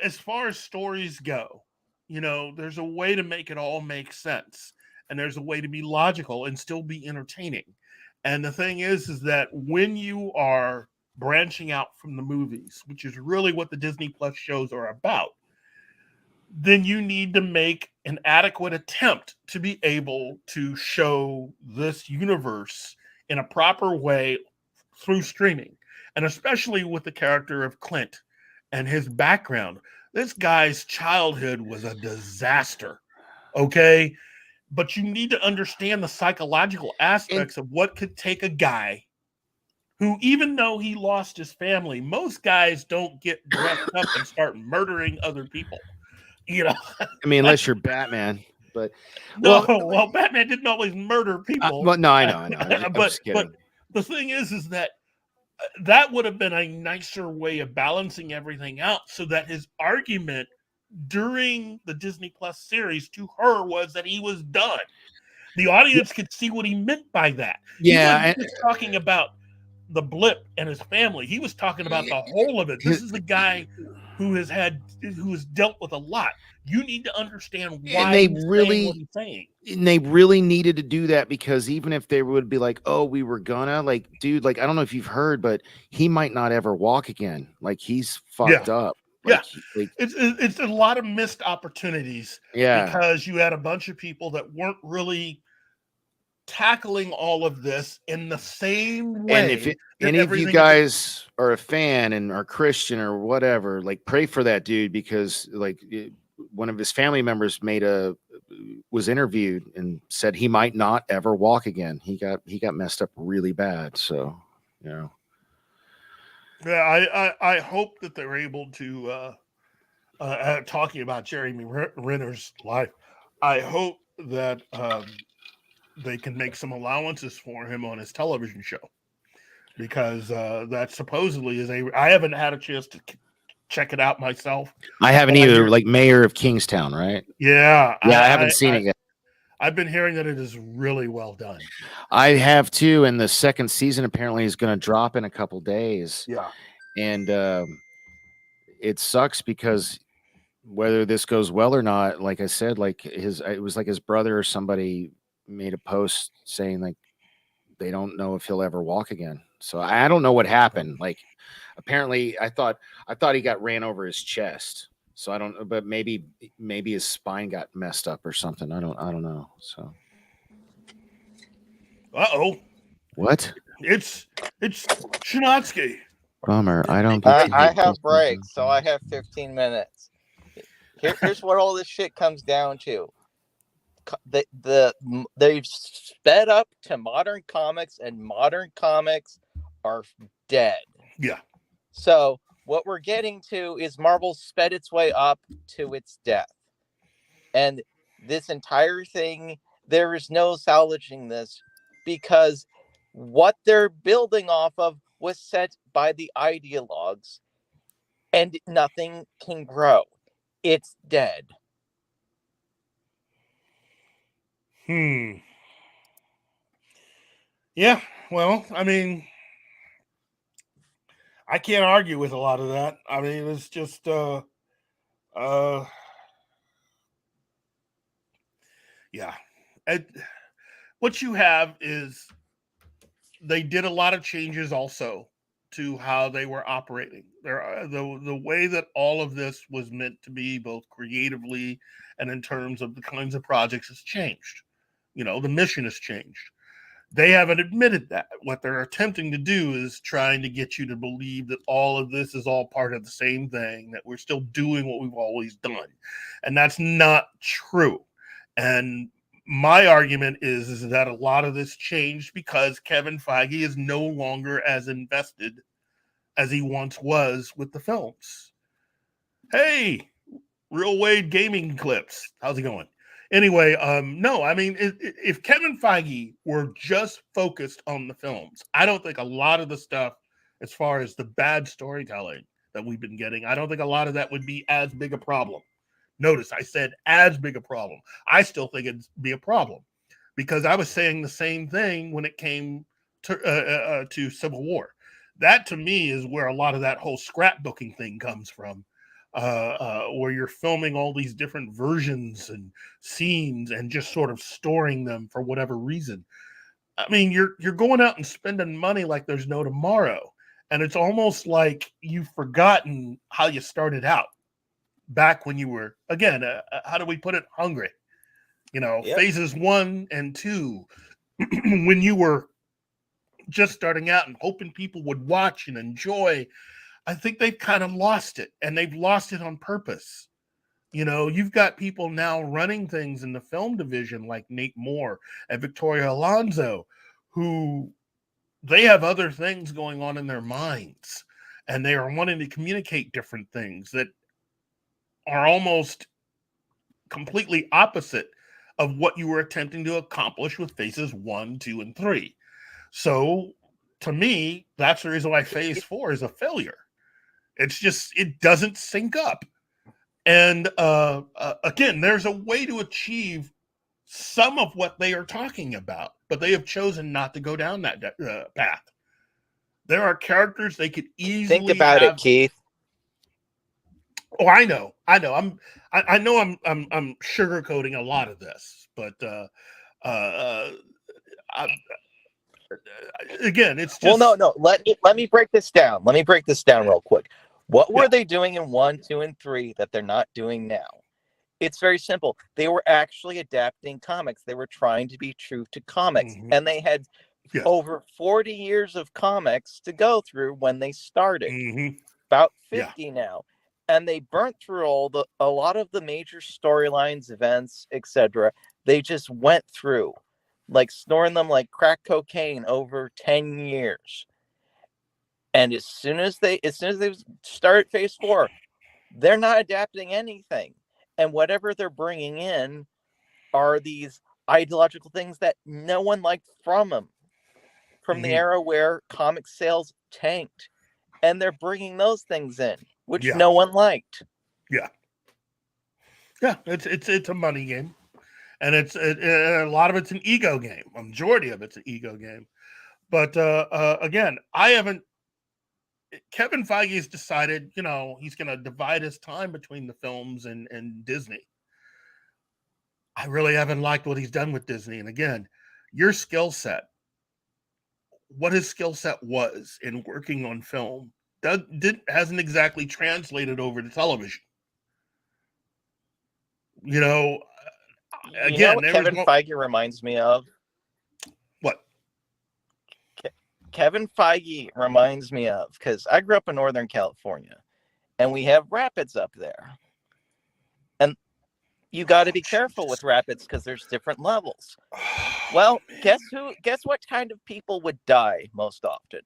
as far as stories go, there's a way to make it all make sense, and there's a way to be logical and still be entertaining. And the thing is that when you are branching out from the movies, which is really what the Disney Plus shows are about, then you need to make an adequate attempt to be able to show this universe in a proper way through streaming, and especially with the character of Clint and his background. This guy's childhood was a disaster, okay? But you need to understand the psychological aspects of what could take a guy who, even though he lost his family, most guys don't get dressed up and start murdering other people. I mean, unless you're Batman. But Batman didn't always murder people. I know. But the thing is that would have been a nicer way of balancing everything out, so that his argument during the Disney Plus series to her was that he was done. The audience could see what he meant by that. Yeah, he was talking about the blip and his family. He was talking about the whole of it. This is the guy who has dealt with a lot. You need to understand why And they he's really, saying what he's saying. and they really needed to do that, because even if they would be like, oh, we were gonna, like, dude, like, I don't know if you've heard, but he might not ever walk again. Like, he's fucked up. Like, It's a lot of missed opportunities. Yeah. Because you had a bunch of people that weren't really tackling all of this in the same way. And if any of you guys are a fan and are Christian or whatever, like, pray for that dude, because like one of his family members was interviewed and said he might not ever walk again. He got messed up really bad. So, you know. Yeah, I hope that they're able to talking about Jeremy Renner's life. I hope that they can make some allowances for him on his television show, because that supposedly is I haven't had a chance to check it out myself. I haven't either. Like Mayor of Kingstown, right? Yeah. I haven't seen it yet. I've been hearing that it is really well done. I have too, and the second season apparently is going to drop in a couple days. Yeah. And it sucks, because whether this goes well or not, like I said, like it was like his brother or somebody made a post saying like they don't know if he'll ever walk again. So I don't know what happened. Like, apparently I thought he got ran over his chest. So I don't, but maybe his spine got messed up or something. I don't know. So. Uh-oh. What? It's Shinatsky. Bummer. I don't. I have breaks, so I have 15 minutes. Here's what all this shit comes down to. They've sped up to modern comics, and modern comics are dead. Yeah. So what we're getting to is Marvel sped its way up to its death. And this entire thing, there is no salvaging this, because what they're building off of was set by the ideologues, and nothing can grow. It's dead. Yeah, well, I mean, I can't argue with a lot of that. I mean, it's just yeah. What you have is they did a lot of changes also to how they were operating. The way that all of this was meant to be, both creatively and in terms of the kinds of projects, has changed. You know, the mission has changed. They haven't admitted that. What they're attempting to do is trying to get you to believe that all of this is all part of the same thing, that we're still doing what we've always done. And that's not true. And my argument is that a lot of this changed because Kevin Feige is no longer as invested as he once was with the films. Hey, Real Wade Gaming Clips. How's it going? Anyway, no, I mean, if Kevin Feige were just focused on the films, I don't think a lot of the stuff, as far as the bad storytelling that we've been getting, I don't think a lot of that would be as big a problem. Notice I said as big a problem. I still think it'd be a problem, because I was saying the same thing when it came to Civil War. That, to me, is where a lot of that whole scrapbooking thing comes from. Where you're filming all these different versions and scenes and just sort of storing them for whatever reason. I mean, you're going out and spending money like there's no tomorrow, and it's almost like you've forgotten how you started out back when you were, again, how do we put it, hungry. You know, Yep. Phases 1 and 2, when you were just starting out and hoping people would watch and enjoy. I think they've kind of lost it, and they've lost it on purpose. You know, you've got people now running things in the film division like Nate Moore and Victoria Alonso, who they have other things going on in their minds, and they are wanting to communicate different things that are almost completely opposite of what you were attempting to accomplish with Phases 1, 2, and 3. So, to me, that's the reason why Phase 4 is a failure. It's just, it doesn't sync up. And again, there's a way to achieve some of what they are talking about, but they have chosen not to go down that path. There are characters they could easily think about it, Keith. Oh, I know. I know I'm sugarcoating a lot of this, but again, it's just no. Let me break this down. Let me break this down real quick. What were they doing in 1, 2, and 3 that they're not doing now? It's very simple. They were actually adapting comics. They were trying to be true to comics, and they had over 40 years of comics to go through when they started. About 50 now, and they burnt through a lot of the major storylines, events, etc. They just went through, like snoring them like crack cocaine over 10 years. And as soon as they start Phase 4, they're not adapting anything, and whatever they're bringing in are these ideological things that no one liked from them, from the era where comic sales tanked, and they're bringing those things in, which no one liked. Yeah, it's a money game, and a lot of it's an ego game. A majority of it's an ego game. But again, Kevin Feige has decided, he's going to divide his time between the films and Disney. I really haven't liked what he's done with Disney. And again, your skill set, what his skill set was in working on film, hasn't exactly translated over to television. Again, what Kevin Feige reminds me of? What? Kevin Feige reminds me of, because I grew up in Northern California, and we have rapids up there. And you got to be careful with rapids because there's different levels. Well, guess what kind of people would die most often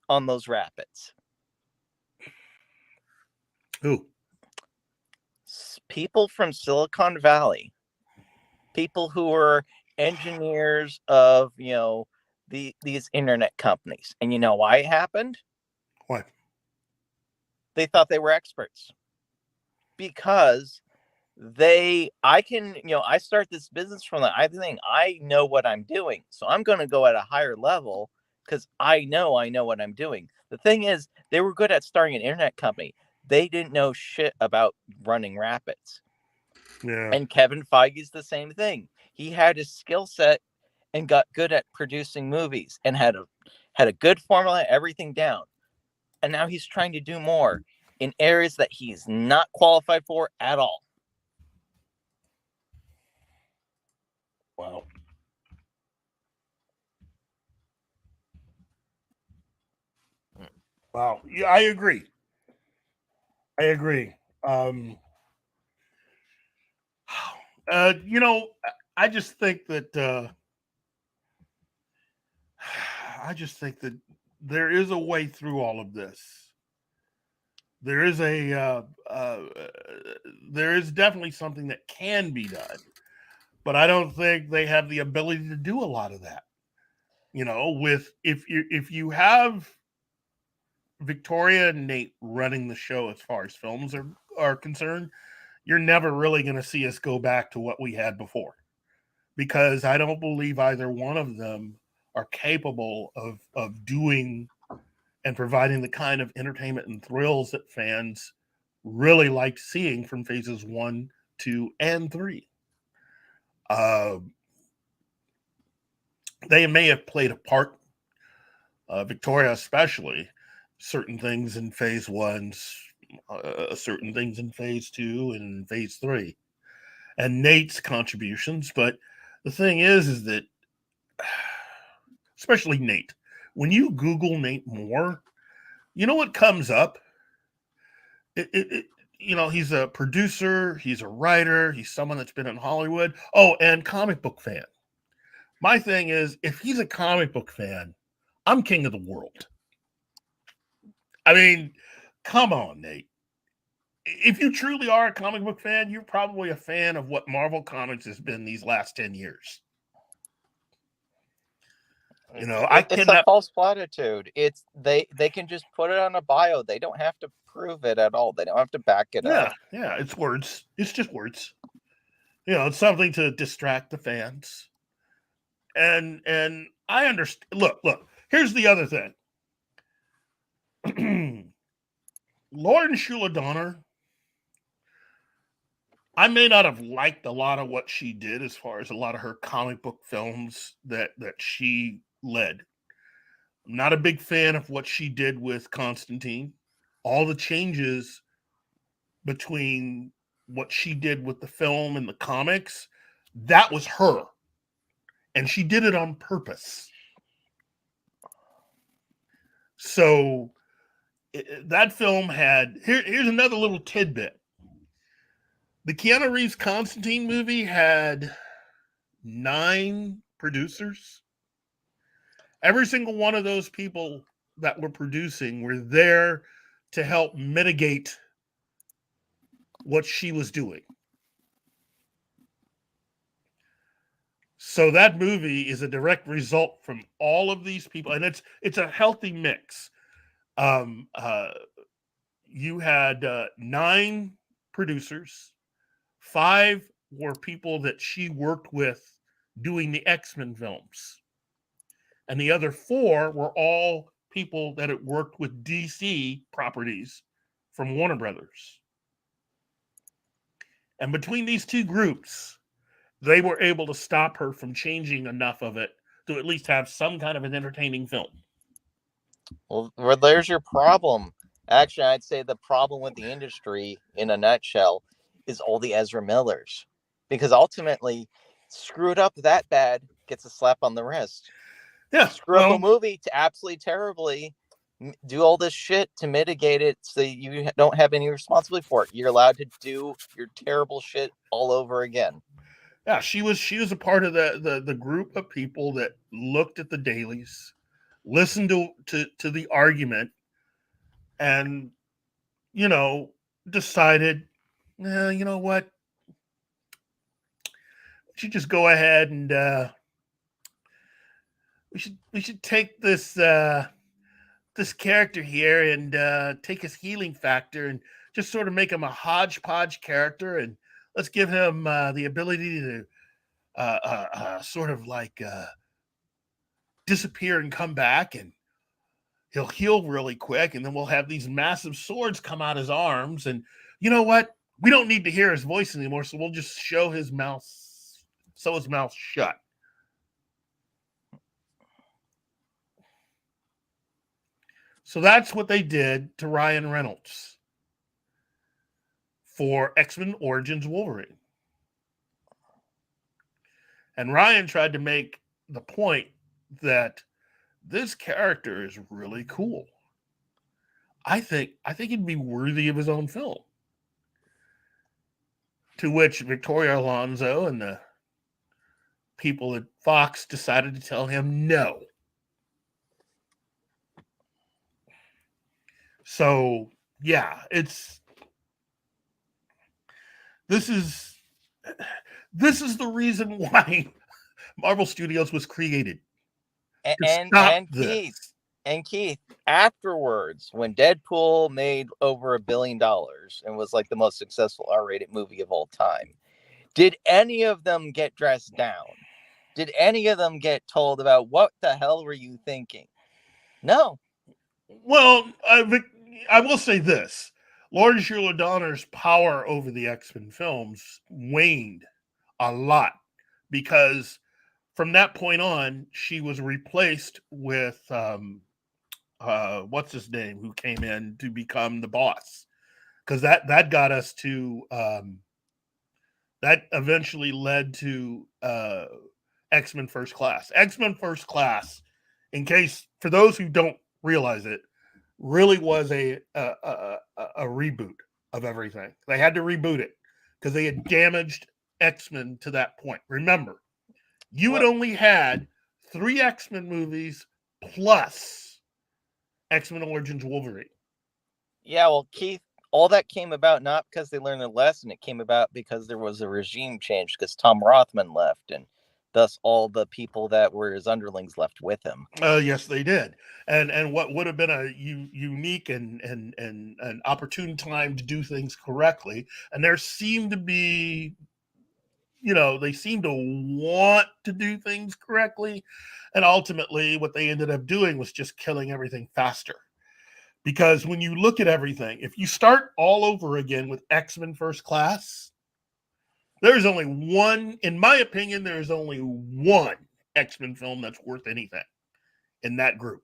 on those rapids? Who? People from Silicon Valley. People who were engineers of, these internet companies. And you know why it happened? Why? They thought they were experts. Because I start this business from I think I know what I'm doing. So I'm going to go at a higher level because I know what I'm doing. The thing is, they were good at starting an internet company. They didn't know shit about running rapids. Yeah. And Kevin Feige's the same thing. He had his skill set and got good at producing movies and had a good formula, everything down. And now he's trying to do more in areas that he's not qualified for at all. Wow. Wow. Yeah, I agree. I just think that there is a way through all of this. There is definitely something that can be done, but I don't think they have the ability to do a lot of that. If you have Victoria and Nate running the show as far as films are concerned, you're never really going to see us go back to what we had before, because I don't believe either one of them are capable of doing and providing the kind of entertainment and thrills that fans really liked seeing from phases 1, 2, and 3. They may have played a part, Victoria especially, certain things in phase 1, certain things in phase 2 and phase 3, and Nate's contributions. But the thing is that, especially Nate, when you Google Nate Moore, you know what comes up? He's a producer, he's a writer, he's someone that's been in Hollywood. Oh, and comic book fan. My thing is, if he's a comic book fan, I'm king of the world. I mean, come on, Nate. If you truly are a comic book fan, you're probably a fan of what Marvel Comics has been these last 10 years. It's a false platitude. It's they can just put it on a bio. They don't have to prove it at all. They don't have to back it up. Yeah, it's words. It's just words. It's something to distract the fans. And I understand. Look. Here's the other thing. Lauren Shuler Donner I may not have liked a lot of what she did as far as a lot of her comic book films that she led. I'm not a big fan of what she did with Constantine. All the changes between what she did with the film and the comics, that was her. And she did it on purpose. So that film had, here's another little tidbit. The Keanu Reeves Constantine movie had 9 producers. Every single one of those people that were producing were there to help mitigate what she was doing. So that movie is a direct result from all of these people, and it's a healthy mix. You had 9 producers, 5 were people that she worked with doing the X-Men films, and the other 4 were all people that had worked with DC properties from Warner Brothers. And between these 2 groups, they were able to stop her from changing enough of it to at least have some kind of an entertaining film. Well, there's your problem. Actually, I'd say the problem with the industry, in a nutshell, is all the Ezra Millers. Because ultimately, screw it up that bad gets a slap on the wrist. Yeah, screw up a movie to absolutely terribly, do all this shit to mitigate it so you don't have any responsibility for it. You're allowed to do your terrible shit all over again. Yeah, she was a part of the group of people that looked at the dailies, listened to the argument, and decided, you know what, we should just go ahead and we should take this this character here and take his healing factor and just sort of make him a hodgepodge character, and let's give him the ability to sort of like disappear and come back, and he'll heal really quick, and then we'll have these massive swords come out his arms, and you know what? We don't need to hear his voice anymore, so we'll just sew his mouth shut. So that's what they did to Ryan Reynolds for X-Men Origins Wolverine. And Ryan tried to make the point that this character is really cool. I think he'd be worthy of his own film. To which Victoria Alonso and the people at Fox decided to tell him no. So, yeah, this is the reason why Marvel Studios was created. And Keith, afterwards, when Deadpool made over $1 billion and was like the most successful R-rated movie of all time, did any of them get dressed down? Did any of them get told about what the hell were you thinking? No. Well, I will say this. Lauren Shuler Donner's power over the X-Men films waned a lot because from that point on, she was replaced with what's his name, who came in to become the boss. Because that got us to that eventually led to X-Men First Class. X-Men First Class, in case for those who don't realize it, really was a reboot of everything. They had to reboot it because they had damaged X-Men to that point. Remember, you had only had 3 X-Men movies plus X-Men Origins Wolverine. Yeah, well, Keith, all that came about not because they learned a lesson. It came about because there was a regime change because Tom Rothman left, and thus all the people that were his underlings left with him. Yes, they did. And what would have been a unique and an opportune time to do things correctly. And there seemed to be, they seemed to want to do things correctly. And ultimately, what they ended up doing was just killing everything faster. Because when you look at everything, if you start all over again with X-Men First Class, There's only one, in my opinion, there's only one X-Men film that's worth anything in that group.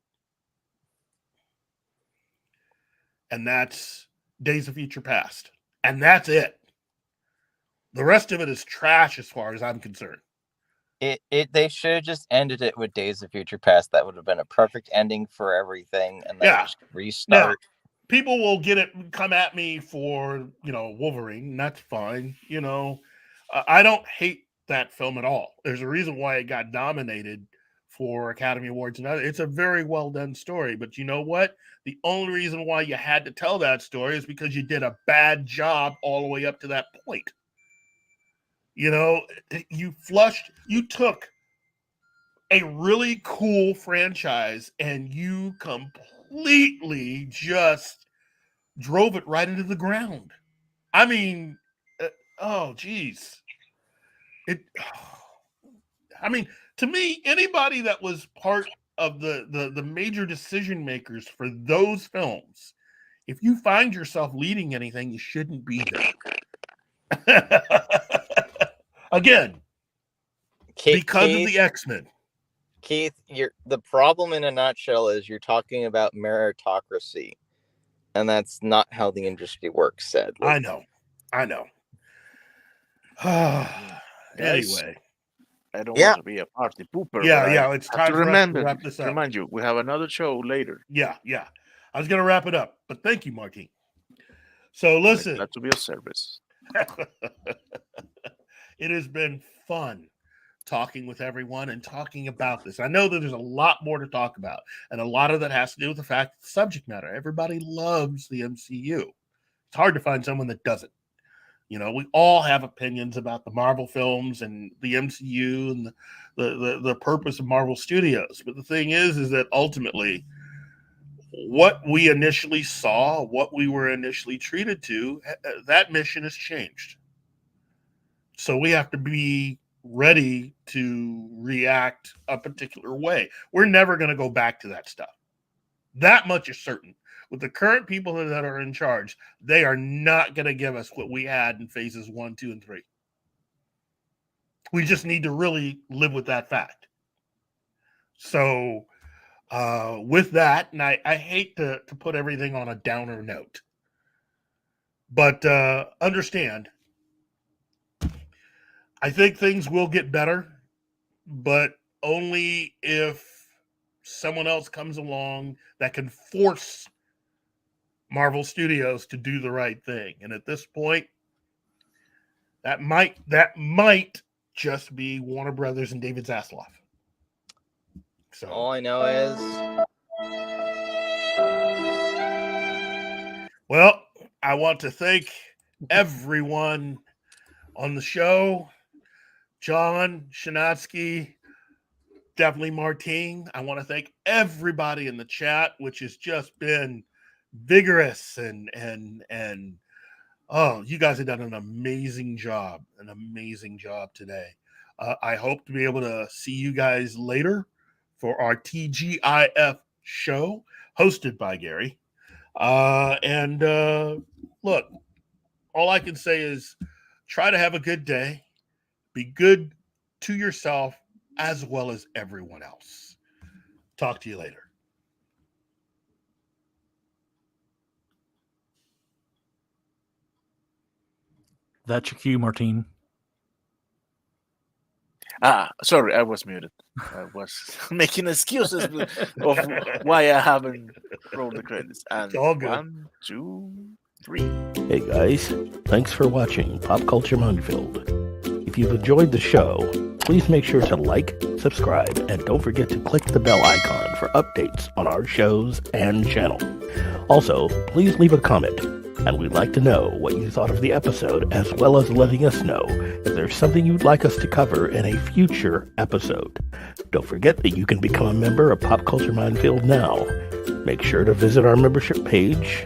And that's Days of Future Past. And that's it. The rest of it is trash as far as I'm concerned. They should have just ended it with Days of Future Past. That would have been a perfect ending for everything, and then just restart. Now, people will come at me for, Wolverine, and that's fine. I don't hate that film at all. There's a reason why it got nominated for Academy Awards and other. It's a very well done story, but you know what? The only reason why you had to tell that story is because you did a bad job all the way up to that point. You took a really cool franchise and you completely just drove it right into the ground. I mean, geez. To me, anybody that was part of the major decision makers for those films, if you find yourself leading anything, you shouldn't be there. Again, because of the X-Men. Keith, the problem in a nutshell is you're talking about meritocracy, and that's not how the industry works, sadly. I know. Anyway. I don't want to be a party pooper. It's time for us to wrap this up. Remind you, we have another show later. Yeah. I was going to wrap it up, but thank you, Martin. So listen. Glad to be of service. It has been fun talking with everyone and talking about this. I know that there's a lot more to talk about, and a lot of that has to do with the fact that the subject matter. Everybody loves the MCU. It's hard to find someone that doesn't. We all have opinions about the Marvel films and the MCU and the purpose of Marvel Studios. But the thing is that ultimately what we initially saw, what we were initially treated to, that mission has changed. So we have to be ready to react a particular way. We're never going to go back to that stuff. That much is certain. With the current people that are in charge, they are not going to give us what we had in phases 1, 2, and 3. We just need to really live with that fact. So with that, and I hate to put everything on a downer note, but understand, I think things will get better, but only if someone else comes along that can force Marvel Studios to do the right thing. And at this point, that might just be Warner Brothers and David Zaslav. So all I know is, well, I want to thank everyone on the show. John, Shanatsky, definitely Martine. I want to thank everybody in the chat, which has just been vigorous and you guys have done an amazing job today. I hope to be able to see you guys later for our TGIF show hosted by Gary. Look, all I can say is try to have a good day. Be good to yourself as well as everyone else. Talk to you later. That's your cue, Martine. Sorry, I was muted. I was making excuses of why I haven't rolled the credits. And it's all good. 1, 2, 3. Hey guys, thanks for watching Pop Culture Minefield. If you've enjoyed the show, please make sure to like, subscribe, and don't forget to click the bell icon for updates on our shows and channel. Also, please leave a comment, and we'd like to know what you thought of the episode, as well as letting us know if there's something you'd like us to cover in a future episode. Don't forget that you can become a member of Pop Culture Minefield now. Make sure to visit our membership page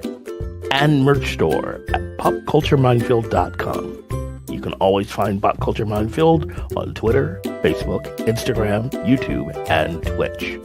and merch store at popcultureminefield.com. You can always find Pop Culture Minefield on Twitter, Facebook, Instagram, YouTube, and Twitch.